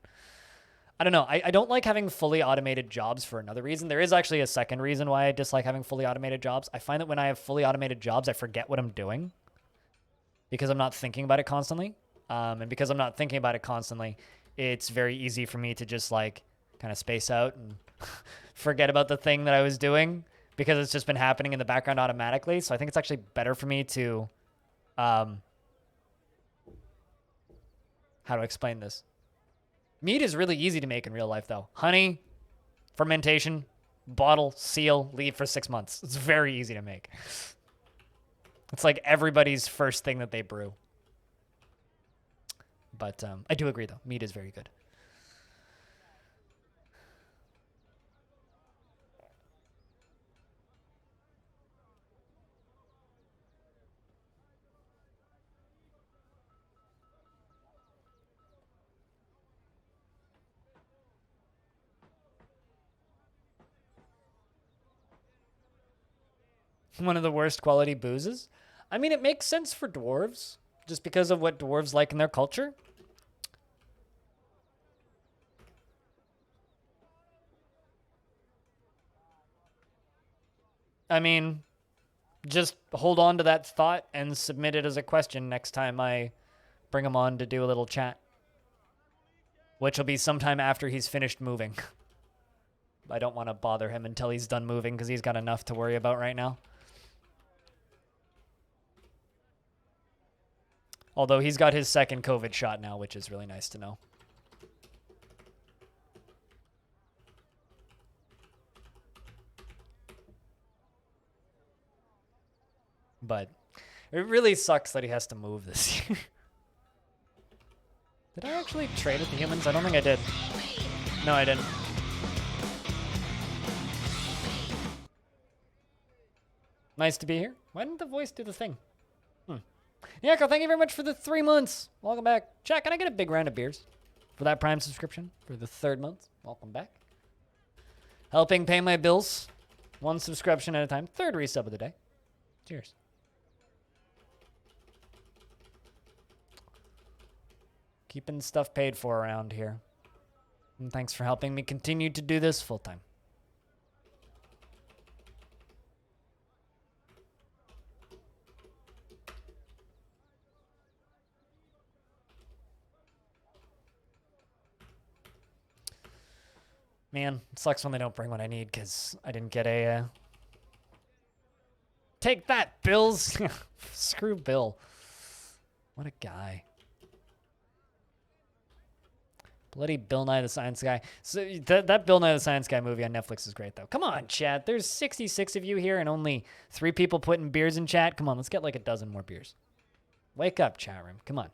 I don't know. I don't like having fully automated jobs for another reason. There is actually a second reason why I dislike having fully automated jobs. I find that when I have fully automated jobs, I forget what I'm doing because I'm not thinking about it constantly. And because I'm not thinking about it constantly, it's very easy for me to just like kind of space out and forget about the thing that I was doing because it's just been happening in the background automatically. So I think it's actually better for me to, how to explain this? Mead is really easy to make in real life, though. Honey, fermentation, bottle, seal, leave for 6 months. It's very easy to make. It's like everybody's first thing that they brew. But I do agree, though. Mead is very good. One of the worst quality boozes? I mean, it makes sense for dwarves, just because of what dwarves like in their culture. I mean, just hold on to that thought and submit it as a question next time I bring him on to do a little chat. Which will be sometime after he's finished moving. I don't want to bother him until he's done moving because he's got enough to worry about right now. Although he's got his second COVID shot now, which is really nice to know. But it really sucks that he has to move this year. Did I actually trade with the humans? I don't think I did. No, I didn't. Nice to be here. Why didn't the voice do the thing? Yako, thank you very much for the 3 months. Welcome back. Chat, can I get a big round of beers for that Prime subscription for the 3rd month? Welcome back. Helping pay my bills. 1 subscription at a time. 3rd resub of the day. Cheers. Keeping stuff paid for around here. And thanks for helping me continue to do this full time. Man, it sucks when they don't bring what I need because I didn't get a... Take that, Bills! Screw Bill. What a guy. Bloody Bill Nye the Science Guy. So that Bill Nye the Science Guy movie on Netflix is great, though. Come on, chat. There's 66 of you here and only 3 people putting beers in chat. Come on, let's get like a dozen more beers. Wake up, chat room. Come on.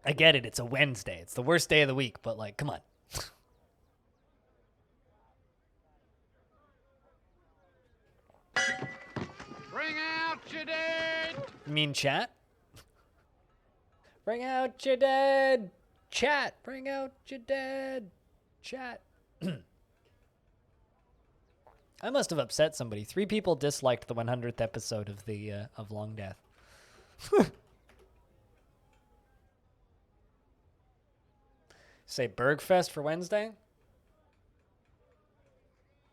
I get it. It's a Wednesday. It's the worst day of the week, but like, come on. Bring out your dead. You mean chat? Bring out your dead. Chat. Bring out your dead. Chat. I must have upset somebody. 3 people disliked the 100th episode of the of Longdeath. Say Bergfest for Wednesday?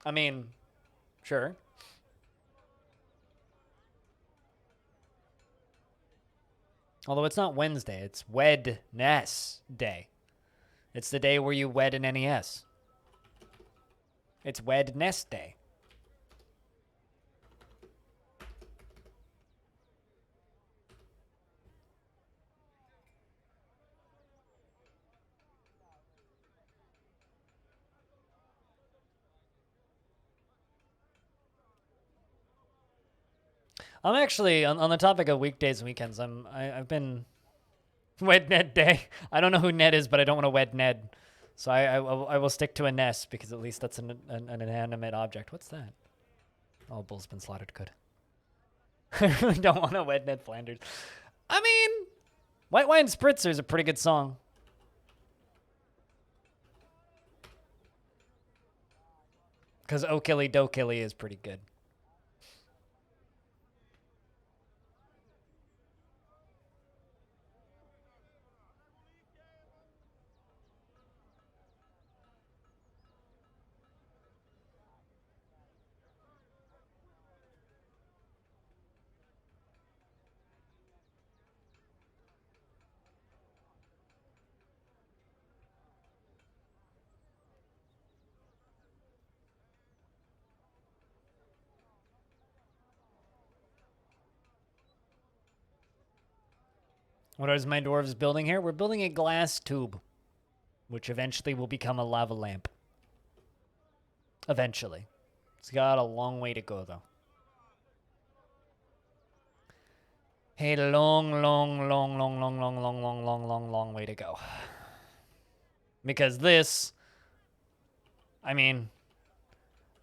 I mean, sure. Although it's not Wednesday, it's Wednesday. It's the day where you wed an NES. It's Wednesday. I'm actually on the topic of weekdays and weekends. I've been wed Ned Day. I don't know who Ned is, but I don't want to wed Ned, so I will stick to a NES because at least that's an inanimate object. What's that? Oh, bull's been slaughtered. Good. I really don't want to wed Ned Flanders. I mean, White Wine Spritzer is a pretty good song. Because Okilly Dokilly is pretty good. What is my dwarves building here? We're building a glass tube, which eventually will become a lava lamp. Eventually. It's got a long way to go, though. A long way to go. Because this, I mean,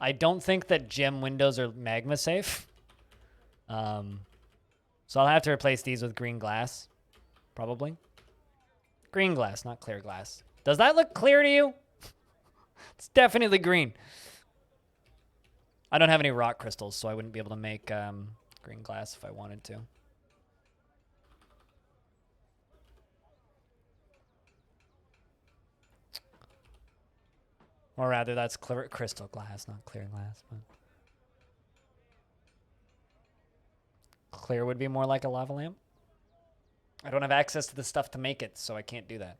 I don't think that gem windows are magma safe. So I'll have to replace these with green glass. Probably. Green glass, not clear glass. Does that look clear to you? It's definitely green. I don't have any rock crystals, so I wouldn't be able to make green glass if I wanted to. Or rather, that's clear crystal glass, not clear glass. But clear would be more like a lava lamp. I don't have access to the stuff to make it, so I can't do that.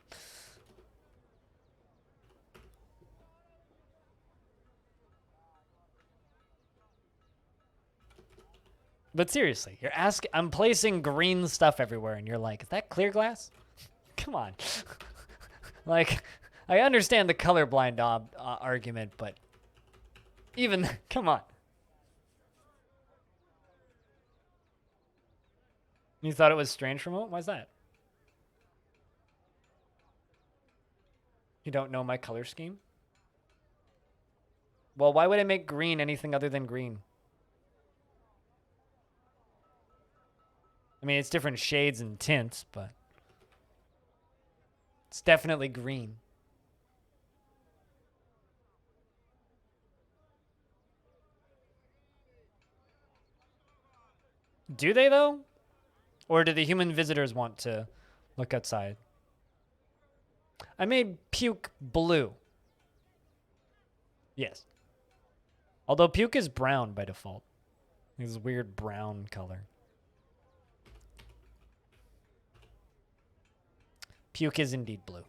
But seriously, you're asking. I'm placing green stuff everywhere, and you're like, "Is that clear glass?" Come on. Like, I understand the colorblind argument, but even come on. You thought it was strange from home? Why's that? You don't know my color scheme? Well, why would I make green anything other than green? I mean, it's different shades and tints, but it's definitely green. Do they, though? Or do the human visitors want to look outside? I made puke blue. Yes. Although puke is brown by default. This weird brown color. Puke is indeed blue.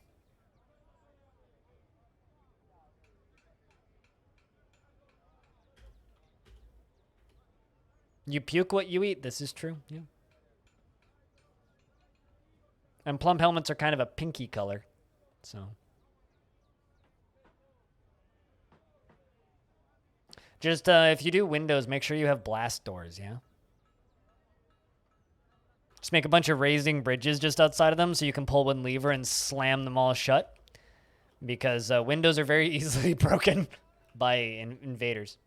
You puke what you eat. This is true. Yeah. And plum helmets are kind of a pinky color. So. Just if you do windows, make sure you have blast doors, yeah? Just make a bunch of raising bridges just outside of them so you can pull one lever and slam them all shut. Because windows are very easily broken by invaders.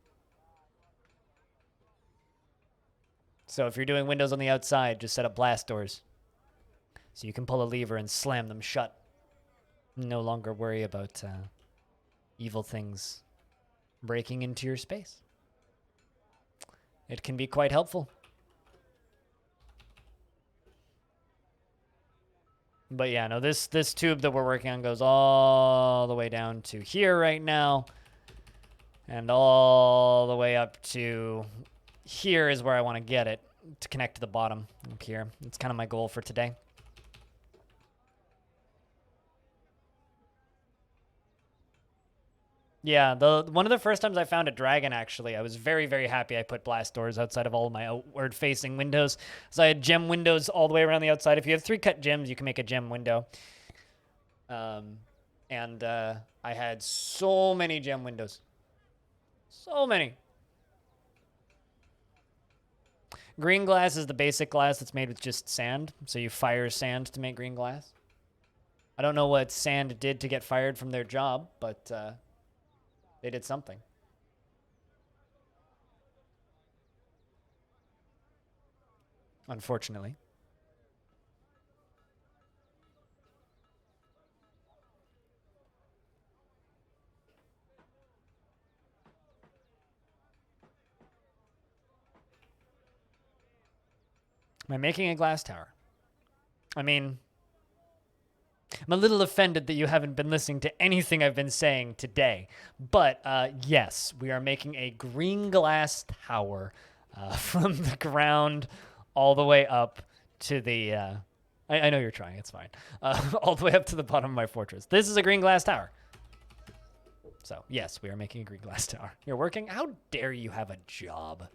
So if you're doing windows on the outside, just set up blast doors. So you can pull a lever and slam them shut. No longer worry about evil things breaking into your space. It can be quite helpful. But yeah, no, this tube that we're working on goes all the way down to here right now. And all the way up to here is where I want to get it to connect to the bottom up here. It's kind of my goal for today. Yeah, one of the first times I found a dragon, actually, I was very, very happy I put blast doors outside of all of my outward-facing windows. So I had gem windows all the way around the outside. If you have 3 cut gems, you can make a gem window. I had so many gem windows. So many. Green glass is the basic glass that's made with just sand. So you fire sand to make green glass. I don't know what sand did to get fired from their job, but... they did something. Unfortunately. Am I making a glass tower? I mean... I'm a little offended that you haven't been listening to anything I've been saying today. But, yes, we are making a green glass tower from the ground all the way up to the... I know you're trying, it's fine. All the way up to the bottom of my fortress. This is a green glass tower. So, yes, we are making a green glass tower. You're working? How dare you have a job?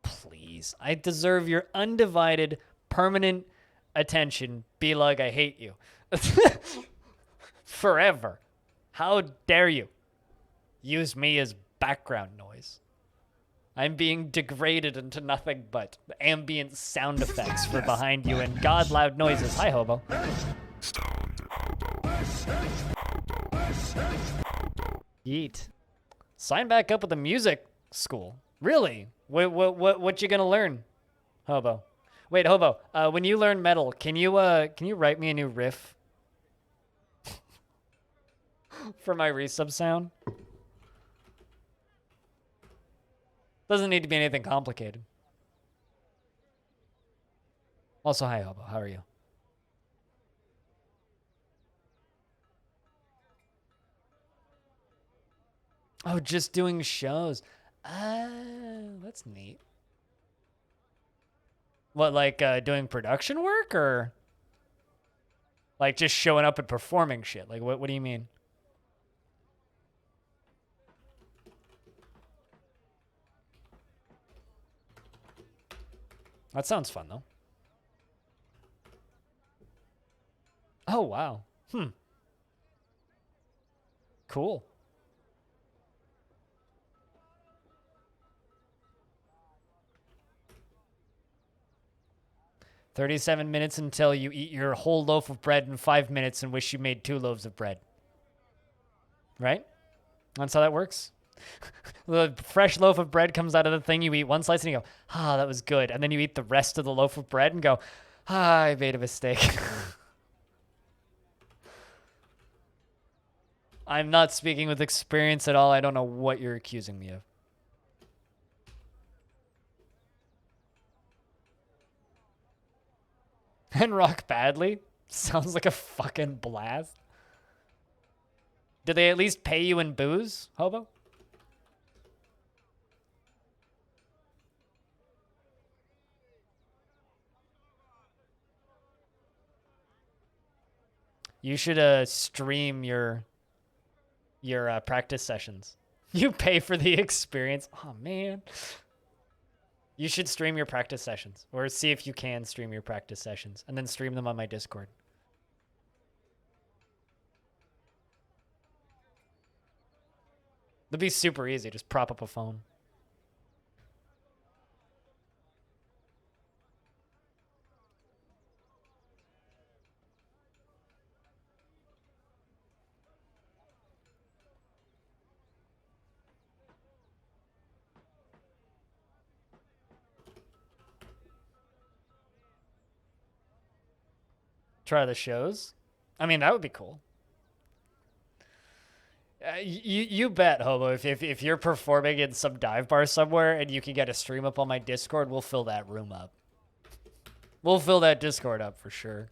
Please. I deserve your undivided, permanent attention. Be like I hate you. Forever. How dare you use me as background noise? I'm being degraded into nothing but ambient sound effects for behind you and god loud noises. Hi, Hobo. Yeet. Sign back up with the music school. Really? What you gonna learn, Hobo? Wait, Hobo. When you learn metal, can you write me a new riff for my resub sound? Doesn't need to be anything complicated. Also, hi, Hobo. How are you? Oh, just doing shows. That's neat. What, like doing production work or like just showing up and performing shit? Like what do you mean? That sounds fun though. Oh, wow. Cool. "37 minutes until you eat your whole loaf of bread in 5 minutes and wish you made 2 loaves of bread." Right? That's how that works. The fresh loaf of bread comes out of the thing, you eat 1 slice and you go, "Ah, that was good." And then you eat the rest of the loaf of bread and go, "Ah, I made a mistake." I'm not speaking with experience at all. I don't know what you're accusing me of. And rock badly? Sounds like a fucking blast. Did they at least pay you in booze, Hobo? You should stream your practice sessions. You pay for the experience. Oh man. You should stream your practice sessions, or see if you can stream your practice sessions, and then stream them on my Discord. It'd be super easy. Just prop up a phone. Try the shows. I mean, that would be cool. You bet, Hobo. If you're performing in some dive bar somewhere and you can get a stream up on my Discord, we'll fill that room up. We'll fill that Discord up for sure.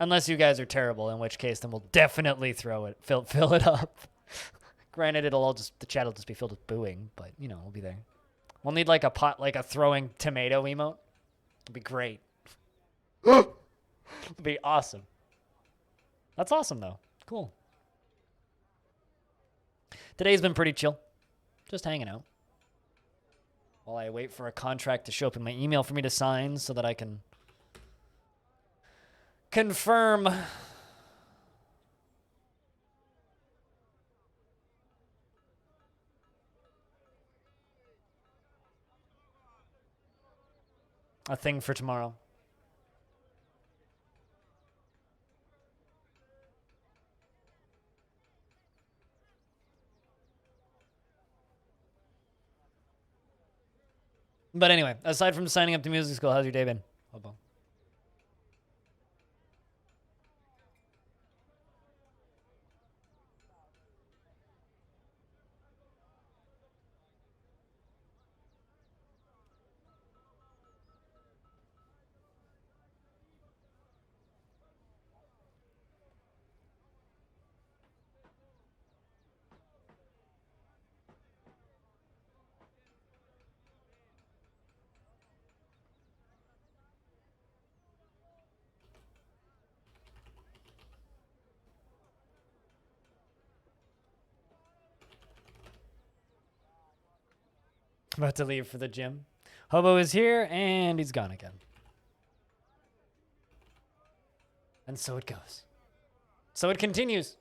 Unless you guys are terrible, in which case then we'll definitely fill it up. Granted, the chat will just be filled with booing, but you know, we'll be there. We'll need like a throwing tomato emote. It'll be great. It'll be awesome. That's awesome though. Cool. Today's been pretty chill. Just hanging out. While I wait for a contract to show up in my email for me to sign so that I can confirm a thing for tomorrow. But anyway, aside from signing up to music school, how's your day been? Hobo. About to leave for the gym. Hobo is here, and he's gone again. And so it goes. So it continues.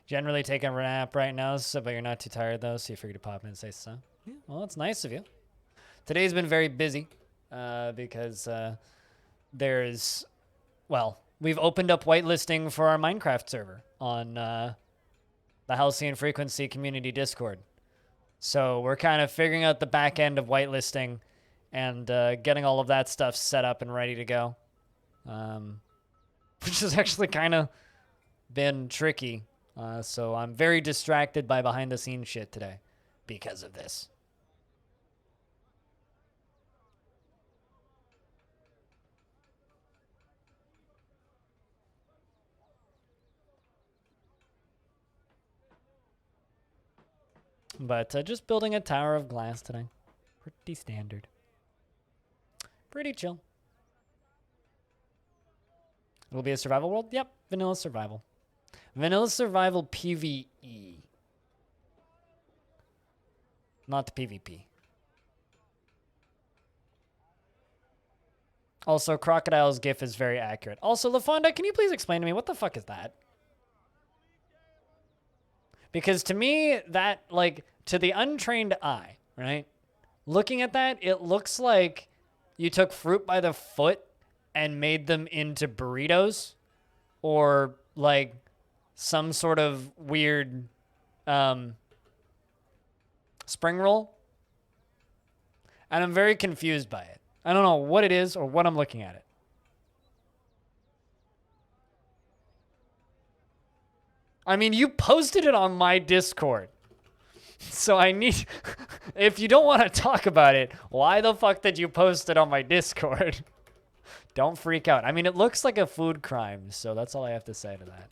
Generally taking a nap right now, so, but you're not too tired though, so you figured to pop in and say so. Yeah, well, that's nice of you. Today's been very busy because there's, well, we've opened up whitelisting for our Minecraft server on the Halcyon Frequency Community Discord. So we're kind of figuring out the back end of whitelisting and getting all of that stuff set up and ready to go, which has actually kind of been tricky. So I'm very distracted by behind-the-scenes shit today because of this. But just building a tower of glass today. Pretty standard. Pretty chill. It'll be a survival world? Yep, vanilla survival. Vanilla survival PvE. Not the PvP. Also, Crocodile's GIF is very accurate. Also, LaFonda, can you please explain to me what the fuck is that? Because to me, that, like, to the untrained eye, right? Looking at that, it looks like you took fruit by the foot and made them into burritos or like some sort of weird spring roll. And I'm very confused by it. I don't know what it is or what I'm looking at it. I mean, you posted it on my Discord. So I need, if you don't want to talk about it, why the fuck did you post it on my Discord? Don't freak out. I mean, it looks like a food crime, so that's all I have to say to that.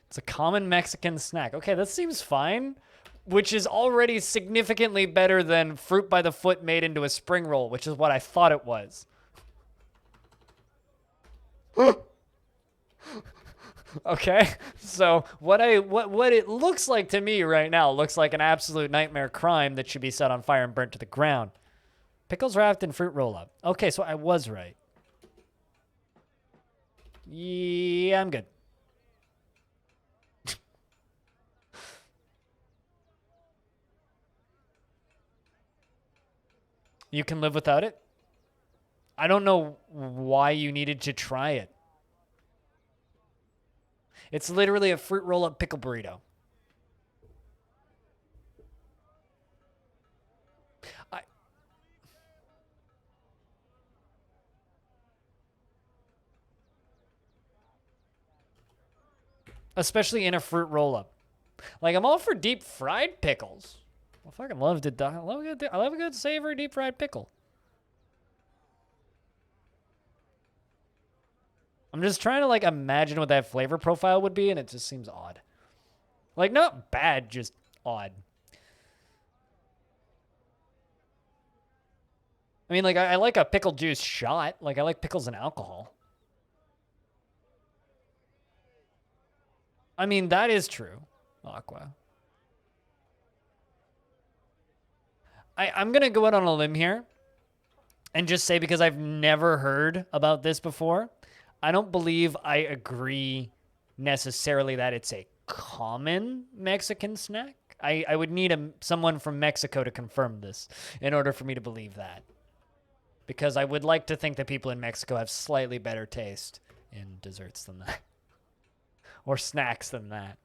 It's a common Mexican snack. Okay, that seems fine, which is already significantly better than fruit by the foot made into a spring roll, which is what I thought it was. Okay, so what it looks like to me right now looks like an absolute nightmare crime that should be set on fire and burnt to the ground. Pickles wrapped in fruit roll-up. Okay, so I was right. Yeah, I'm good. You can live without it? I don't know why you needed to try it. It's literally a fruit roll-up pickle burrito. Especially in a fruit roll-up. Like, I'm all for deep fried pickles. I fucking love I love a good savory deep fried pickle. I'm just trying to like imagine what that flavor profile would be, and it just seems odd. Like, not bad, just odd. I mean, like, I like a pickle juice shot. Like, I like pickles and alcohol. I mean, that is true, Aqua. I'm going to go out on a limb here and just say, because I've never heard about this before, I don't believe I agree necessarily that it's a common Mexican snack. I would need someone from Mexico to confirm this in order for me to believe that. Because I would like to think that people in Mexico have slightly better taste in desserts than that. Or snacks than that.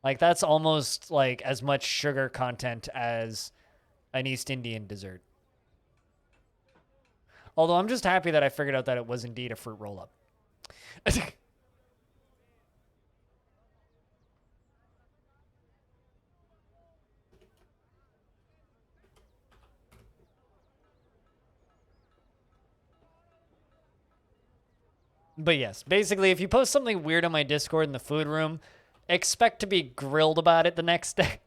Like, that's almost like as much sugar content as an East Indian dessert. Although I'm just happy that I figured out that it was indeed a fruit roll-up. But yes, basically, if you post something weird on my Discord in the food room, expect to be grilled about it the next day.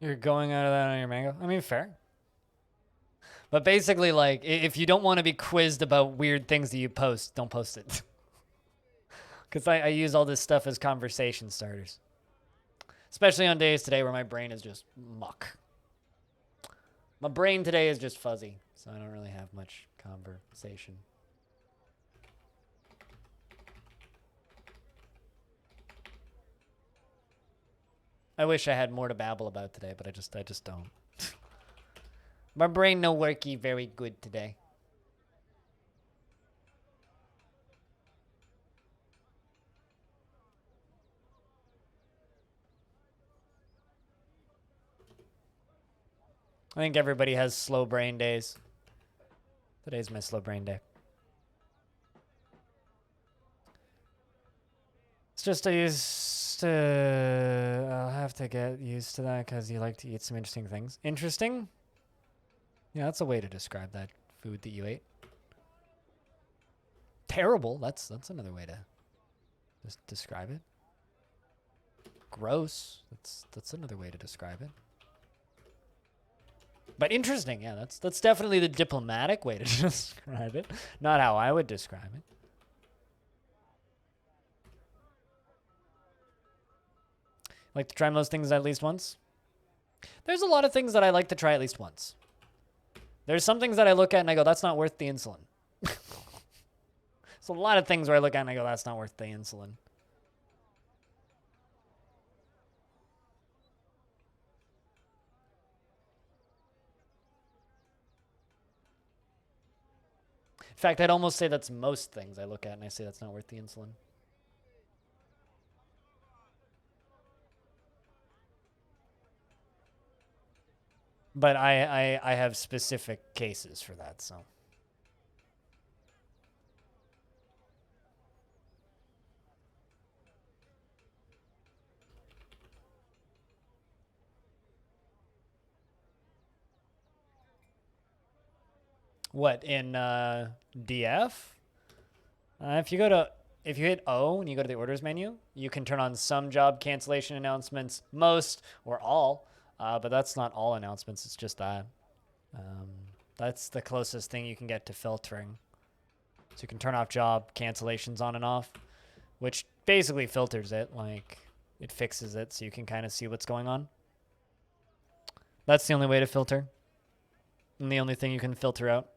You're going out of that on your mango? I mean, fair. But basically, like, if you don't want to be quizzed about weird things that you post, don't post it. Because I use all this stuff as conversation starters. Especially on days today where my brain is just muck. My brain today is just fuzzy, so I don't really have much conversation. I wish I had more to babble about today, but I just don't. My brain no worky very good today. I think everybody has slow brain days. Today's my slow brain day. It's just I'll have to get used to that because you like to eat some interesting things. Interesting? Yeah, that's a way to describe that food that you ate. Terrible. That's another way to just describe it. Gross. That's another way to describe it. But interesting, yeah, that's definitely the diplomatic way to describe it. Not how I would describe it. Like to try most things at least once? There's a lot of things that I like to try at least once. There's some things that I look at and I go, that's not worth the insulin. There's a lot of things where I look at and I go, that's not worth the insulin. In fact, I'd almost say that's most things I look at and I say that's not worth the insulin. But I have specific cases for that, so. What, in DF? If you hit O and you go to the orders menu, you can turn on some job cancellation announcements, most or all, but that's not all announcements, it's just that. That's the closest thing you can get to filtering. So you can turn off job cancellations on and off, which basically filters it, like it fixes it so you can kind of see what's going on. That's the only way to filter, and the only thing you can filter out.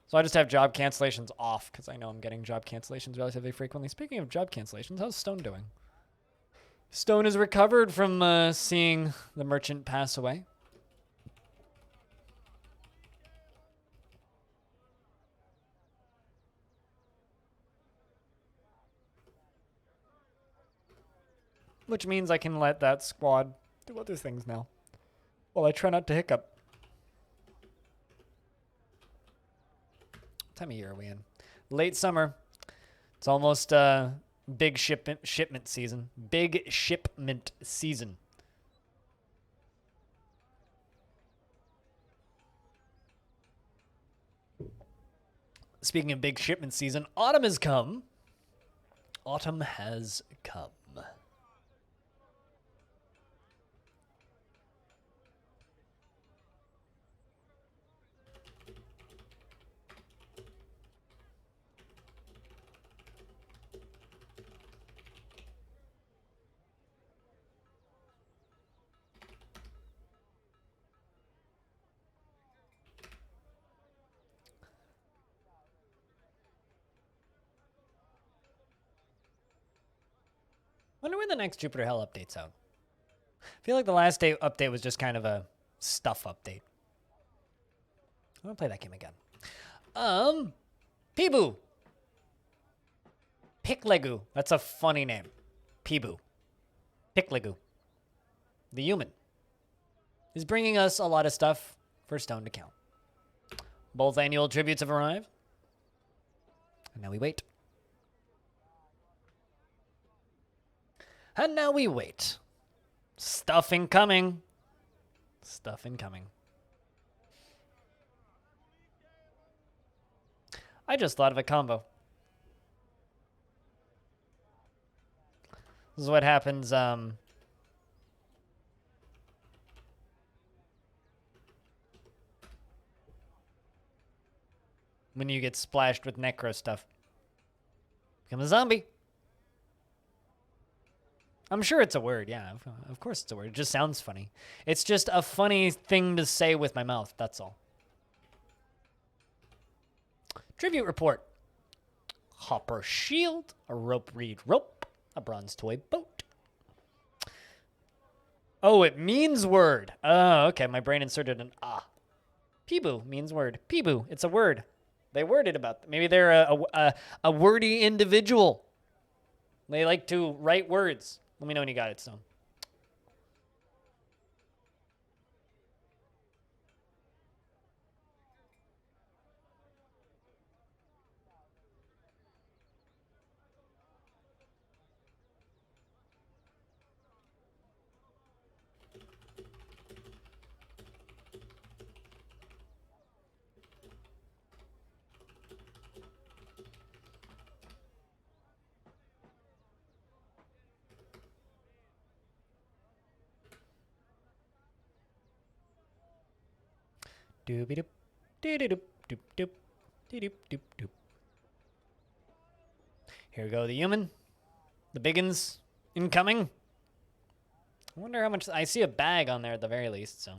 So I just have job cancellations off because I know I'm getting job cancellations relatively frequently. Speaking of job cancellations, how's Stone doing? Stone has recovered from seeing the merchant pass away. Which means I can let that squad do other things now. Well, I try not to hiccup. What time of year are we in? Late summer. It's almost big shipment season. Big shipment season. Speaking of big shipment season, autumn has come. Autumn has come. Wonder when the next Jupiter Hell update's out. I feel like the last day update was just kind of a stuff update. I want to play that game again. Peeboo. Picklegu. That's a funny name. Peeboo. Picklegu. The human is bringing us a lot of stuff for Stone to count. Both annual tributes have arrived. And now we wait. And now we wait. Stuff incoming. Stuff incoming. I just thought of a combo. This is what happens, when you get splashed with necro stuff. Become a zombie. I'm sure it's a word, yeah. Of course it's a word. It just sounds funny. It's just a funny thing to say with my mouth, that's all. Tribute report. Hopper shield, a rope reed rope, a bronze toy boat. Oh, it means word. Oh, okay. My brain inserted an ah. Peeboo means word. Peeboo, it's a word. They worded about that. Maybe they're a wordy individual. They like to write words. Let me know when you got it, Stone. Doop doop doop doop doop doop doop doop. Here we go, the human. The biggins incoming. I wonder how much... I see a bag on there at the very least, so...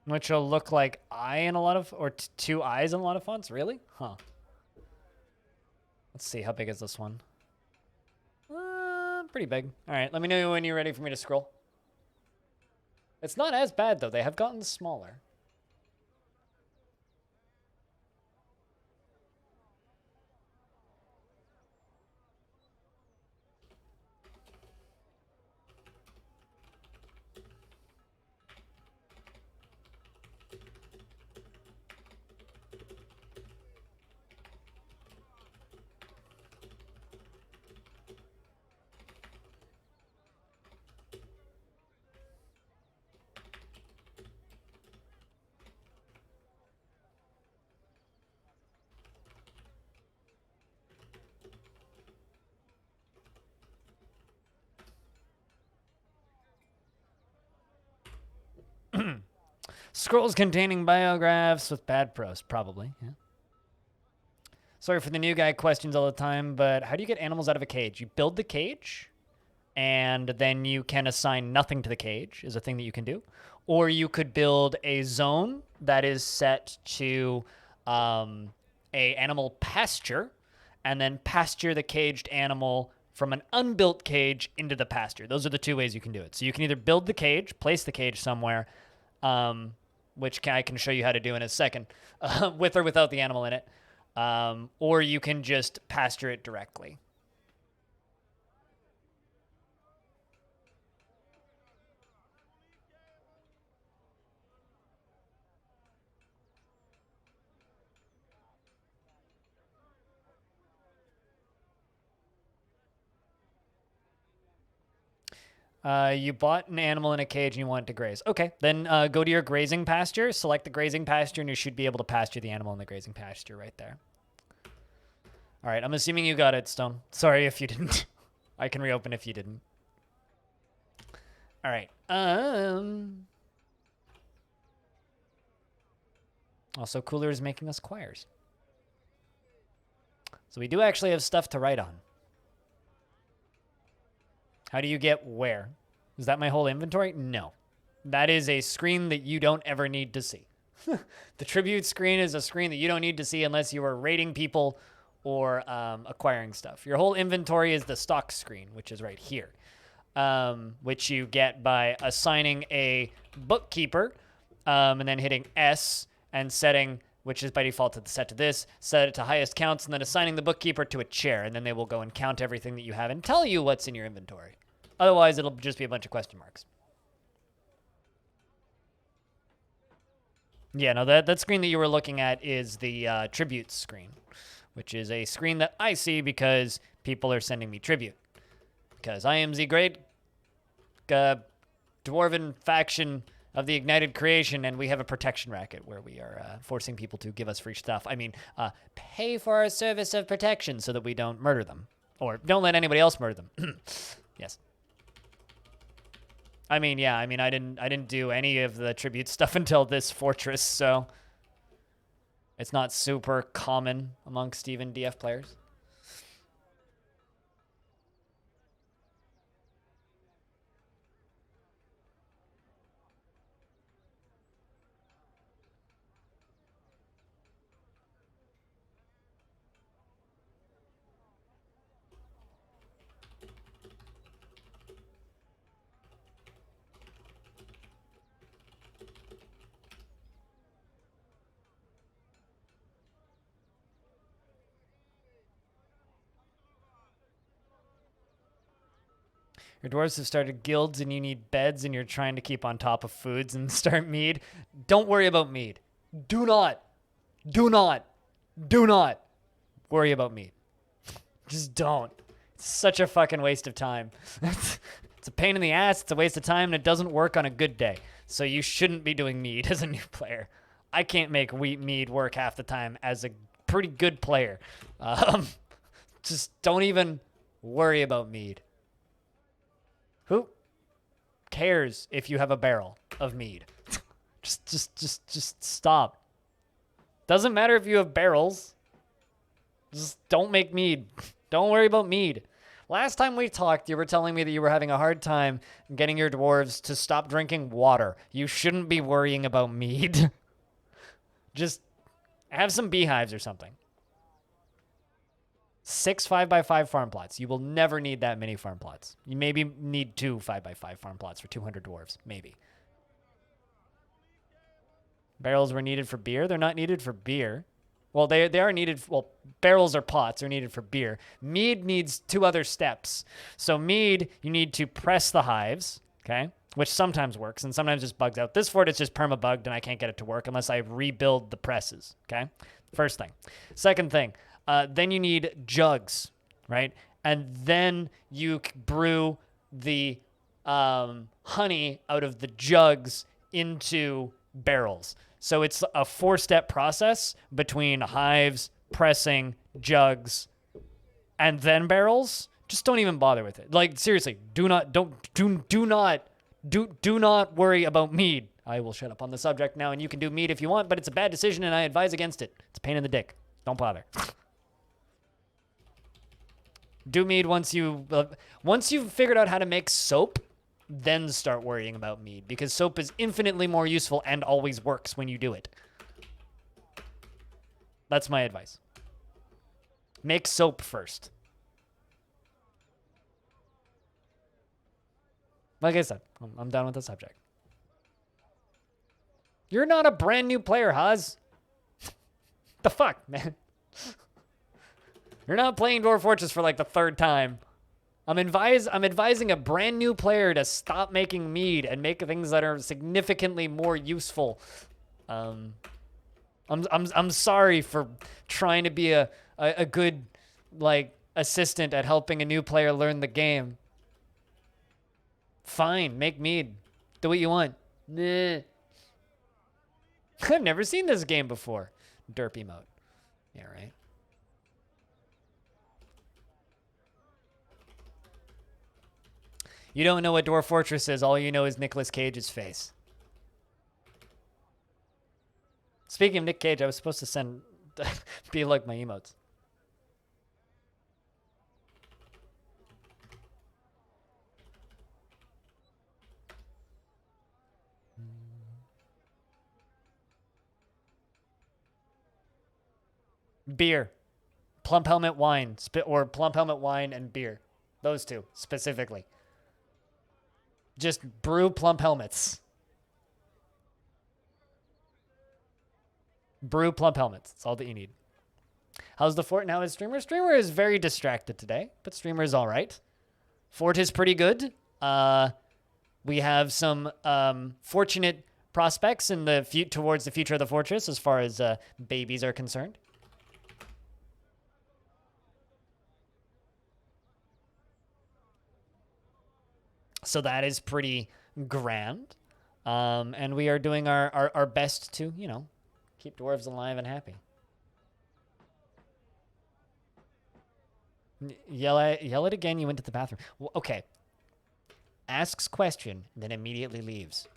Which will look like eye in a lot of... Or two eyes in a lot of fonts? Really? Huh. Let's see, how big is this one? Pretty big. Alright, let me know when you're ready for me to scroll. It's not as bad, though. They have gotten smaller. Scrolls containing biographs with bad prose, probably. Yeah. Sorry for the new guy questions all the time, but how do you get animals out of a cage? You build the cage, and then you can assign nothing to the cage, is a thing that you can do. Or you could build a zone that is set to a animal pasture, and then pasture the caged animal from an unbuilt cage into the pasture. Those are the two ways you can do it. So you can either build the cage, place the cage somewhere, which I can show you how to do in a second, with or without the animal in it. Or you can just pasture it directly. You bought an animal in a cage and you want it to graze. Okay, then go to your grazing pasture, select the grazing pasture, and you should be able to pasture the animal in the grazing pasture right there. All right, I'm assuming you got it, Stone. Sorry if you didn't. I can reopen if you didn't. All right. Also, Cooler is making us choirs. So we do actually have stuff to write on. How do you get where? Is that my whole inventory? No. That is a screen that you don't ever need to see. The tribute screen is a screen that you don't need to see unless you are raiding people or acquiring stuff. Your whole inventory is the stock screen, which is right here, which you get by assigning a bookkeeper and then hitting S and setting, which is by default set to this, set it to highest counts, and then assigning the bookkeeper to a chair, and then they will go and count everything that you have and tell you what's in your inventory. Otherwise, it'll just be a bunch of question marks. Yeah, no, that screen that you were looking at is the tribute screen, which is a screen that I see because people are sending me tribute. Because I am the great dwarven faction of the Ignited Creation, and we have a protection racket where we are forcing people to give us free stuff. I mean, pay for our service of protection so that we don't murder them. Or don't let anybody else murder them. Yes. I mean, yeah, I didn't do any of the tribute stuff until this fortress, so it's not super common amongst even DF players. Your dwarves have started guilds and you need beds and you're trying to keep on top of foods and start mead. Don't worry about mead. Do not worry about mead. Just don't. It's such a fucking waste of time. It's a pain in the ass, it's a waste of time, and it doesn't work on a good day. So you shouldn't be doing mead as a new player. I can't make wheat mead work half the time as a pretty good player. Just don't even worry about mead. Who cares if you have a barrel of mead? just stop. Doesn't matter if you have barrels. Just don't make mead. Don't worry about mead. Last time we talked, you were telling me that you were having a hard time getting your dwarves to stop drinking water. You shouldn't be worrying about mead. Just have some beehives or something. 6 5x5 farm plots. You will never need that many farm plots. You maybe need 2 5x5 farm plots for 200 dwarves. Maybe. Barrels were needed for beer. They're not needed for beer. Well, they are needed. Well, barrels or pots are needed for beer. Mead needs 2 other steps. So mead, you need to press the hives, okay, which sometimes works and sometimes just bugs out. This fort is just perma-bugged and I can't get it to work unless I rebuild the presses, okay? First thing. Second thing, then you need jugs, right? And then you brew the honey out of the jugs into barrels. So it's a 4-step process between hives, pressing, jugs, and then barrels. Just don't even bother with it. Like, seriously, do not worry about mead. I will shut up on the subject now, and you can do mead if you want, but it's a bad decision, and I advise against it. It's a pain in the dick. Don't bother. Do mead once you've figured out how to make soap. Then start worrying about mead, because soap is infinitely more useful and always works when you do it. That's my advice. Make soap first. Like I said, I'm done with the subject. You're not a brand new player, Haas. The fuck, man? You're not playing Dwarf Fortress for like the 3rd time. I'm advising a brand new player to stop making mead and make things that are significantly more useful. I'm sorry for trying to be a good like assistant at helping a new player learn the game. Fine, make mead. Do what you want. Nah. I've never seen this game before. Derp emote. Yeah, right. You don't know what Dwarf Fortress is. All you know is Nicolas Cage's face. Speaking of Nick Cage, I was supposed to send be like my emotes. Beer. Plump Helmet wine. Or Plump Helmet wine and beer. Those 2, specifically. Just brew plump helmets. Brew plump helmets. That's all that you need. How's the fort now as streamer? Streamer is very distracted today, but streamer is all right. Fort is pretty good. We have some fortunate prospects in the towards the future of the fortress as far as babies are concerned. So that is pretty grand. And we are doing our best to, you know, keep dwarves alive and happy. Yell it again. You went to the bathroom. Well, okay. Asks question, then immediately leaves.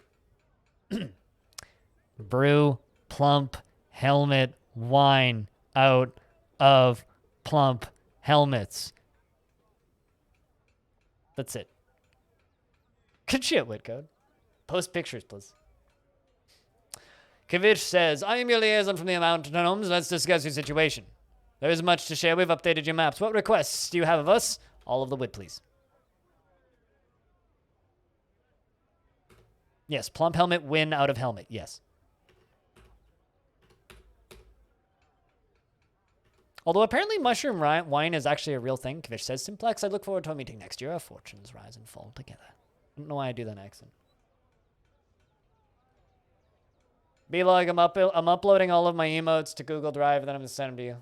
Brew plump helmet wine out of plump helmets. That's it. Good shit, Whitcode. Post pictures, please. Kavich says, I am your liaison from the Mountain Homes. Let's discuss your situation. There is much to share. We've updated your maps. What requests do you have of us? All of the wood, please. Yes, plump helmet, win out of helmet. Yes. Although apparently mushroom wine is actually a real thing. Kavich says, Simplex, I look forward to a meeting next year. Our fortunes rise and fall together. I don't know why I do that accent. B-Log, I'm uploading all of my emotes to Google Drive, and then I'm going to send them to you.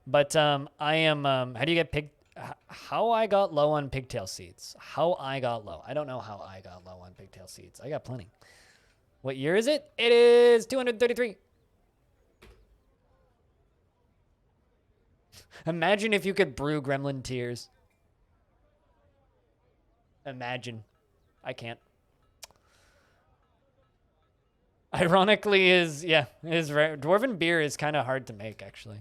But I am, how do you get pig, how I got low on pigtail seeds. How I got low. I don't know how I got low on pigtail seeds. I got plenty. What year is it? It is 233. Imagine if you could brew gremlin tears. Imagine. I can't. Ironically, dwarven beer is kind of hard to make, actually.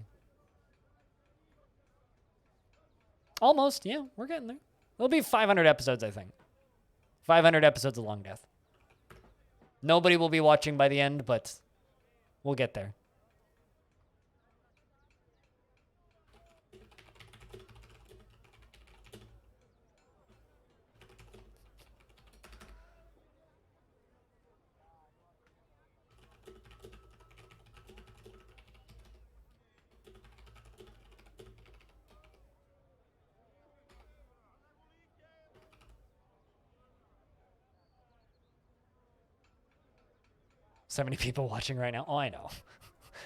Almost, yeah, we're getting there. It'll be 500 episodes, I think. 500 episodes of Longdeath. Nobody will be watching by the end, but we'll get there. So many people watching right now. Oh, I know.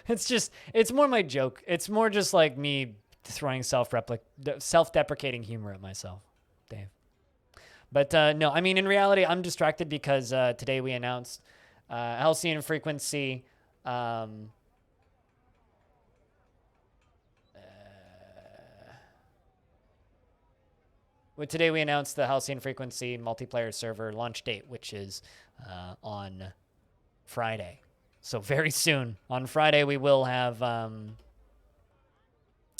It's more my joke. It's more just like me throwing self-deprecating humor at myself, Dave. But no, I mean, in reality, I'm distracted because today we announced Halcyon Frequency. Today we announced the Halcyon Frequency multiplayer server launch date, which is on Friday. So very soon. On Friday, we will have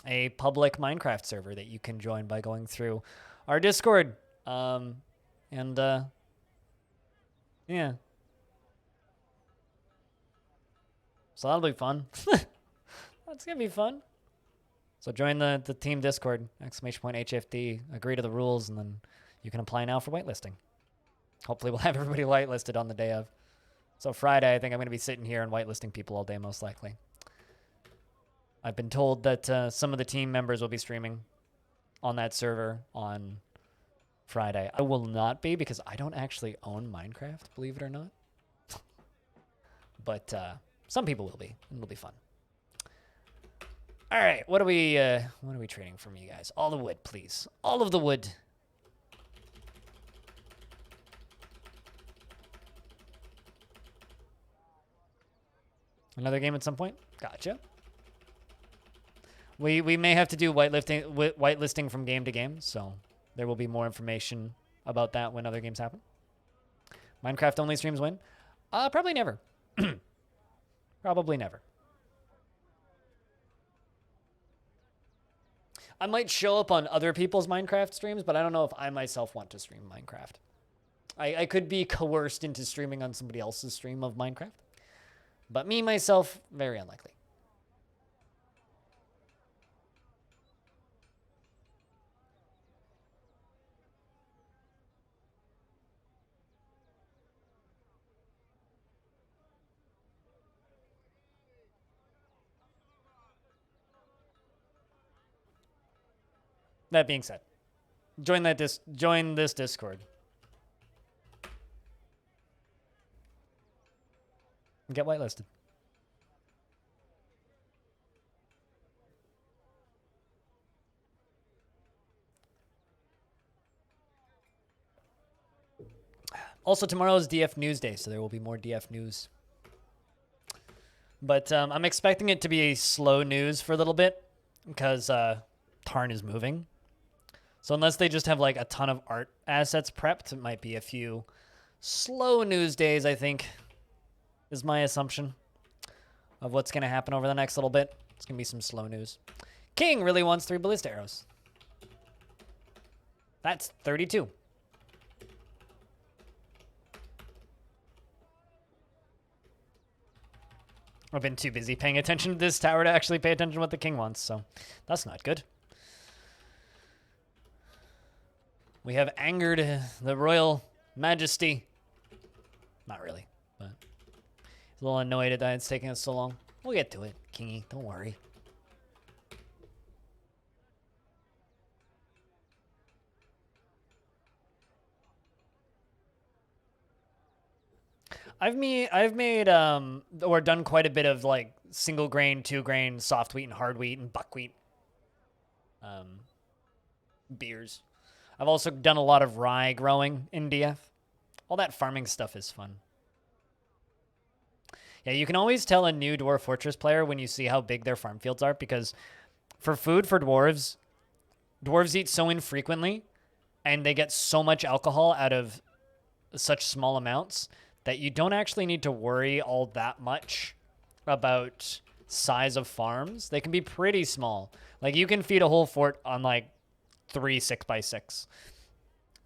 a public Minecraft server that you can join by going through our Discord. Yeah. So that'll be fun. That's going to be fun. So join the team Discord, !HFD, agree to the rules, and then you can apply now for whitelisting. Hopefully we'll have everybody whitelisted on the day of. So Friday, I think I'm going to be sitting here and whitelisting people all day, most likely. I've been told that some of the team members will be streaming on that server on Friday. I will not be because I don't actually own Minecraft, believe it or not. But some people will be, and it'll be fun. All right, what are we trading from you guys? All the wood, please. All of the wood. Another game at some point? Gotcha. We may have to do whitelisting from game to game, so there will be more information about that when other games happen. Minecraft only streams when? Probably never. Probably never. I might show up on other people's Minecraft streams, but I don't know if I myself want to stream Minecraft. I could be coerced into streaming on somebody else's stream of Minecraft. But me, myself, very unlikely. That being said, join this Discord. And get whitelisted. Also, tomorrow is DF News Day, so there will be more DF news. But I'm expecting it to be a slow news for a little bit because Tarn is moving. So unless they just have like a ton of art assets prepped, it might be a few slow news days, I think, is my assumption of what's going to happen over the next little bit. It's going to be some slow news. King really wants 3 ballista arrows. That's 32. I've been too busy paying attention to this tower to actually pay attention to what the king wants, so that's not good. We have angered the royal majesty. Not really, but he's a little annoyed at that it's taking us so long. We'll get to it, Kingy. Don't worry. I've made or done quite a bit of like single grain, 2 grain, soft wheat, and hard wheat, and buckwheat beers. I've also done a lot of rye growing in DF. All that farming stuff is fun. Yeah, you can always tell a new Dwarf Fortress player when you see how big their farm fields are because For food for dwarves, dwarves eat so infrequently and they get so much alcohol out of such small amounts that you don't actually need to worry all that much about size of farms. They can be pretty small. Like you can feed a whole fort on like 3 6x6,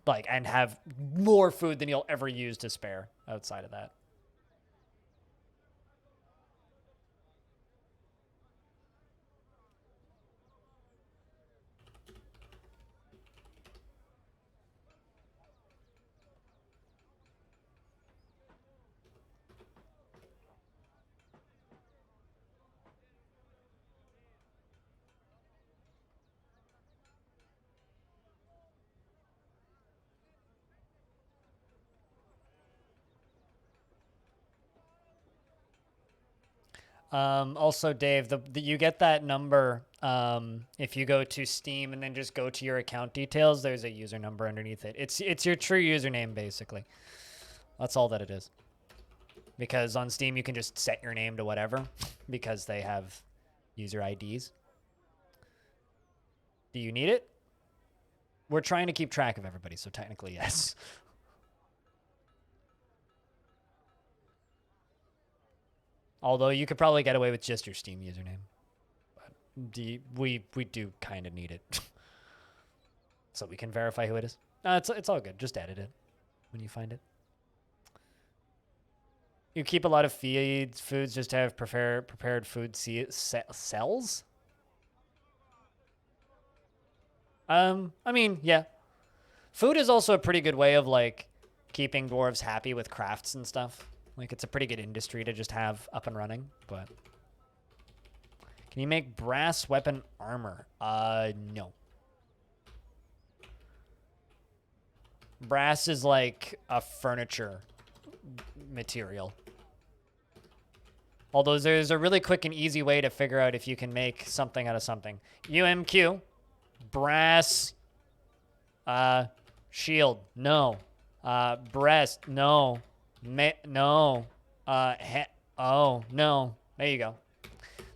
like, and have more food than you'll ever use to spare outside of that. Also, Dave, you get that number if you go to Steam and then just go to your account details. There's a user number underneath it. It's your true username, basically. That's all that it is. Because on Steam, you can just set your name to whatever because they have user IDs. Do you need it? We're trying to keep track of everybody, so technically, yes. Although you could probably get away with just your Steam username. But we do kind of need it. So we can verify who it is. No, it's all good. Just edit it when you find it. You keep a lot of foods just to have prepared food cells? I mean, yeah. Food is also a pretty good way of, like, keeping dwarves happy with crafts and stuff. Like, it's a pretty good industry to just have up and running, but... Can you make brass weapon armor? No. Brass is like a furniture material. Although there's a really quick and easy way to figure out if you can make something out of something. UMQ. Brass. Shield. No. Breast. No. No. Oh, no. There you go.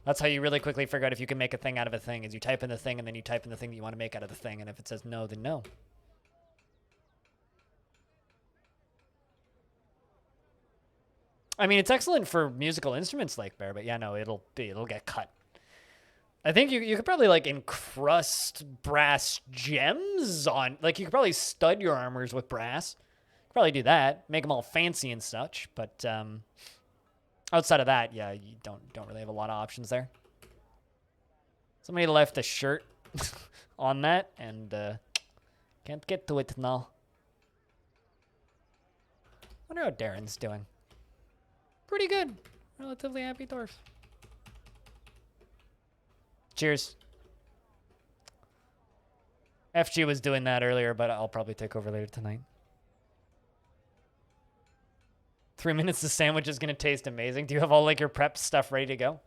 That's how you really quickly figure out if you can make a thing out of a thing, is you type in the thing and then you type in the thing that you want to make out of the thing, and if it says no, then no. I mean, it's excellent for musical instruments, like Bear, but yeah, no, it'll get cut. I think you could probably, like, encrust brass gems on, like, you could probably stud your armors with brass. Probably do that, make them all fancy and such, but outside of that, yeah, you don't really have a lot of options there. Somebody left a shirt on that, and can't get to it now. Wonder how Darren's doing. Pretty good. Relatively happy dwarf. Cheers. FG was doing that earlier, but I'll probably take over later tonight. 3 minutes, the sandwich is going to taste amazing. Do you have all, like, your prep stuff ready to go?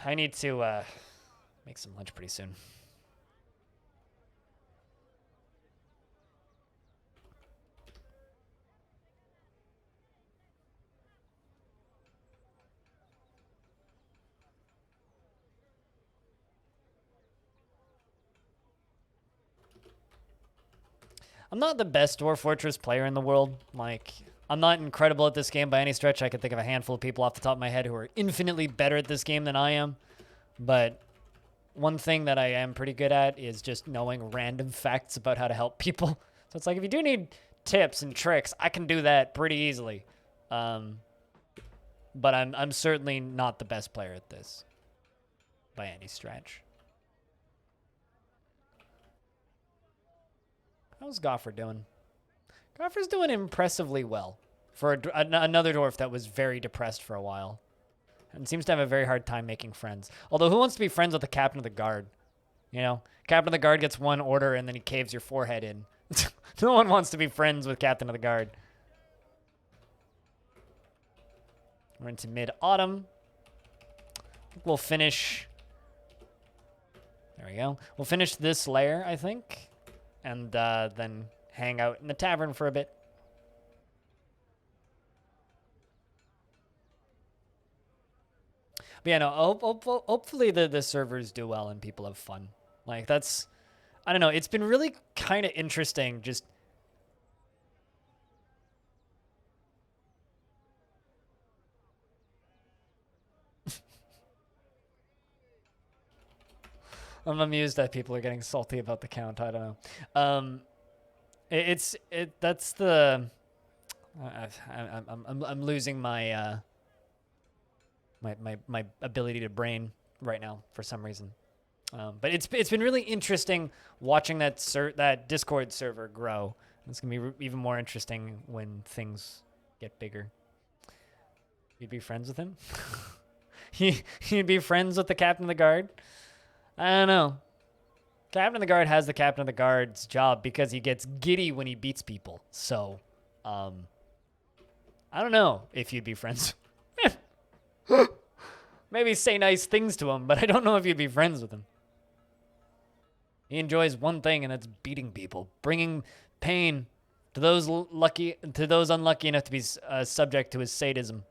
I need to make some lunch pretty soon. I'm not the best Dwarf Fortress player in the world. Like, I'm not incredible at this game by any stretch. I could think of a handful of people off the top of my head who are infinitely better at this game than I am. But one thing that I am pretty good at is just knowing random facts about how to help people. So it's like, if you do need tips and tricks, I can do that pretty easily. But I'm certainly not the best player at this by any stretch. How's Goffer doing? Goffer's doing impressively well for another dwarf that was very depressed for a while and seems to have a very hard time making friends. Although, who wants to be friends with the captain of the guard? You know, captain of the guard gets one order and then he caves your forehead in. No one wants to be friends with captain of the guard. We're into mid-autumn. We'll finish... There we go. We'll finish this layer, I think. And then hang out in the tavern for a bit. But yeah, no, hopefully the servers do well and people have fun. Like that's, I don't know. It's been really kind of interesting. Just I'm amused that people are getting salty about the count. I don't know. That's the I'm losing my ability to brain right now for some reason. But it's been really interesting watching that Discord server grow. It's gonna be even more interesting when things get bigger. You'd be friends with him. You'd be friends with the captain of the guard. I don't know. Captain of the guard has the captain of the guard's job because he gets giddy when he beats people. So, I don't know if you'd be friends. Maybe say nice things to him, but I don't know if you'd be friends with him. He enjoys one thing, and that's beating people, bringing pain to those unlucky enough to be subject to his sadism.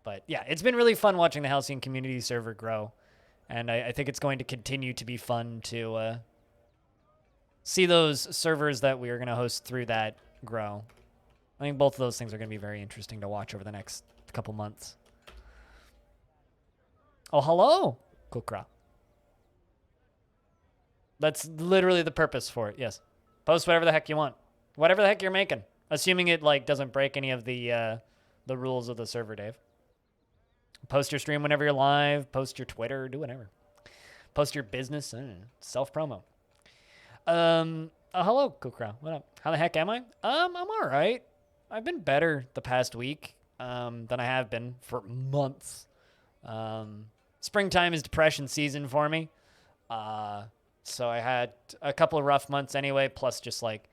But yeah, it's been really fun watching the Halcyon community server grow, and I think it's going to continue to be fun to see those servers that we are going to host through that grow. I think both of those things are going to be very interesting to watch over the next couple months. Oh, hello, Kukra. That's literally the purpose for it. Yes, post whatever the heck you want, whatever the heck you're making, assuming it like doesn't break any of the rules of the server, Dave. Post your stream whenever you're live. Post your Twitter. Do whatever. Post your business. Self promo. Hello, Kukra. What up? How the heck am I? I'm all right. I've been better the past week than I have been for months. Springtime is depression season for me. So I had a couple of rough months anyway, plus just like,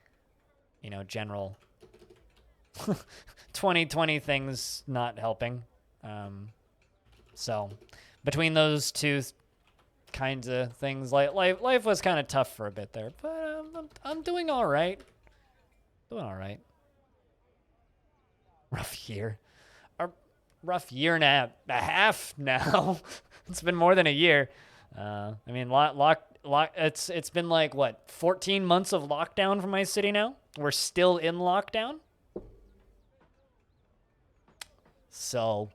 general 2020 things not helping. So between those two kinds of things, like life was kind of tough for a bit there, but I'm doing all right. Doing all right. Rough year. A rough year and a half now. It's been more than a year. I mean, it's been like what, 14 months of lockdown for my city now. We're still in lockdown. So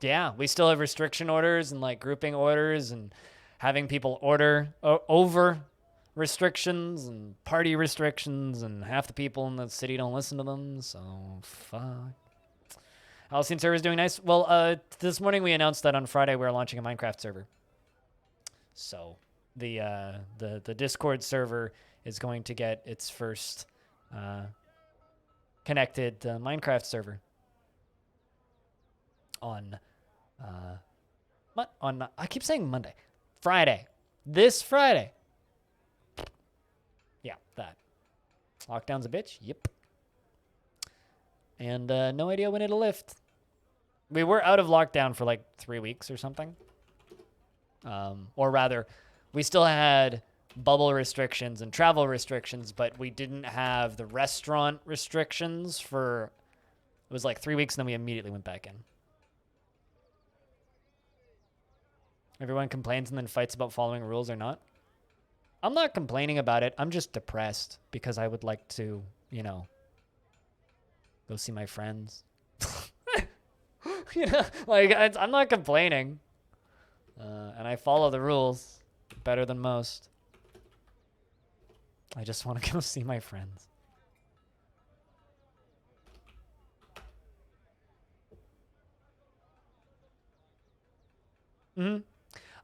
yeah, we still have restriction orders and like grouping orders and having people order over restrictions and party restrictions, and half the people in the city don't listen to them. So fuck. Halcyon server is doing nice. Well, this morning we announced that on Friday we're launching a Minecraft server. So the Discord server is going to get its first connected Minecraft server on I keep saying Monday, Friday, this Friday. Yeah, that. Lockdown's a bitch. Yep. And no idea when it'll lift. We were out of lockdown for like 3 weeks or something. Or rather, we still had bubble restrictions and travel restrictions, but we didn't have the restaurant restrictions for, it was like 3 weeks, and then we immediately went back in. Everyone complains and then fights about following rules or not. I'm not complaining about it. I'm just depressed because I would like to, go see my friends. I'm not complaining. And I follow the rules better than most. I just want to go see my friends.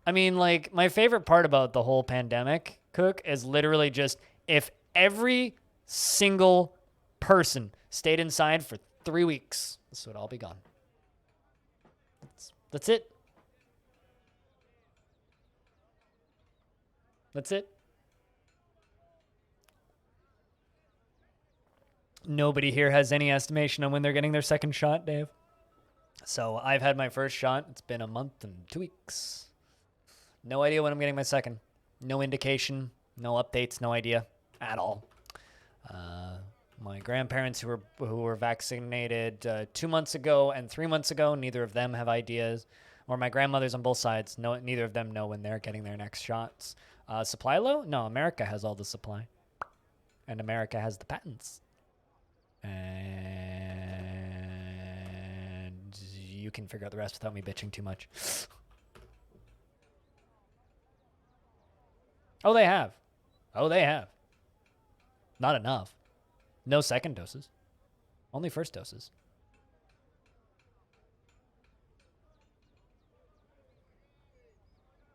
I mean, like, my favorite part about the whole pandemic, Cook, is literally just if every single person stayed inside for 3 weeks, this would all be gone. That's it. That's it. Nobody here has any estimation on when they're getting their second shot, Dave. So I've had my first shot. It's been a month and 2 weeks. No idea when I'm getting my second. No indication, no updates, no idea at all. My grandparents who were vaccinated 2 months ago and 3 months ago, neither of them have ideas. Or my grandmothers on both sides, neither of them know when they're getting their next shots. Supply low? No, America has all the supply. And America has the patents. And you can figure out the rest without me bitching too much. Oh, they have. Oh, they have. Not enough. No second doses. Only first doses.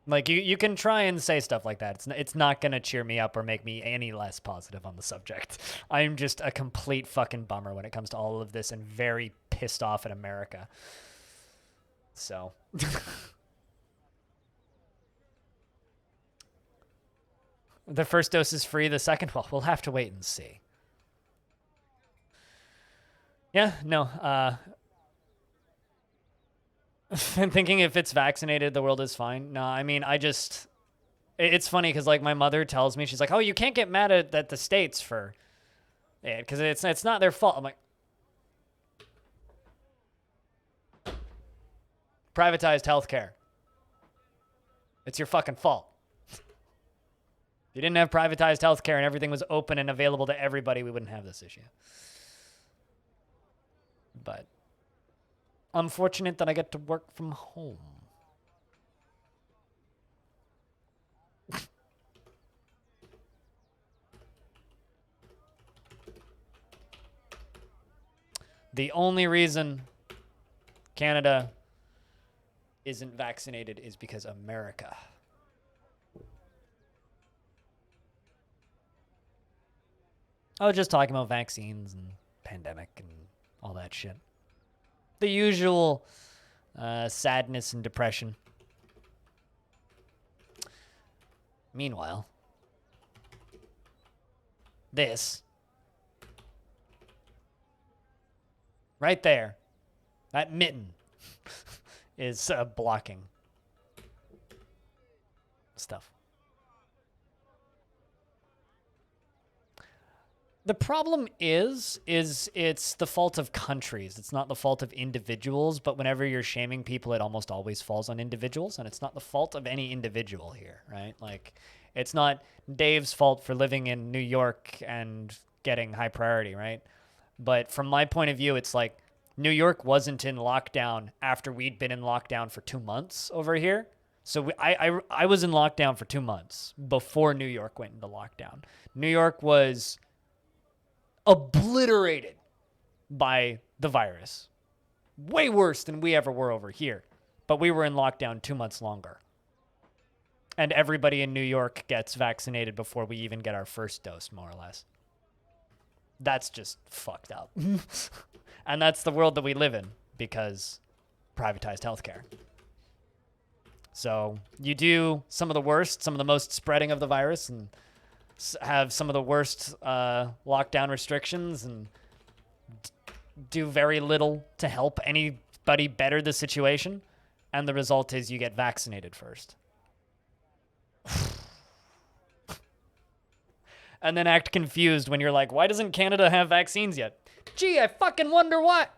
Like, you can try and say stuff like that. It's not going to cheer me up or make me any less positive on the subject. I'm just a complete fucking bummer when it comes to all of this and very pissed off at America. So. The first dose is free. The second, well, we'll have to wait and see. Yeah, no. I'm thinking if it's vaccinated, the world is fine. No, I mean, it's funny because, like, my mother tells me, she's like, oh, you can't get mad at the states for it because it's not their fault. I'm like, privatized healthcare. It's your fucking fault. If you didn't have privatized healthcare and everything was open and available to everybody, we wouldn't have this issue. But I'm fortunate that I get to work from home. The only reason Canada isn't vaccinated is because America. I was just talking about vaccines and pandemic and all that shit. The usual sadness and depression. Meanwhile, this right there, that mitten is blocking stuff. The problem is it's the fault of countries. It's not the fault of individuals, but whenever you're shaming people, it almost always falls on individuals, and it's not the fault of any individual here, right? Like, it's not Dave's fault for living in New York and getting high priority, right? But from my point of view, it's like New York wasn't in lockdown after we'd been in lockdown for 2 months over here. So I was in lockdown for 2 months before New York went into lockdown. New York was obliterated by the virus. Way worse than we ever were over here. But we were in lockdown 2 months longer. And everybody in New York gets vaccinated before we even get our first dose, more or less. That's just fucked up. And that's the world that we live in because privatized healthcare. So you do some of the worst, some of the most spreading of the virus, and have some of the worst lockdown restrictions and do very little to help anybody better the situation. And the result is you get vaccinated first. And then act confused when you're like, why doesn't Canada have vaccines yet? Gee, I fucking wonder what.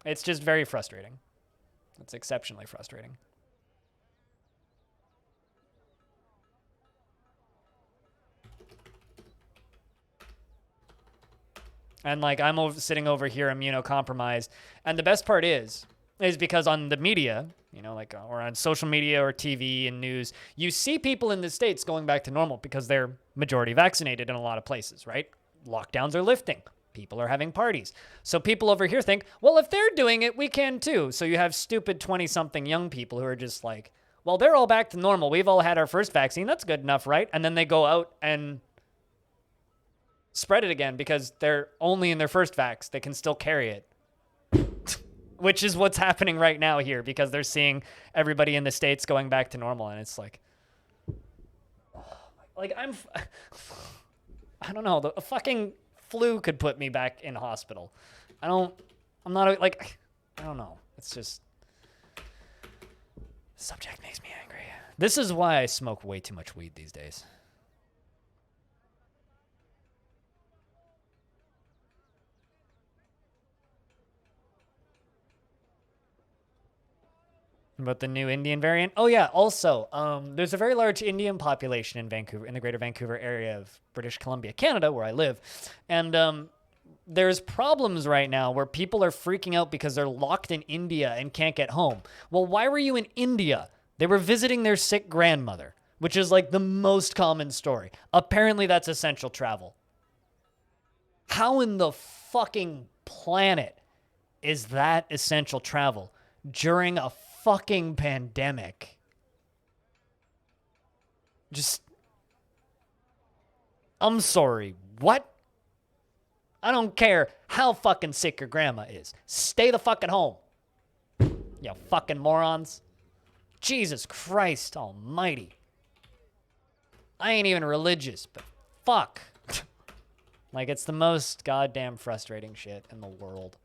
It's just very frustrating. It's exceptionally frustrating. And, like, I'm sitting over here immunocompromised. And the best part is because on the media, you know, like, or on social media or TV and news, you see people in the States going back to normal because they're majority vaccinated in a lot of places, right? Lockdowns are lifting. People are having parties. So people over here think, well, if they're doing it, we can too. So you have stupid 20-something young people who are just like, well, they're all back to normal. We've all had our first vaccine. That's good enough, right? And then they go out and spread it again because they're only in their first vax. They can still carry it. Which is what's happening right now here because they're seeing everybody in the States going back to normal. And it's like I don't know. The fucking flu could put me back in hospital. I don't know. It's just, subject makes me angry. This is why I smoke way too much weed these days. About the new Indian variant. Oh yeah. Also, there's a very large Indian population in Vancouver, in the Greater Vancouver area of British Columbia, Canada, where I live, and there's problems right now where people are freaking out because they're locked in India and can't get home. Well, why were you in India? They were visiting their sick grandmother, which is like the most common story. Apparently, that's essential travel. How in the fucking planet is that essential travel during a fucking pandemic? Just, I'm sorry, what? I don't care how fucking sick your grandma is. Stay the fucking home. You fucking morons. Jesus Christ almighty. I ain't even religious, but fuck. Like, it's the most goddamn frustrating shit in the world.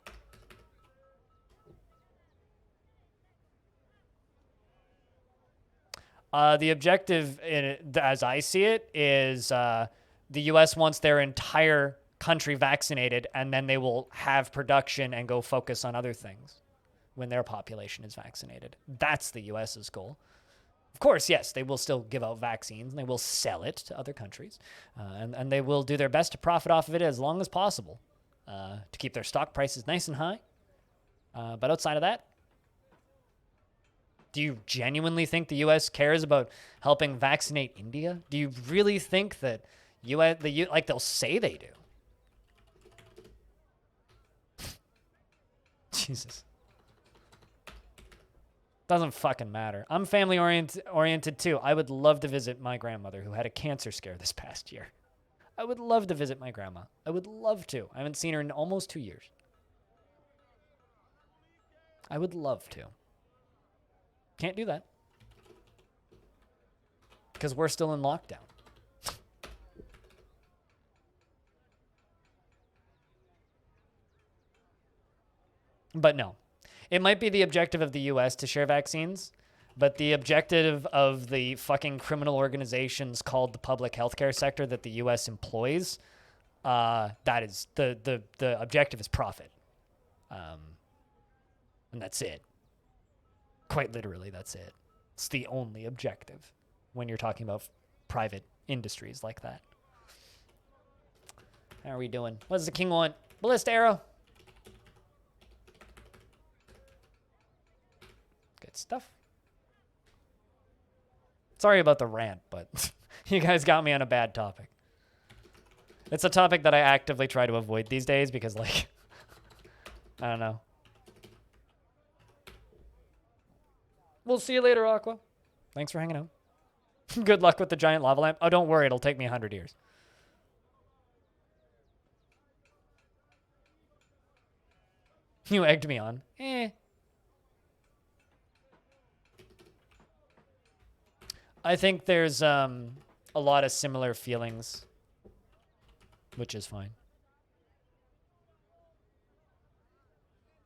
The objective, as I see it, is the U.S. wants their entire country vaccinated, and then they will have production and go focus on other things when their population is vaccinated. That's the U.S.'s goal. Of course, yes, they will still give out vaccines, and they will sell it to other countries, and they will do their best to profit off of it as long as possible to keep their stock prices nice and high. But outside of that, do you genuinely think the U.S. cares about helping vaccinate India? Do you really think that like they'll say they do? Jesus. Doesn't fucking matter. I'm family oriented too. I would love to visit my grandmother who had a cancer scare this past year. I would love to visit my grandma. I would love to. I haven't seen her in almost 2 years. I would love to. Can't do that. Because we're still in lockdown. But no. It might be the objective of the U.S. to share vaccines, but the objective of the fucking criminal organizations called the public healthcare sector that the U.S. employs, that is the objective is profit. And that's it. Quite literally, that's it. It's the only objective when you're talking about private industries like that. How are we doing? What does the king want? Ballista arrow. Good stuff. Sorry about the rant, but you guys got me on a bad topic. It's a topic that I actively try to avoid these days because, like, I don't know. We'll see you later, Aqua. Thanks for hanging out. Good luck with the giant lava lamp. Oh, don't worry. It'll take me 100 years. You egged me on. I think there's a lot of similar feelings, which is fine.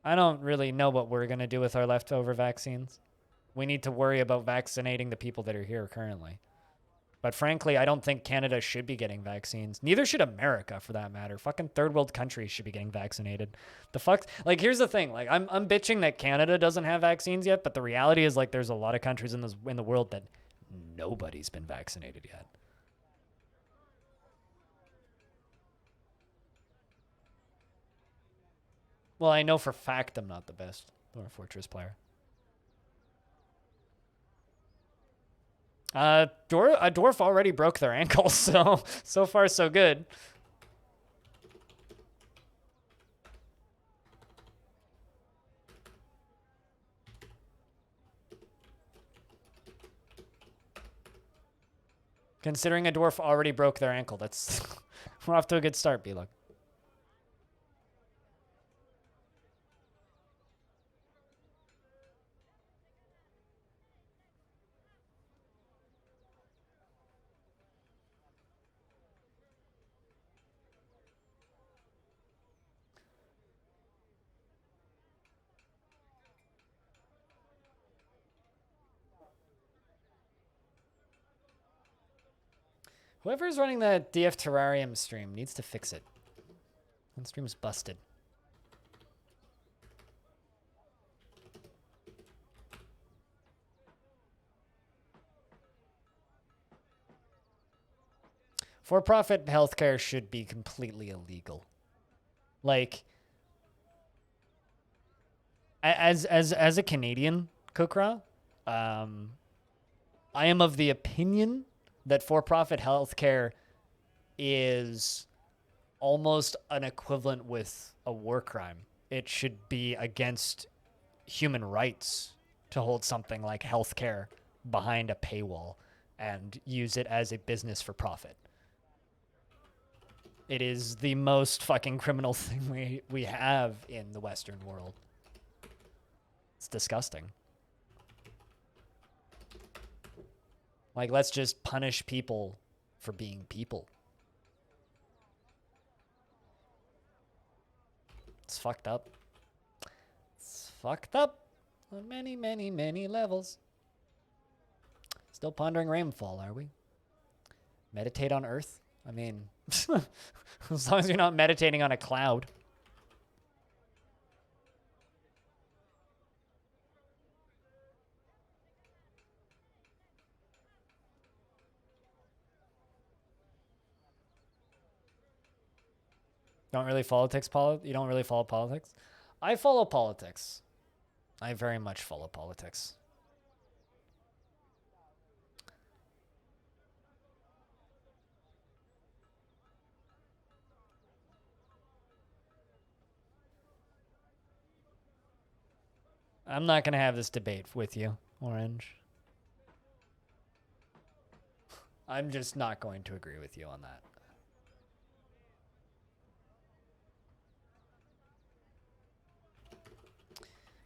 I don't really know what we're going to do with our leftover vaccines. We need to worry about vaccinating the people that are here currently. But frankly, I don't think Canada should be getting vaccines. Neither should America, for that matter. Fucking third world countries should be getting vaccinated. The fuck? Like, here's the thing. Like, I'm bitching that Canada doesn't have vaccines yet, but the reality is, like, there's a lot of countries in the world that nobody's been vaccinated yet. Well, I know for a fact I'm not the best Dwarf Fortress player. Dwarf already broke their ankle, so far so good. Considering a dwarf already broke their ankle, that's we're off to a good start, B-Luck. Whoever's running that DF Terrarium stream needs to fix it. That stream's busted. For-profit healthcare should be completely illegal. Like, as a Canadian, Kukra, I am of the opinion that for-profit healthcare is almost an equivalent with a war crime. It should be against human rights to hold something like healthcare behind a paywall and use it as a business for profit. It is the most fucking criminal thing we have in the Western world. It's disgusting. Like, let's just punish people for being people. It's fucked up. It's fucked up on many, many, many levels. Still pondering rainfall, are we? Meditate on Earth? I mean, as long as you're not meditating on a cloud. Don't really you don't really follow politics? I follow politics. I very much follow politics. I'm not going to have this debate with you, Orange. I'm just not going to agree with you on that.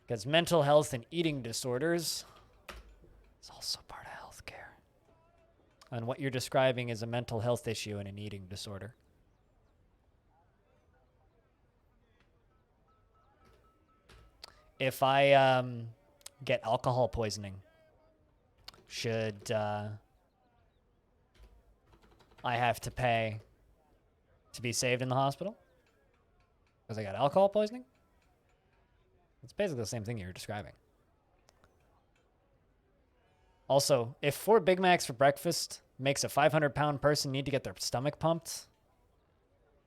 Because mental health and eating disorders is also part of healthcare. And what you're describing is a mental health issue and an eating disorder. If I get alcohol poisoning, should I have to pay to be saved in the hospital? Because I got alcohol poisoning? It's basically the same thing you're describing. Also, if 4 Big Macs for breakfast makes a 500-pound person need to get their stomach pumped,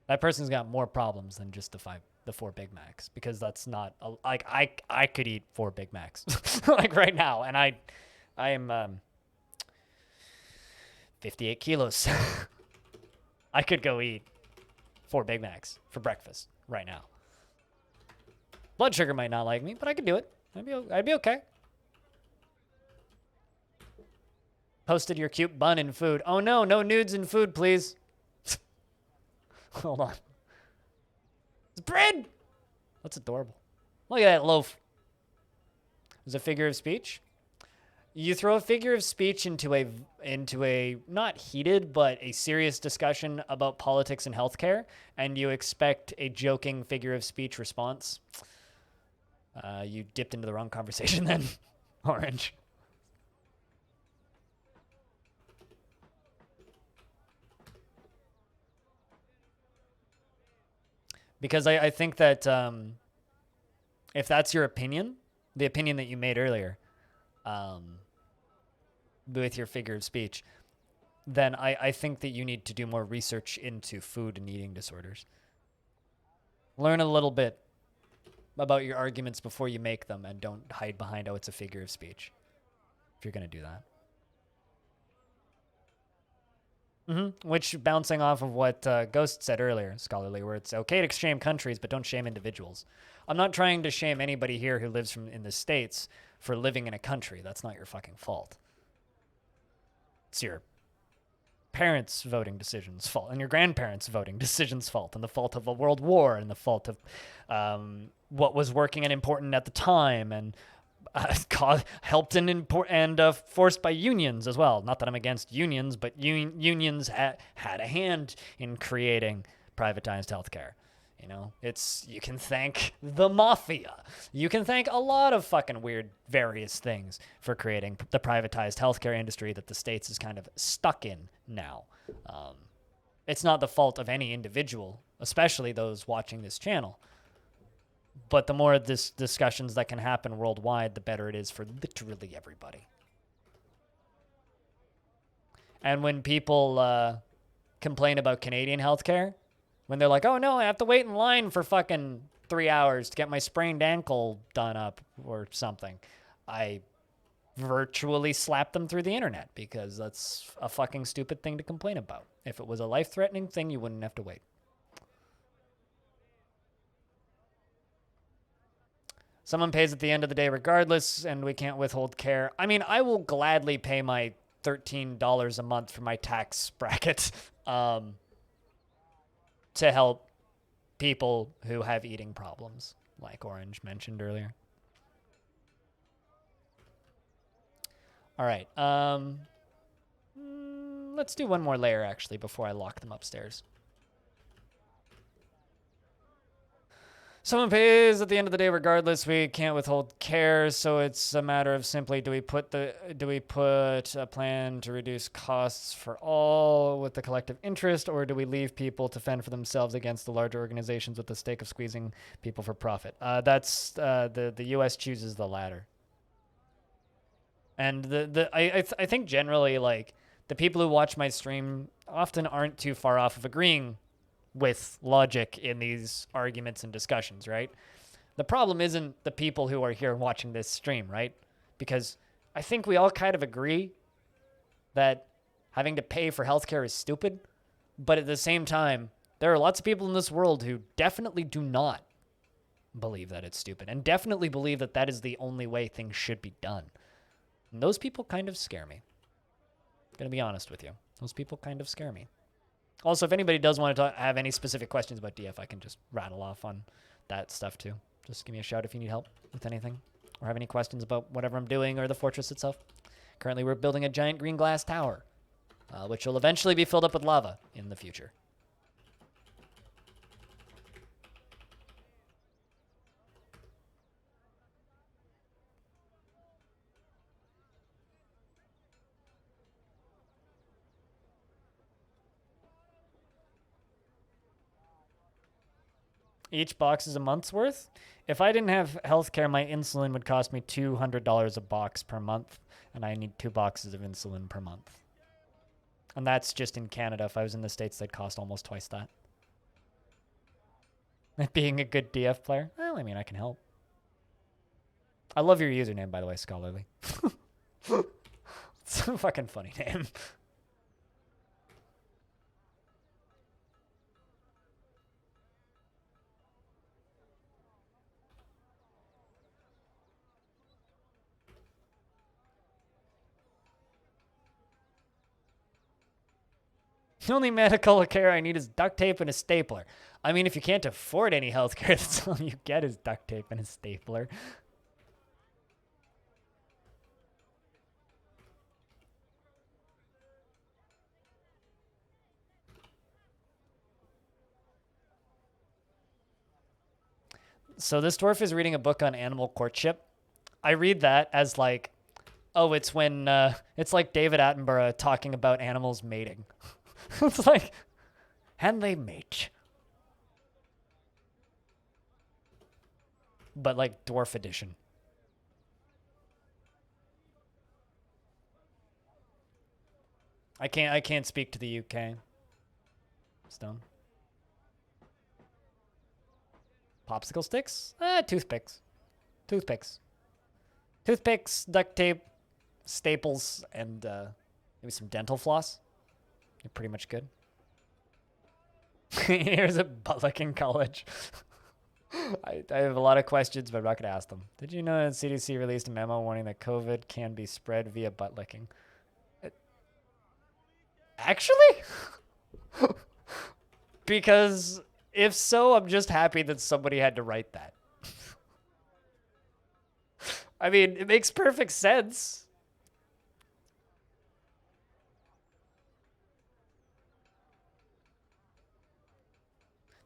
that person's got more problems than just the 4 Big Macs, because that's not like I could eat 4 Big Macs like right now, and I am 58 kilos. I could go eat 4 Big Macs for breakfast right now. Blood sugar might not like me, but I could do it. I'd be okay. Posted your cute bun in food. Oh no, no nudes in food, please. Hold on. It's bread. That's adorable. Look at that loaf. It's a figure of speech. You throw a figure of speech into a not heated but a serious discussion about politics and healthcare, and you expect a joking figure of speech response. You dipped into the wrong conversation then, Orange. Because I think that if that's your opinion, the opinion that you made earlier, with your figure of speech, then I think that you need to do more research into food and eating disorders. Learn a little bit about your arguments before you make them, and don't hide behind, oh, it's a figure of speech, if you're going to do that. Which, bouncing off of what Ghost said earlier, Scholarly, where it's okay to shame countries, but don't shame individuals. I'm not trying to shame anybody here who lives in the States for living in a country. That's not your fucking fault. It's your parents' voting decisions' fault, and your grandparents' voting decisions' fault, and the fault of a world war, and the fault of what was working and important at the time, and helped and forced by unions as well. Not that I'm against unions, but unions had a hand in creating privatized healthcare. You know, you can thank the mafia. You can thank a lot of fucking weird various things for creating the privatized healthcare industry that the States is kind of stuck in now. It's not the fault of any individual, especially those watching this channel. But the more discussions that can happen worldwide, the better it is for literally everybody. And when people complain about Canadian healthcare when they're like, oh no, I have to wait in line for fucking 3 hours to get my sprained ankle done up or something. I virtually slap them through the internet because that's a fucking stupid thing to complain about. If it was a life-threatening thing, you wouldn't have to wait. Someone pays at the end of the day regardless, and we can't withhold care. I mean, I will gladly pay my $13 a month for my tax bracket to help people who have eating problems, like Orange mentioned earlier. All right. Let's do one more layer, actually, before I lock them upstairs. Someone pays at the end of the day regardless. We can't withhold care, so it's a matter of simply do we put a plan to reduce costs for all with the collective interest, or do we leave people to fend for themselves against the larger organizations with the stake of squeezing people for profit? That's the U.S. chooses the latter. And I think generally, like, the people who watch my stream often aren't too far off of agreeing with logic in these arguments and discussions, right? The problem isn't the people who are here watching this stream, right? Because I think we all kind of agree that having to pay for healthcare is stupid, but at the same time, there are lots of people in this world who definitely do not believe that it's stupid and definitely believe that that is the only way things should be done. And those people kind of scare me. I'm going to be honest with you. Those people kind of scare me. Also, if anybody does want to have any specific questions about DF, I can just rattle off on that stuff too. Just give me a shout if you need help with anything or have any questions about whatever I'm doing or the fortress itself. Currently, we're building a giant green glass tower, which will eventually be filled up with lava in the future. Each box is a month's worth. If I didn't have healthcare, my insulin would cost me $200 a box per month, and I need 2 boxes of insulin per month. And that's just in Canada. If I was in the States, they'd cost almost twice that. Being a good DF player? Well, I mean, I can help. I love your username, by the way, Scholarly. It's a fucking funny name. The only medical care I need is duct tape and a stapler. I mean, if you can't afford any health care, that's all you get is duct tape and a stapler. So this dwarf is reading a book on animal courtship. I read that as like, oh, it's when, it's like David Attenborough talking about animals mating. It's like, and they mate. But like dwarf edition. I can't speak to the UK. Stone. Popsicle sticks? Toothpicks. Toothpicks. Toothpicks, duct tape, staples, and maybe some dental floss. You're pretty much good. Here's a butt-licking college. I have a lot of questions, but I'm not going to ask them. Did you know that CDC released a memo warning that COVID can be spread via butt-licking? Actually? Because if so, I'm just happy that somebody had to write that. I mean, it makes perfect sense.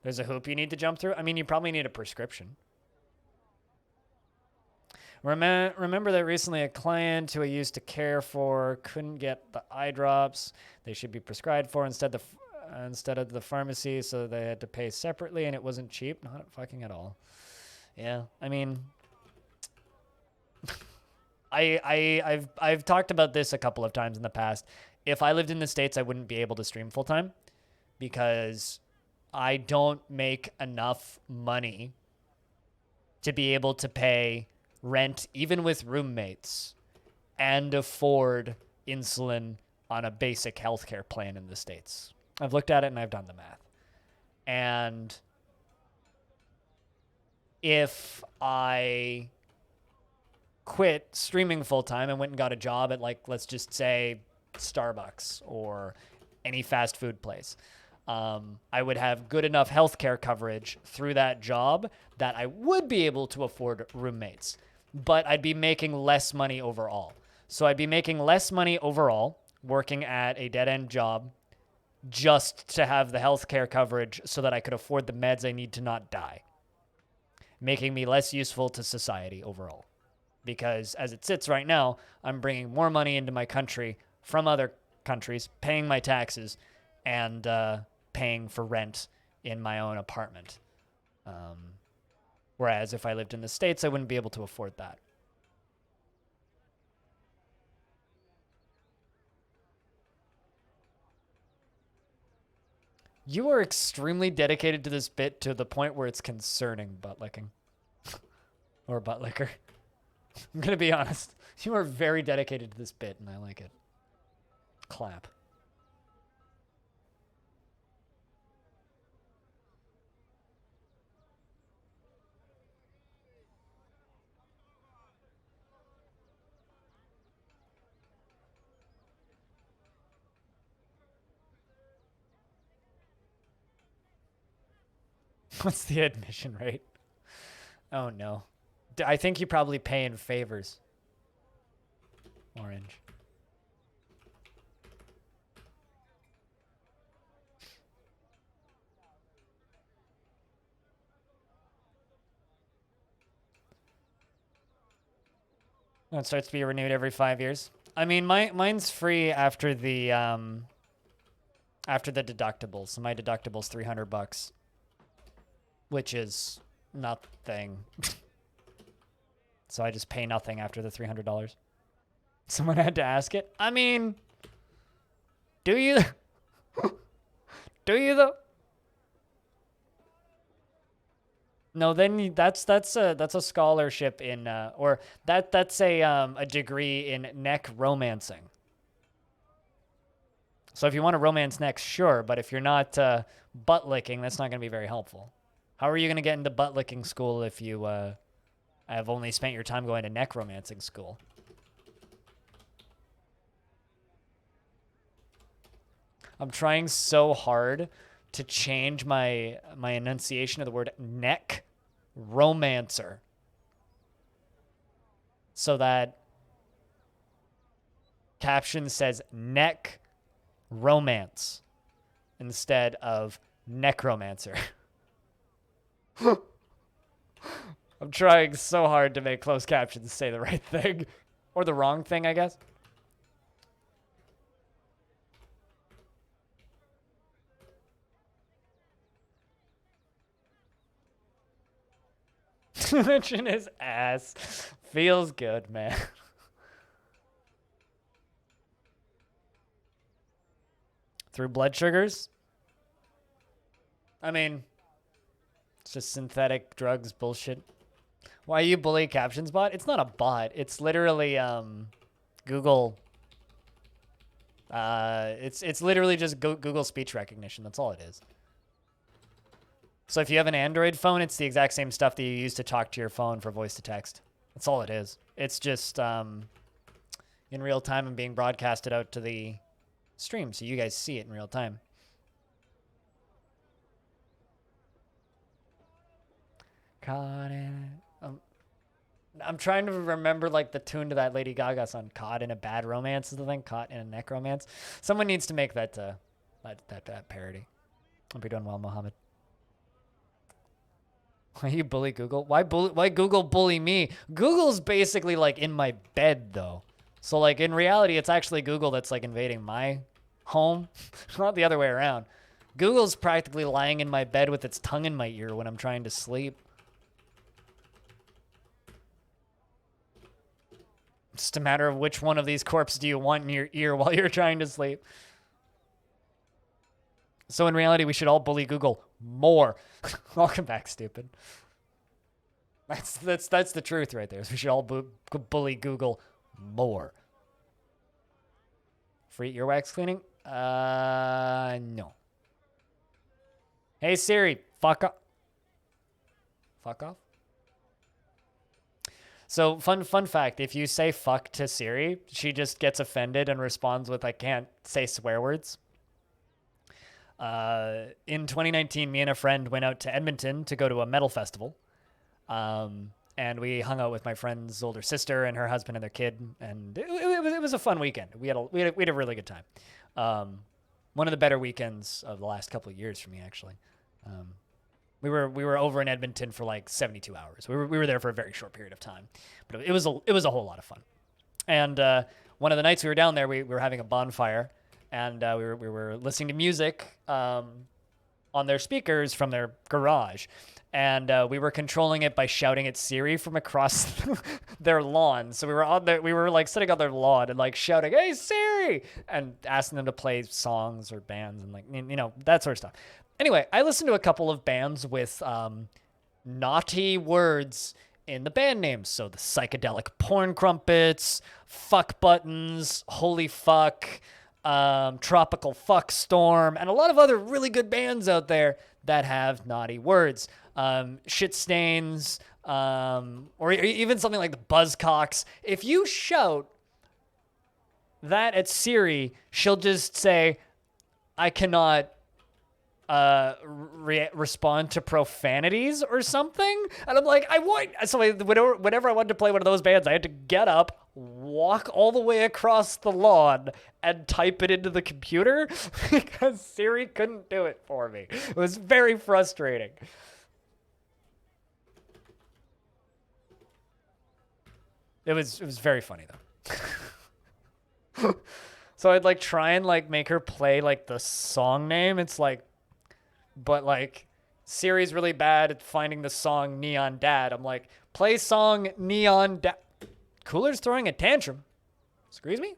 There's a hoop you need to jump through. I mean, you probably need a prescription. Remember that recently a client who I used to care for couldn't get the eye drops they should be prescribed for instead of the pharmacy, so they had to pay separately, and it wasn't cheap. Not fucking at all. Yeah, I mean, I've talked about this a couple of times in the past. If I lived in the States, I wouldn't be able to stream full time because I don't make enough money to be able to pay rent, even with roommates, and afford insulin on a basic healthcare plan in the States. I've looked at it and I've done the math. And if I quit streaming full time and went and got a job at, like, let's just say Starbucks or any fast food place, I would have good enough healthcare coverage through that job that I would be able to afford roommates, but I'd be making less money overall. So I'd be making less money overall working at a dead-end job just to have the healthcare coverage so that I could afford the meds I need to not die, making me less useful to society overall. Because as it sits right now, I'm bringing more money into my country from other countries, paying my taxes, and paying for rent in my own apartment. Whereas if I lived in the States, I wouldn't be able to afford that. You are extremely dedicated to this bit to the point where it's concerning, butt licking. Or butt licker. I'm going to be honest. You are very dedicated to this bit, and I like it. Clap. What's the admission rate? Oh, no. I think you probably pay in favors. Orange. It starts to be renewed every 5 years. I mean, mine's free after the deductibles. So my deductible's $300, which is nothing. So I just pay nothing after the $300. Someone had to ask it. I mean, do you? Do you though? No, then that's a scholarship in or that's a degree in neck romancing. So if you want to romance necks, sure, but if you're not butt licking, that's not going to be very helpful. How are you going to get into butt licking school if you have only spent your time going to neck romancing school? I'm trying so hard to change my enunciation of the word neck romancer so that caption says neck romance instead of necromancer. I'm trying so hard to make closed captions say the right thing or the wrong thing, I guess. Mention his ass. Feels good, man. Through blood sugars? I mean, it's just synthetic drugs bullshit. Why you bully captions bot? It's not a bot. It's literally Google. It's literally just Google speech recognition. That's all it is. So if you have an Android phone, it's the exact same stuff that you use to talk to your phone for voice to text. That's all it is. It's just in real time and being broadcasted out to the stream, so you guys see it in real time. Caught in I'm trying to remember like the tune to that Lady Gaga song. Caught in a Bad Romance is the thing. Caught in a Necromance. Someone needs to make that that parody. Hope you're doing well, Mohammed. Why you bully Google? Why Google bully me? Google's basically like in my bed though. So like in reality, it's actually Google that's like invading my home, not the other way around. Google's practically lying in my bed with its tongue in my ear when I'm trying to sleep. It's just a matter of which one of these corpses do you want in your ear while you're trying to sleep. So in reality, we should all bully Google more. Welcome back, stupid. That's the truth right there. We should all bully Google more. Free earwax cleaning? No. Hey Siri, fuck off. Fuck off. So fun fact: if you say "fuck" to Siri, she just gets offended and responds with "I can't say swear words." In 2019, me and a friend went out to Edmonton to go to a metal festival. And we hung out with my friend's older sister and her husband and their kid, and it was a fun weekend. We had a really good time. One of the better weekends of the last couple of years for me, actually. We were over in Edmonton for like 72 hours. We were there for a very short period of time, but it was a whole lot of fun. And one of the nights we were down there, we were having a bonfire, and we were listening to music on their speakers from their garage. And we were controlling it by shouting at Siri from across their lawn. So we were like sitting on their lawn and like shouting, "Hey Siri!" and asking them to play songs or bands and like, you know, that sort of stuff. Anyway, I listened to a couple of bands with naughty words in the band names. So the Psychedelic Porn Crumpets, Fuck Buttons, Holy Fuck, Tropical Fuck Storm, and a lot of other really good bands out there that have naughty words. Shit Stains, or even something like the Buzzcocks. If you shout that at Siri, she'll just say, "I cannot respond to profanities" or something. And I'm like, so whenever I wanted to play one of those bands, I had to get up, walk all the way across the lawn, and type it into the computer because Siri couldn't do it for me. It was very frustrating. It was very funny though. So I'd like try and like make her play like the song name. It's like, but like Siri's really bad at finding the song Neon Dad. I'm like, play song Neon Dad. Cooler's throwing a tantrum. Excuse me?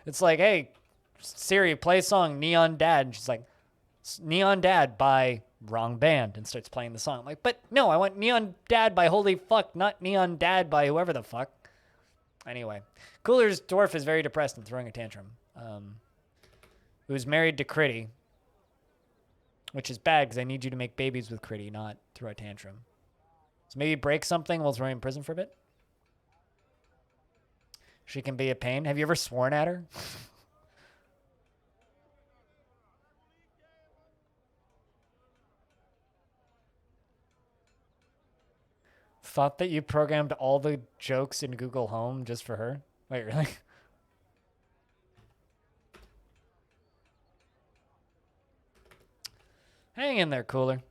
It's like, hey, Siri, play song Neon Dad. And she's like, Neon Dad by wrong band, and starts playing the song. I'm like, but no, I want Neon Dad by Holy Fuck, not Neon Dad by whoever the fuck. Anyway, Cooler's Dwarf is very depressed and throwing a tantrum. Who's married to Critty, which is bad because I need you to make babies with Critty, not throw a tantrum. So maybe break something while throwing in prison for a bit. She can be a pain. Have you ever sworn at her? Thought that you programmed all the jokes in Google Home just for her? Wait, really? Hang in there, Cooler.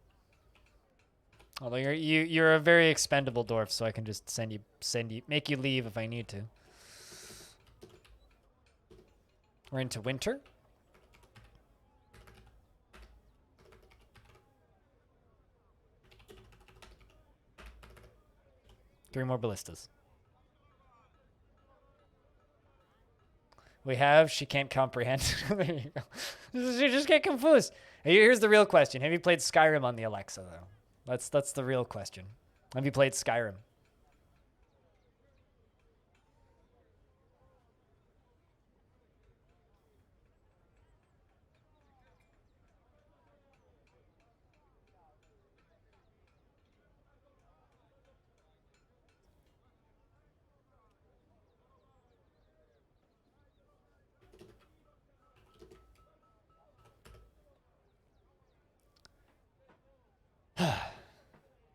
Although you're a very expendable dwarf, so I can just make you leave if I need to. We're into winter. Three more ballistas. We have. She can't comprehend. There you go. She just get confused. Here's the real question: have you played Skyrim on the Alexa though? That's the real question. Have you played Skyrim?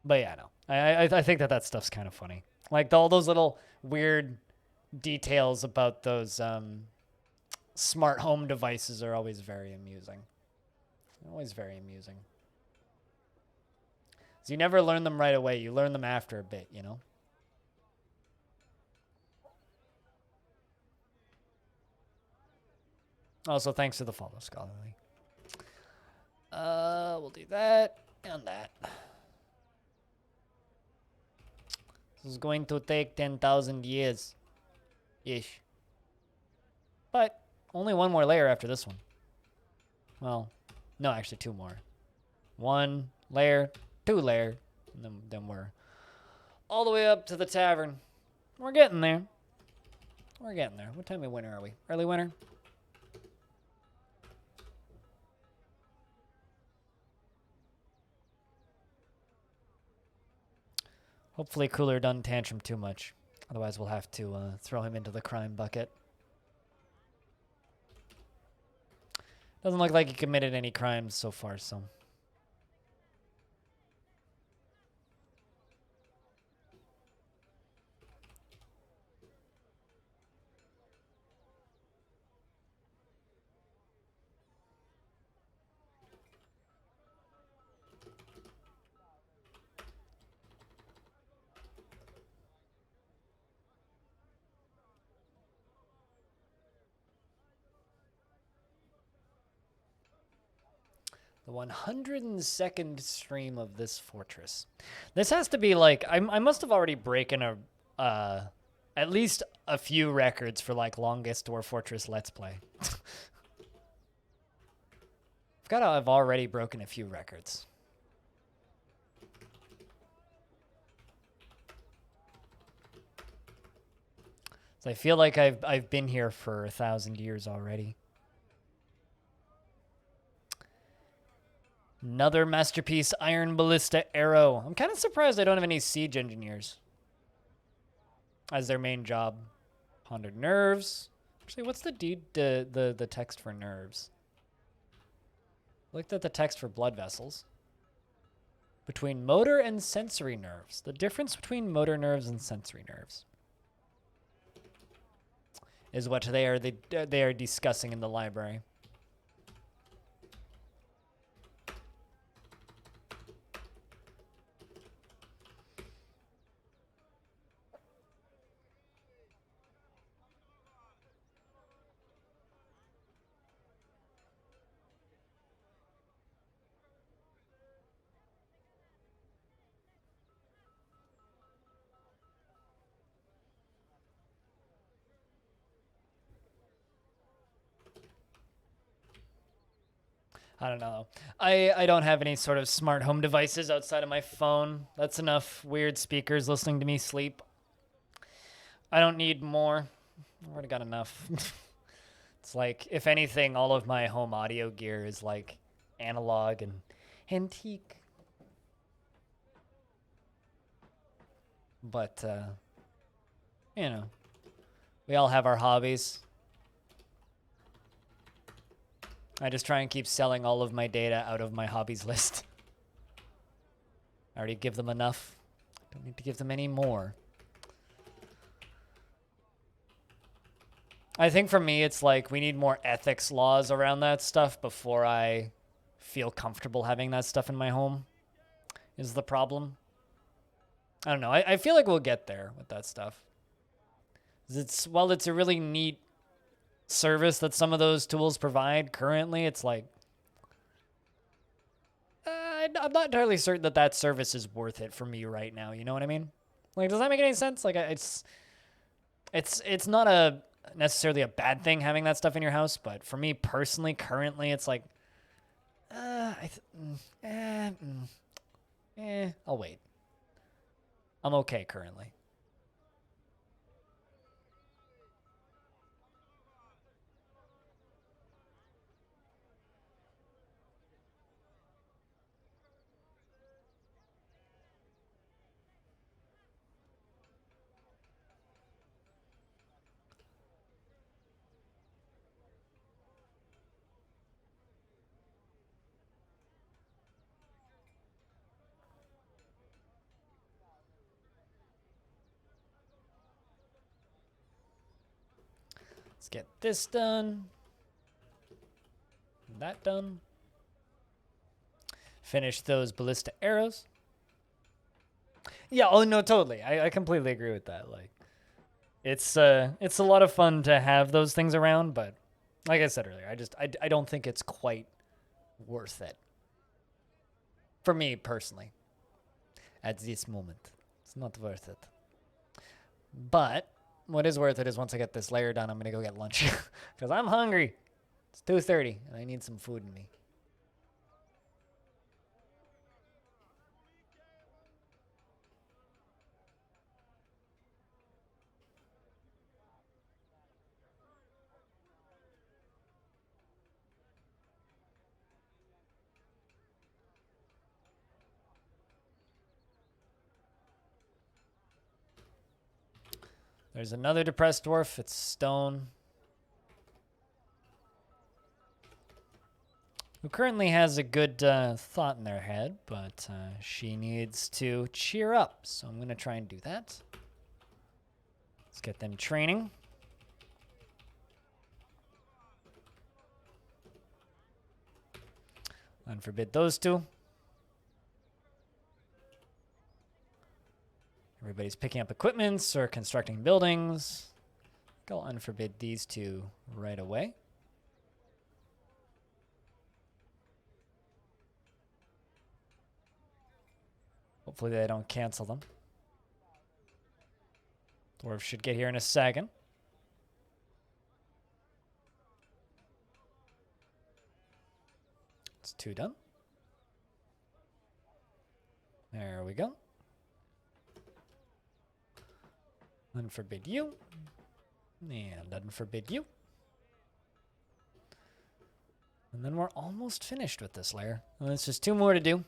But yeah, no. I think that stuff's kind of funny. Like all those little weird details about those smart home devices are always very amusing. Always very amusing. So you never learn them right away. You learn them after a bit, you know? Also, thanks for the follow, Scholarly. We'll do that and that. This is going to take 10,000 years. Ish. But only one more layer after this one. Well, no, actually 2 more. 1 layer, 2 layer, and then we're all the way up to the tavern. We're getting there. We're getting there. What time of winter are we? Early winter? Hopefully Cooler doesn't tantrum too much. Otherwise we'll have to throw him into the crime bucket. Doesn't look like he committed any crimes so far, so... The 102nd stream of this fortress. This has to be like, I must have already broken at least a few records for like longest Dwarf Fortress Let's Play. I've got to have already broken a few records. So I feel like I've been here for 1,000 years already. Another masterpiece iron ballista arrow. I'm kind of surprised I don't have any siege engineers as their main job. Pondered nerves. Actually, what's the text for nerves? Looked at the text for blood vessels. Between motor and sensory nerves. The difference between motor nerves and sensory nerves is what they are discussing in the library. I don't know. I don't have any sort of smart home devices outside of my phone. That's enough weird speakers listening to me sleep. I don't need more. I already got enough. It's like, if anything, all of my home audio gear is like analog and antique. But, you know, we all have our hobbies. I just try and keep selling all of my data out of my hobbies list. I already give them enough. Don't need to give them any more. I think for me, it's like we need more ethics laws around that stuff before I feel comfortable having that stuff in my home, is the problem. I don't know. I feel like we'll get there with that stuff. While it's a really neat service that some of those tools provide currently, it's like I'm not entirely certain that that service is worth it for me right now. You know what I mean? Like, does that make any sense? Like, it's not necessarily a bad thing having that stuff in your house, but for me personally, currently, it's like, I'll wait. I'm okay currently. Let's get this done. That done. Finish those ballista arrows. Yeah, oh no, totally. I completely agree with that. Like, it's a lot of fun to have those things around, but like I said earlier, I don't think it's quite worth it. For me personally. At this moment. It's not worth it. But what is worth it is once I get this layer done, I'm going to go get lunch. Because I'm hungry. It's 2:30, and I need some food in me. There's another depressed dwarf. It's stone. Who currently has a good thought in their head, but she needs to cheer up. So I'm going to try and do that. Let's get them training. Unforbid those two. Everybody's picking up equipments or constructing buildings. I'll unforbid these two right away. Hopefully they don't cancel them. Dwarf should get here in a second. It's 2 done. There we go. Unforbid you. And unforbid you. And then we're almost finished with this layer. And it's just 2 more to do.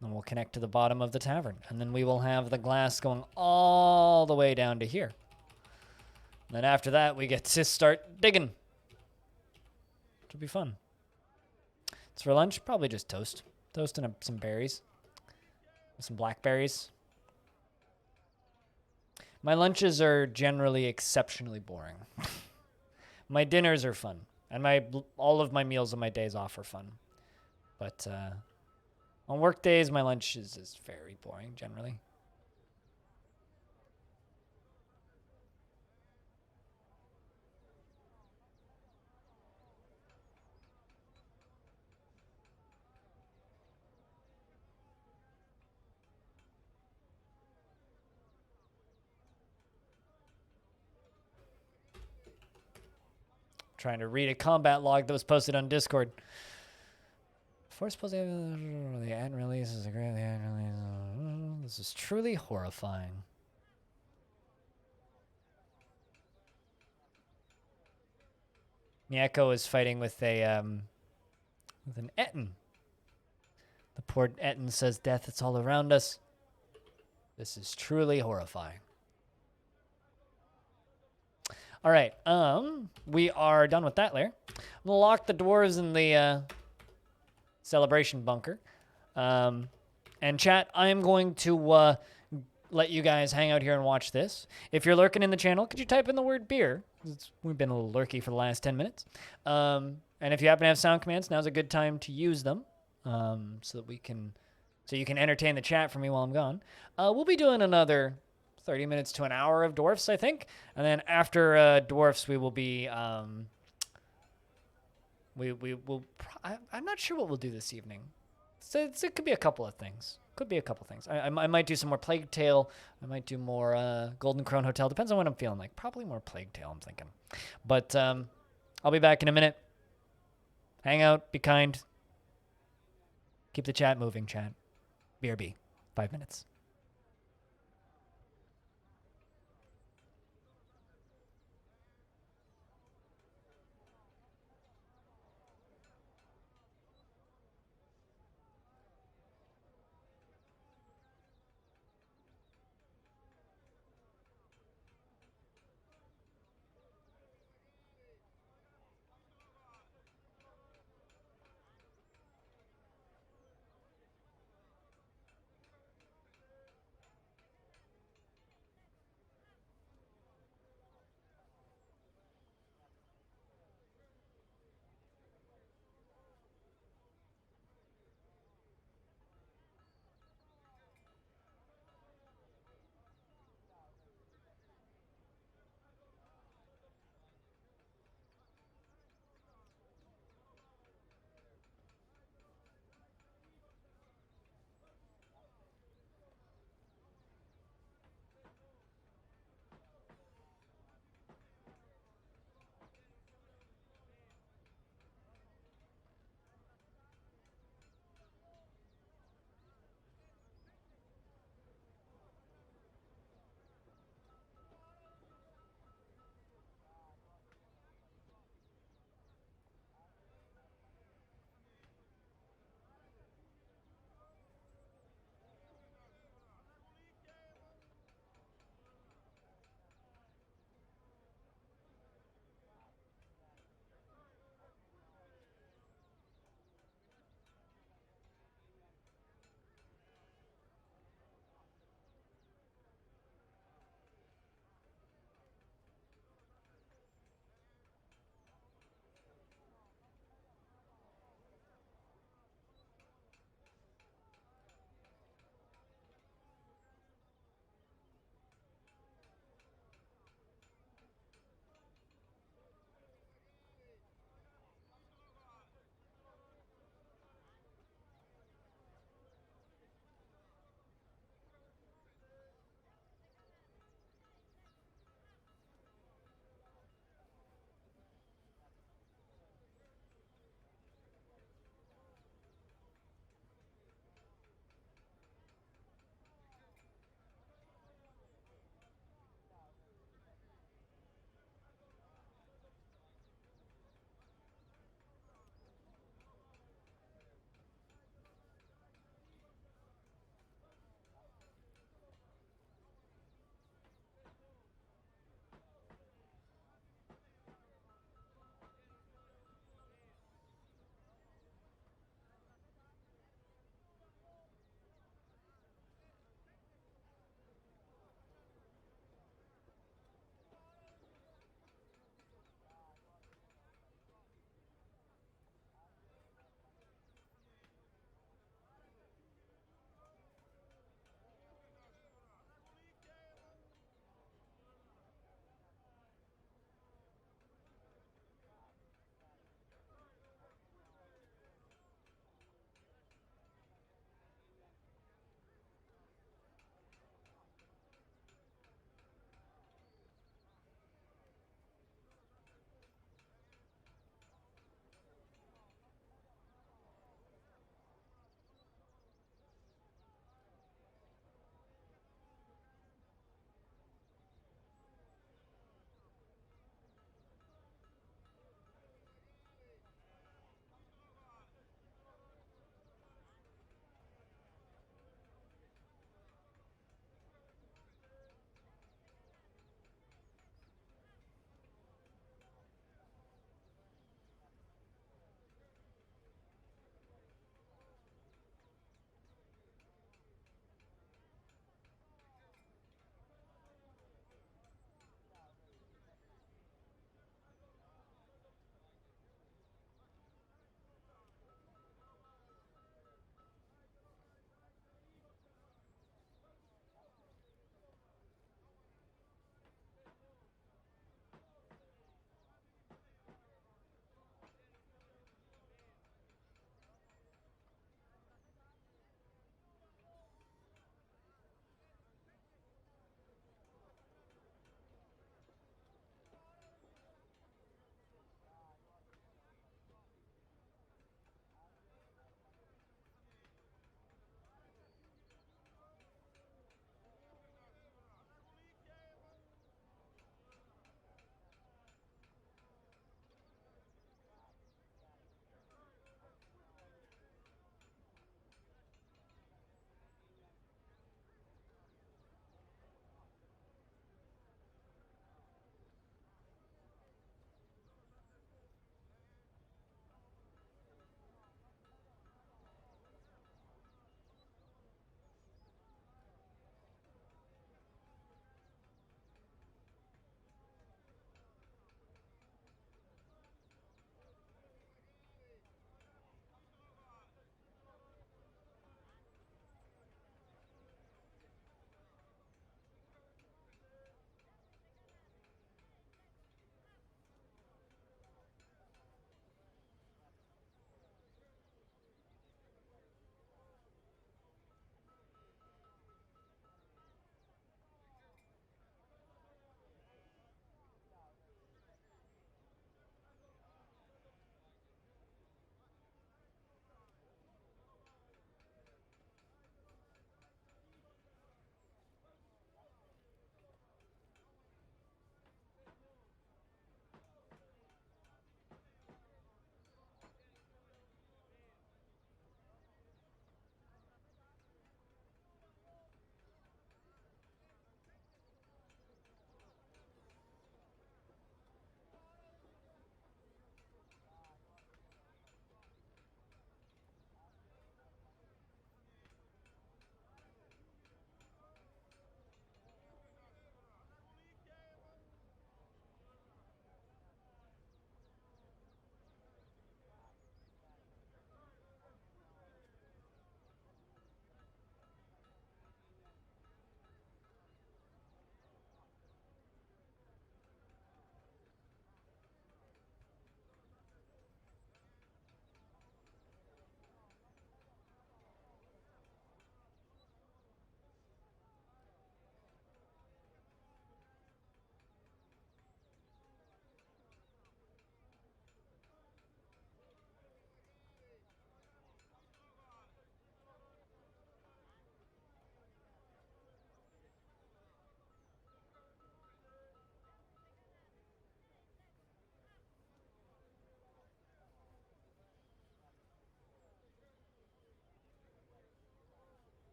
Then we'll connect to the bottom of the tavern. And then we will have the glass going all the way down to here. And then after that, we get to start digging. It'll be fun. It's for lunch, probably just toast. Toast and some berries. Some blackberries. My lunches are generally exceptionally boring. My dinners are fun. And all of my meals on my days off are fun. But on work days, my lunch is very boring, generally. Trying to read a combat log that was posted on Discord. Force the ad release is a great ad release. This is truly horrifying. Mieko is fighting with an Etten. The poor Etten says, "Death, it's all around us." This is truly horrifying. All right, we are done with that layer. I'm gonna lock the dwarves in the celebration bunker. And chat, I am going to let you guys hang out here and watch this. If you're lurking in the channel, could you type in the word beer? We've been a little lurky for the last 10 minutes. And if you happen to have sound commands, now's a good time to use them so you can entertain the chat for me while I'm gone. We'll be doing another 30 minutes to an hour of dwarfs, I think. And then after dwarfs, we will be... I'm not sure what we'll do this evening. So it could be a couple of things. I might do some more Plague Tale. I might do more Golden Crone Hotel. Depends on what I'm feeling like. Probably more Plague Tale, I'm thinking. But I'll be back in a minute. Hang out. Be kind. Keep the chat moving, chat. BRB. 5 minutes.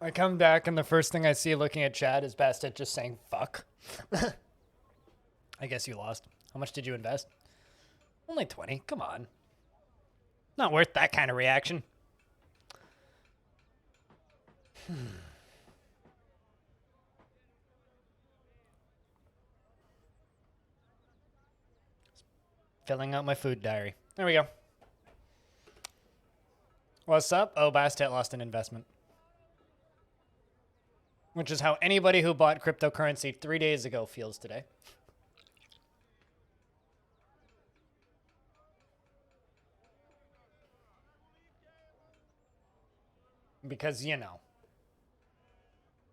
I come back and the first thing I see looking at chat is Bastet just saying fuck. I guess you lost. How much did you invest? Only 20. Come on. Not worth that kind of reaction. Filling out my food diary. There we go. What's up? Oh, Bastet lost an investment. Which is how anybody who bought cryptocurrency 3 days ago feels today. Because, you know,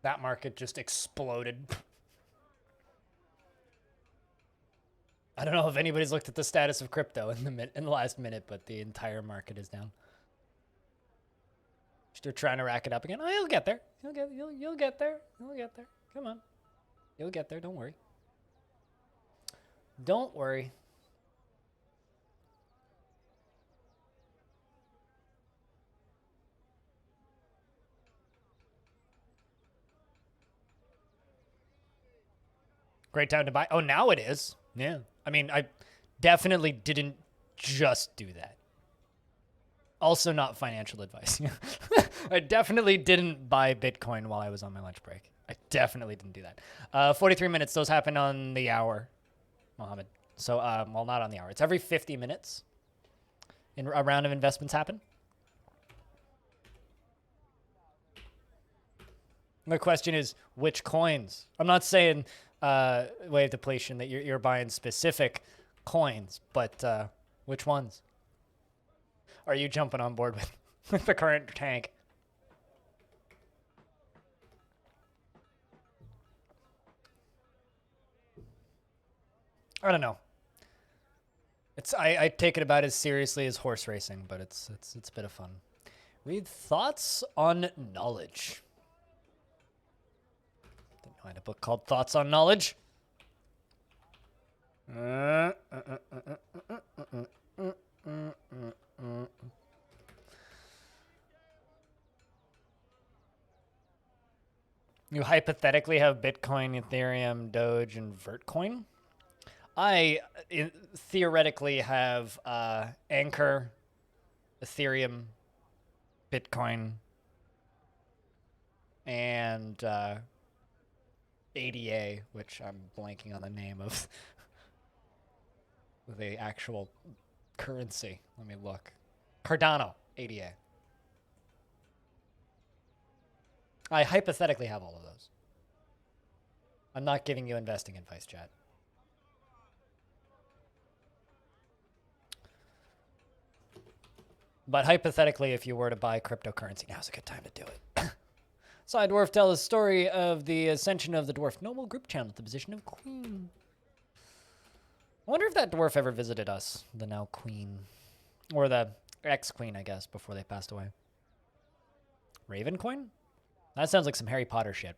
that market just exploded. I don't know if anybody's looked at the status of crypto in the last minute, but the entire market is down. They're trying to rack it up again. Oh, you'll get there. You'll get there. You'll get there. Come on. You'll get there. Don't worry. Don't worry. Great time to buy. Oh, now it is. Yeah. I mean, I definitely didn't just do that. Also not financial advice. I definitely didn't buy Bitcoin while I was on my lunch break. I definitely didn't do that. 43 minutes. Those happen on the hour, Mohammed. So, well, not on the hour. It's every 50 minutes a round of investments happen. The question is, which coins? I'm not saying wave depletion that you're buying specific coins, but which ones? Are you jumping on board with the current tank? I don't know. I take it about as seriously as horse racing, but it's a bit of fun. Read thoughts on knowledge. Didn't know I had a book called Thoughts on Knowledge. You hypothetically have Bitcoin, Ethereum, Doge, and Vertcoin. I theoretically have Anchor, Ethereum, Bitcoin, and ADA, which I'm blanking on the name of the actual currency. Let me look. Cardano, ADA. I hypothetically have all of those. I'm not giving you investing advice, chat. But hypothetically, if you were to buy cryptocurrency, now's a good time to do it. Saw Dwarf tell a story of the ascension of the Dwarf Noble group channel to the position of queen. I wonder if that dwarf ever visited us, the now queen. Or the ex-queen, I guess, before they passed away. Ravencoin? That sounds like some Harry Potter shit.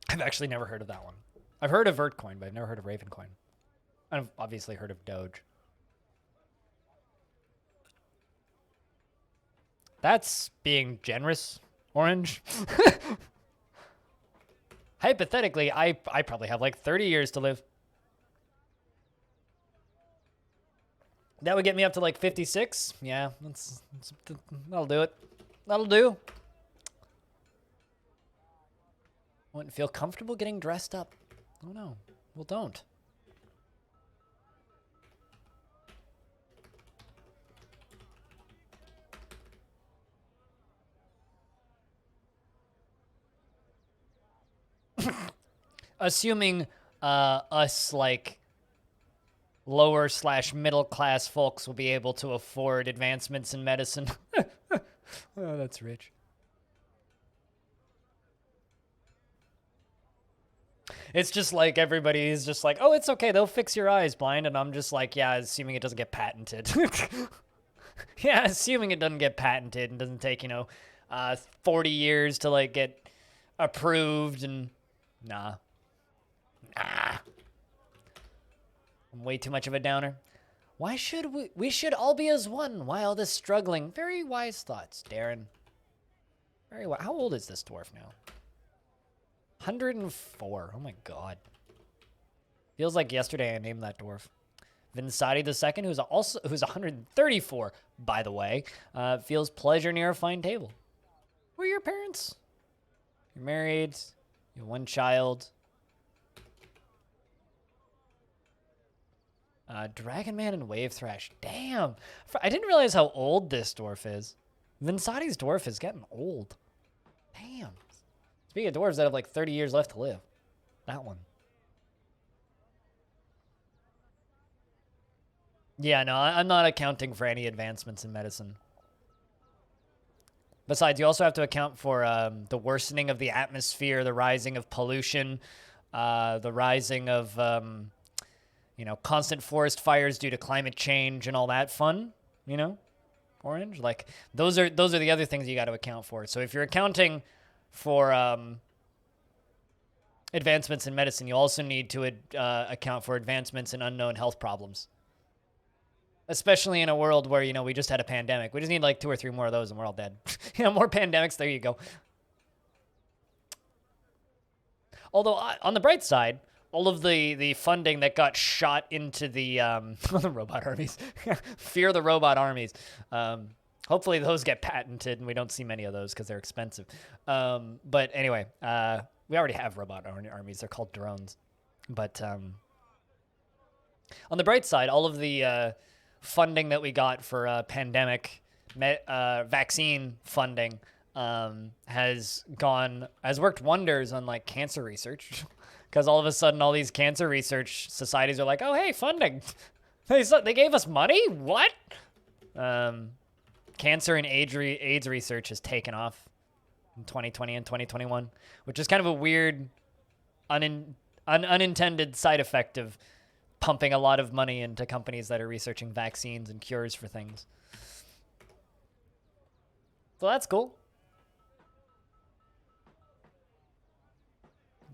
I've actually never heard of that one. I've heard of Vertcoin, but I've never heard of Ravencoin. I've obviously heard of Doge. That's being generous, Orange. Hypothetically, I probably have like 30 years to live. That would get me up to like 56. Yeah, that'll do it. That'll do. Wouldn't feel comfortable getting dressed up. Oh no. Well, don't. Assuming us like lower / middle class folks will be able to afford advancements in medicine. Oh, that's rich. It's just like everybody's just like, oh, it's okay, they'll fix your eyes, blind, and I'm just like, yeah, assuming it doesn't get patented. Yeah, assuming it doesn't get patented and doesn't take, 40 years to like get approved and nah. I'm way too much of a downer. Why should we should all be as one while this struggling. Very wise thoughts, Darren. Very wise. How old is this dwarf now? 104. Oh my god. Feels like yesterday I named that dwarf. Vinsati II, who's 134, by the way, feels pleasure near a fine table. Who are your parents? You're married. You have one child. Dragon Man and Wave Thrash. Damn. I didn't realize how old this dwarf is. Vinsati's dwarf is getting old. Damn. Speaking of dwarves that have like 30 years left to live. That one. Yeah, no, I'm not accounting for any advancements in medicine. Besides, you also have to account for the worsening of the atmosphere, the rising of pollution, the rising of, constant forest fires due to climate change and all that fun, Orange. Like, those are the other things you got to account for. So if you're accounting for advancements in medicine, you also need to account for advancements in unknown health problems. Especially in a world where, we just had a pandemic. We just need like 2 or 3 more of those and we're all dead. More pandemics. There you go. Although, on the bright side, all of the funding that got shot into the the robot armies. Fear the robot armies. Hopefully those get patented and we don't see many of those because they're expensive. But anyway, we already have robot armies. They're called drones. But on the bright side, all of the funding that we got for pandemic vaccine funding has worked wonders on like cancer research, because all of a sudden all these cancer research societies are like, oh hey, funding. They gave us money. What? Cancer and AIDS research has taken off in 2020 and 2021, which is kind of a weird unintended side effect of pumping a lot of money into companies that are researching vaccines and cures for things. So that's cool.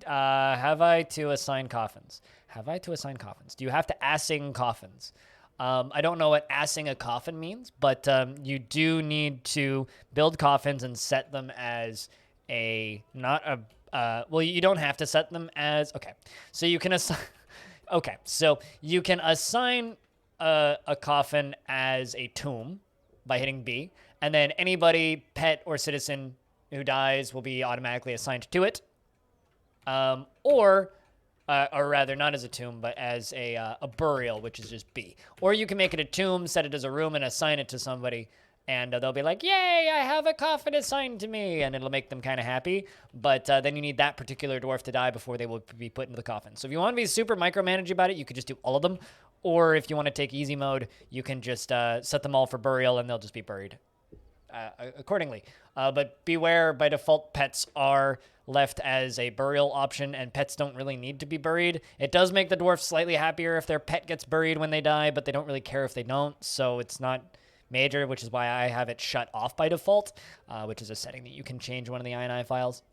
Have I to assign coffins? Do you have to assing coffins? I don't know what assing a coffin means, but you do need to build coffins and set them as you don't have to set them as, okay. So you can assign... Okay, so you can assign a coffin as a tomb by hitting B, and then anybody, pet or citizen who dies will be automatically assigned to it. Or rather, not as a tomb, but as a burial, which is just B. Or you can make it a tomb, set it as a room, and assign it to somebody, and they'll be like, yay, I have a coffin assigned to me, and it'll make them kind of happy. But then you need that particular dwarf to die before they will be put into the coffin. So if you want to be super micromanaged about it, you could just do all of them. Or if you want to take easy mode, you can just set them all for burial, and they'll just be buried accordingly. But beware, by default, pets are left as a burial option, and pets don't really need to be buried. It does make the dwarf slightly happier if their pet gets buried when they die, but they don't really care if they don't, so it's not major, which is why I have it shut off by default, which is a setting that you can change one of the INI files.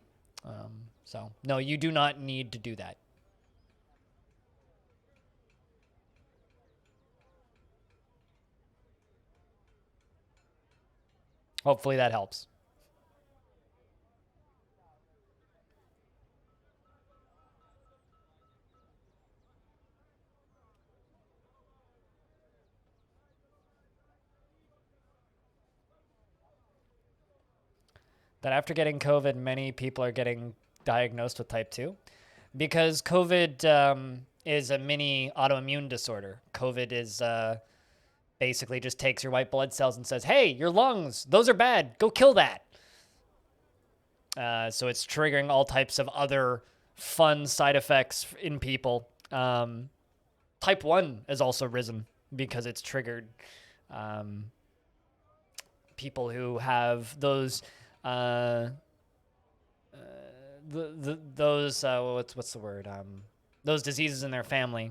So, no, you do not need to do that. Hopefully that helps. That after getting COVID, many people are getting diagnosed with type 2 because COVID is a mini autoimmune disorder. COVID is basically just takes your white blood cells and says, hey, your lungs, those are bad. Go kill that. So it's triggering all types of other fun side effects in people. Type 1 has also risen because it's triggered people who have those... what's the word? Those diseases in their family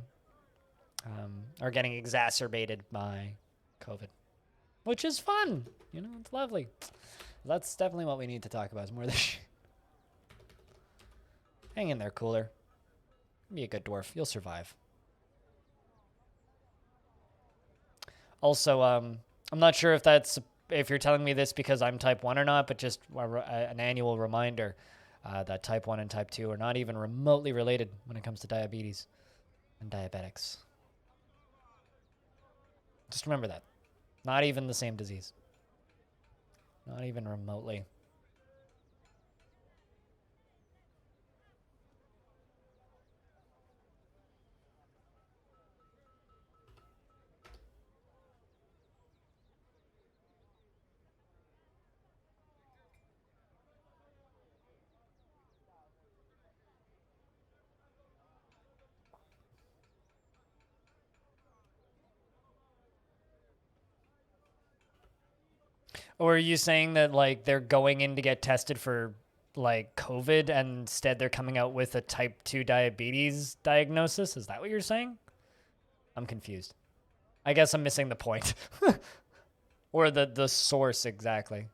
are getting exacerbated by COVID, which is fun. It's lovely. That's definitely what we need to talk about. Is more of this. Hang in there, Cooler. Be a good dwarf. You'll survive. Also, I'm not sure if you're telling me this because I'm type 1 or not, but just an annual reminder that type 1 and type 2 are not even remotely related when it comes to diabetes and diabetics. Just remember that. Not even the same disease. Not even remotely. Or are you saying that like they're going in to get tested for like COVID and instead they're coming out with a type 2 diabetes diagnosis? Is that what you're saying? I'm confused. I guess I'm missing the point. Or the source exactly.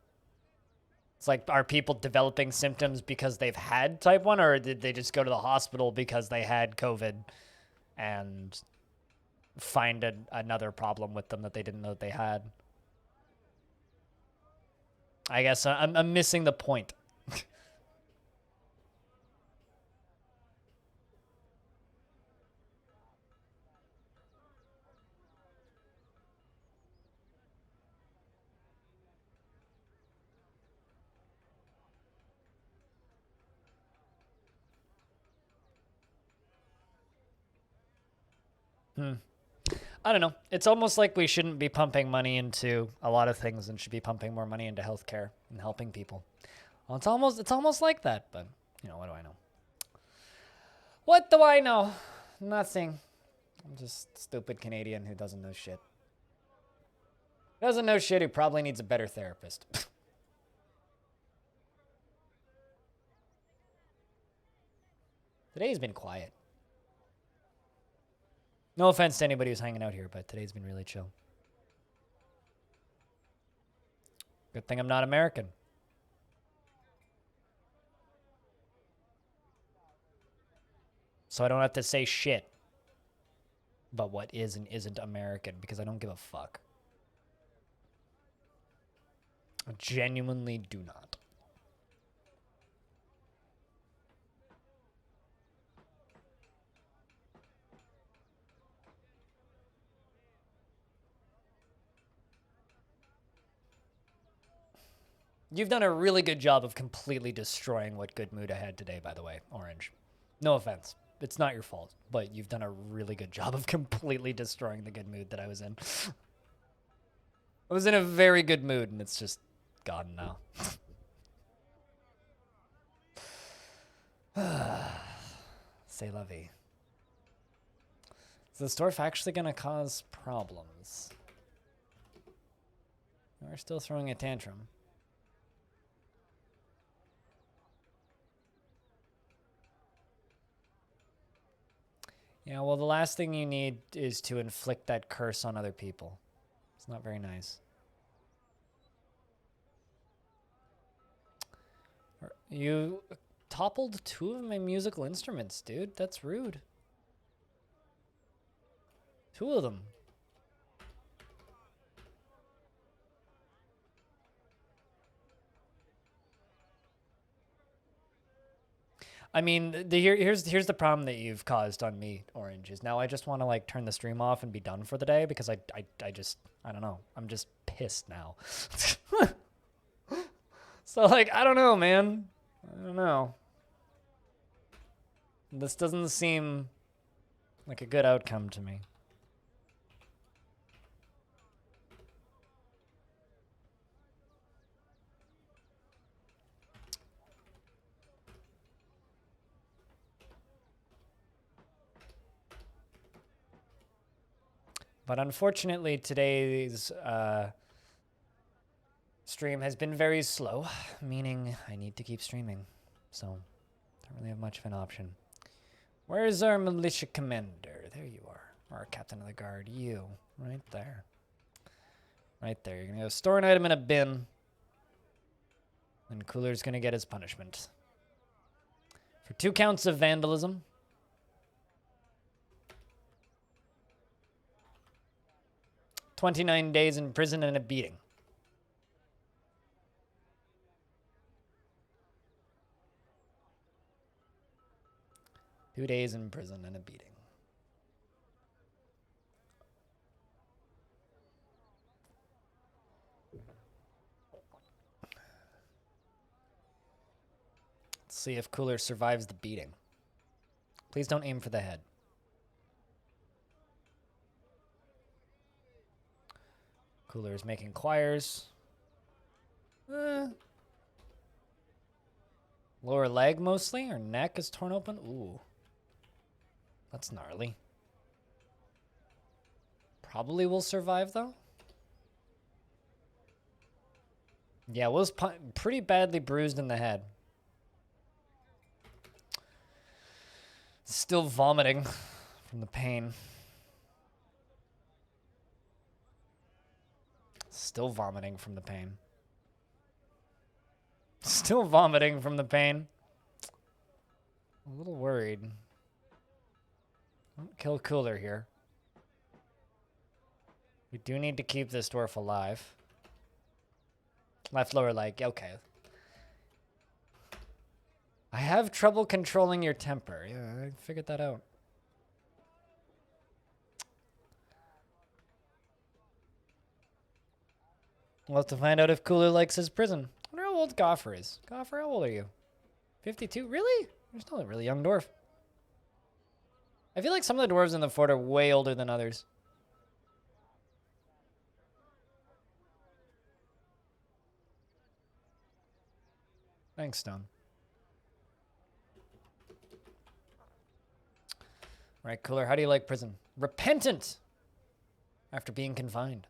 It's like, are people developing symptoms because they've had type 1 or did they just go to the hospital because they had COVID and find another problem with them that they didn't know that they had? I guess I'm missing the point. I don't know. It's almost like we shouldn't be pumping money into a lot of things and should be pumping more money into healthcare and helping people. Well, it's almost like that, but you know, what do I know? What do I know? Nothing. I'm just a stupid Canadian who doesn't know shit. Doesn't know shit who probably needs a better therapist. Today's been quiet. No offense to anybody who's hanging out here, but today's been really chill. Good thing I'm not American. So I don't have to say shit about what is and isn't American because I don't give a fuck. I genuinely do not. You've done a really good job of completely destroying what good mood I had today, by the way, Orange. No offense. It's not your fault, but you've done a really good job of completely destroying the good mood that I was in. I was in a very good mood, and it's just gone now. C'est la vie. Is the Dwarf actually going to cause problems? We're still throwing a tantrum. Yeah, well, the last thing you need is to inflict that curse on other people. It's not very nice. You toppled 2 of my musical instruments, dude. That's rude. 2 of them. I mean, here's the problem that you've caused on me, Orange, is now I just want to like turn the stream off and be done for the day because I don't know. I'm just pissed now. So like, I don't know, man. I don't know. This doesn't seem like a good outcome to me. But unfortunately, today's stream has been very slow, meaning I need to keep streaming. So, don't really have much of an option. Where's our militia commander? There you are. Or our captain of the guard. You. Right there. Right there. You're going to go store an item in a bin. And Cooler's going to get his punishment. For 2 counts of vandalism. 29 days in prison and a beating. Two days in prison and a beating. Let's see if Cooler survives the beating. Please don't aim for the head. Cooler is making choirs. Lower leg mostly. Her neck is torn open. Ooh. That's gnarly. Probably will survive though. Yeah, was pretty badly bruised in the head. Still vomiting from the pain. Still vomiting from the pain. Still vomiting from the pain. A little worried. Don't kill Cooler here. We do need to keep this dwarf alive. Left lower leg, okay. I have trouble controlling your temper. Yeah, I figured that out. We'll have to find out if Cooler likes his prison. I wonder how old Goffer is. Goffer, how old are you? 52? Really? You're still a really young dwarf. I feel like some of the dwarves in the fort are way older than others. Thanks, Stone. All right, Cooler, how do you like prison? Repentant after being confined.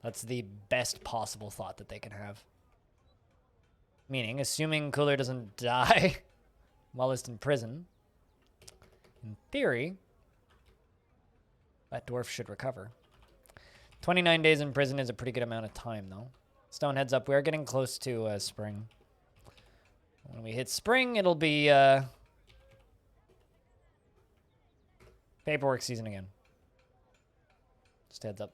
That's the best possible thought that they can have. Meaning, assuming Cooler doesn't die while he's in prison, in theory, that dwarf should recover. 29 days in prison is a pretty good amount of time, though. Stone, heads up. We are getting close to spring. When we hit spring, it'll be paperwork season again. Just heads up.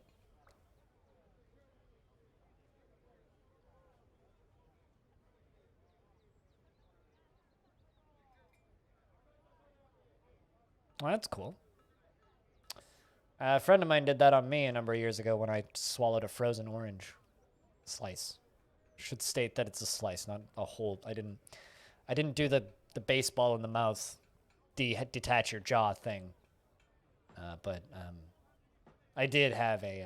Well, that's cool. A friend of mine did that on me a number of years ago when I swallowed a frozen orange slice. Should state that it's a slice, not a whole. I didn't do the baseball in the mouth, detach your jaw thing. But I did have a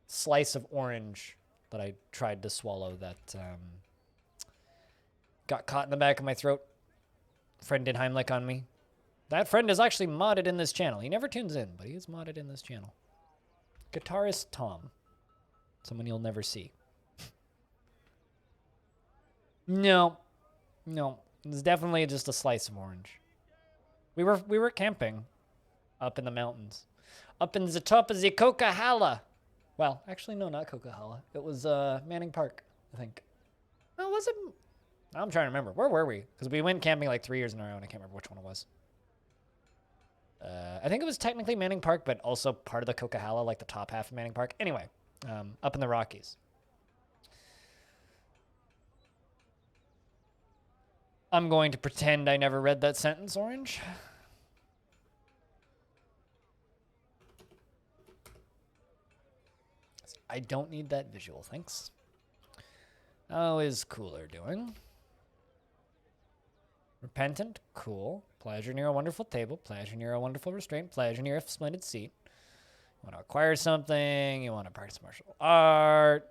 slice of orange that I tried to swallow that got caught in the back of my throat. Friend did Heimlich on me. That friend is actually modded in this channel. He never tunes in, but he is modded in this channel. Guitarist Tom. Someone you'll never see. No. It's definitely just a slice of orange. We were camping up in the mountains. Up in the top of the Coquihalla. Well, actually, no, not Coquihalla. It was Manning Park, I think. No, was it? I'm trying to remember. Where were we? Because we went camping like 3 years in a row, and I can't remember which one it was. I think it was technically Manning Park, but also part of the Coquihalla, like the top half of Manning Park. Anyway, up in the Rockies. I'm going to pretend I never read that sentence, Orange. I don't need that visual, thanks. How is Cooler doing? Repentant, cool. Pleasure near a wonderful table. Pleasure near a wonderful restraint. Pleasure near a splendid seat. You want to acquire something. You want to practice martial art.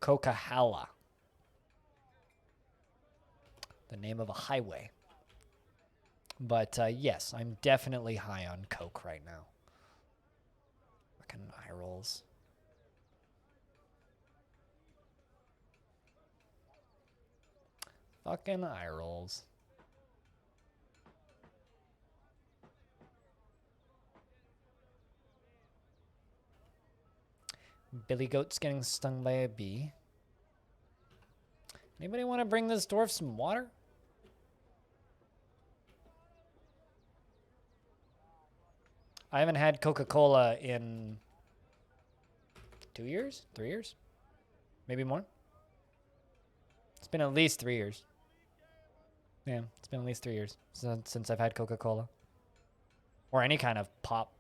Coquihalla. The name of a highway. But yes, I'm definitely high on coke right now. Fucking eye rolls. Fucking eye rolls. Billy Goat's getting stung by a bee. Anybody want to bring this dwarf some water? I haven't had Coca-Cola in 2 years, 3 years, maybe more. It's been at least 3 years. Yeah, it's been at least 3 years since I've had Coca-Cola or any kind of pop.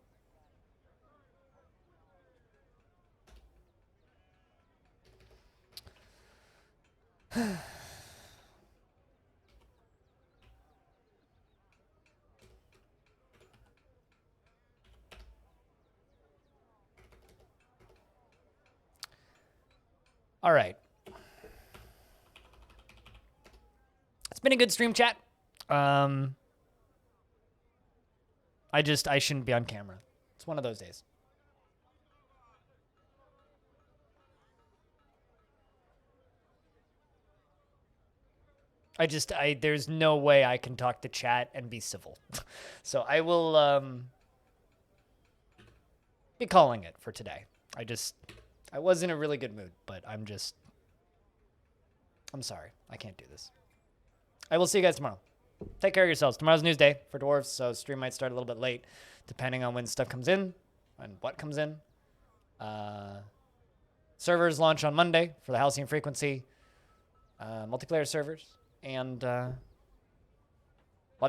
All right. It's been a good stream, chat. I shouldn't be on camera. It's one of those days. There's no way I can talk to chat and be civil. So I will be calling it for today. I was in a really good mood, but I'm sorry. I can't do this. I will see you guys tomorrow. Take care of yourselves. Tomorrow's news day for Dwarves, so stream might start a little bit late, depending on when stuff comes in and what comes in. Servers launch on Monday for the Halcyon Frequency multiplayer servers. And love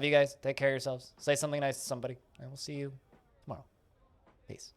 you guys. Take care of yourselves. Say something nice to somebody. I will see you tomorrow. Peace.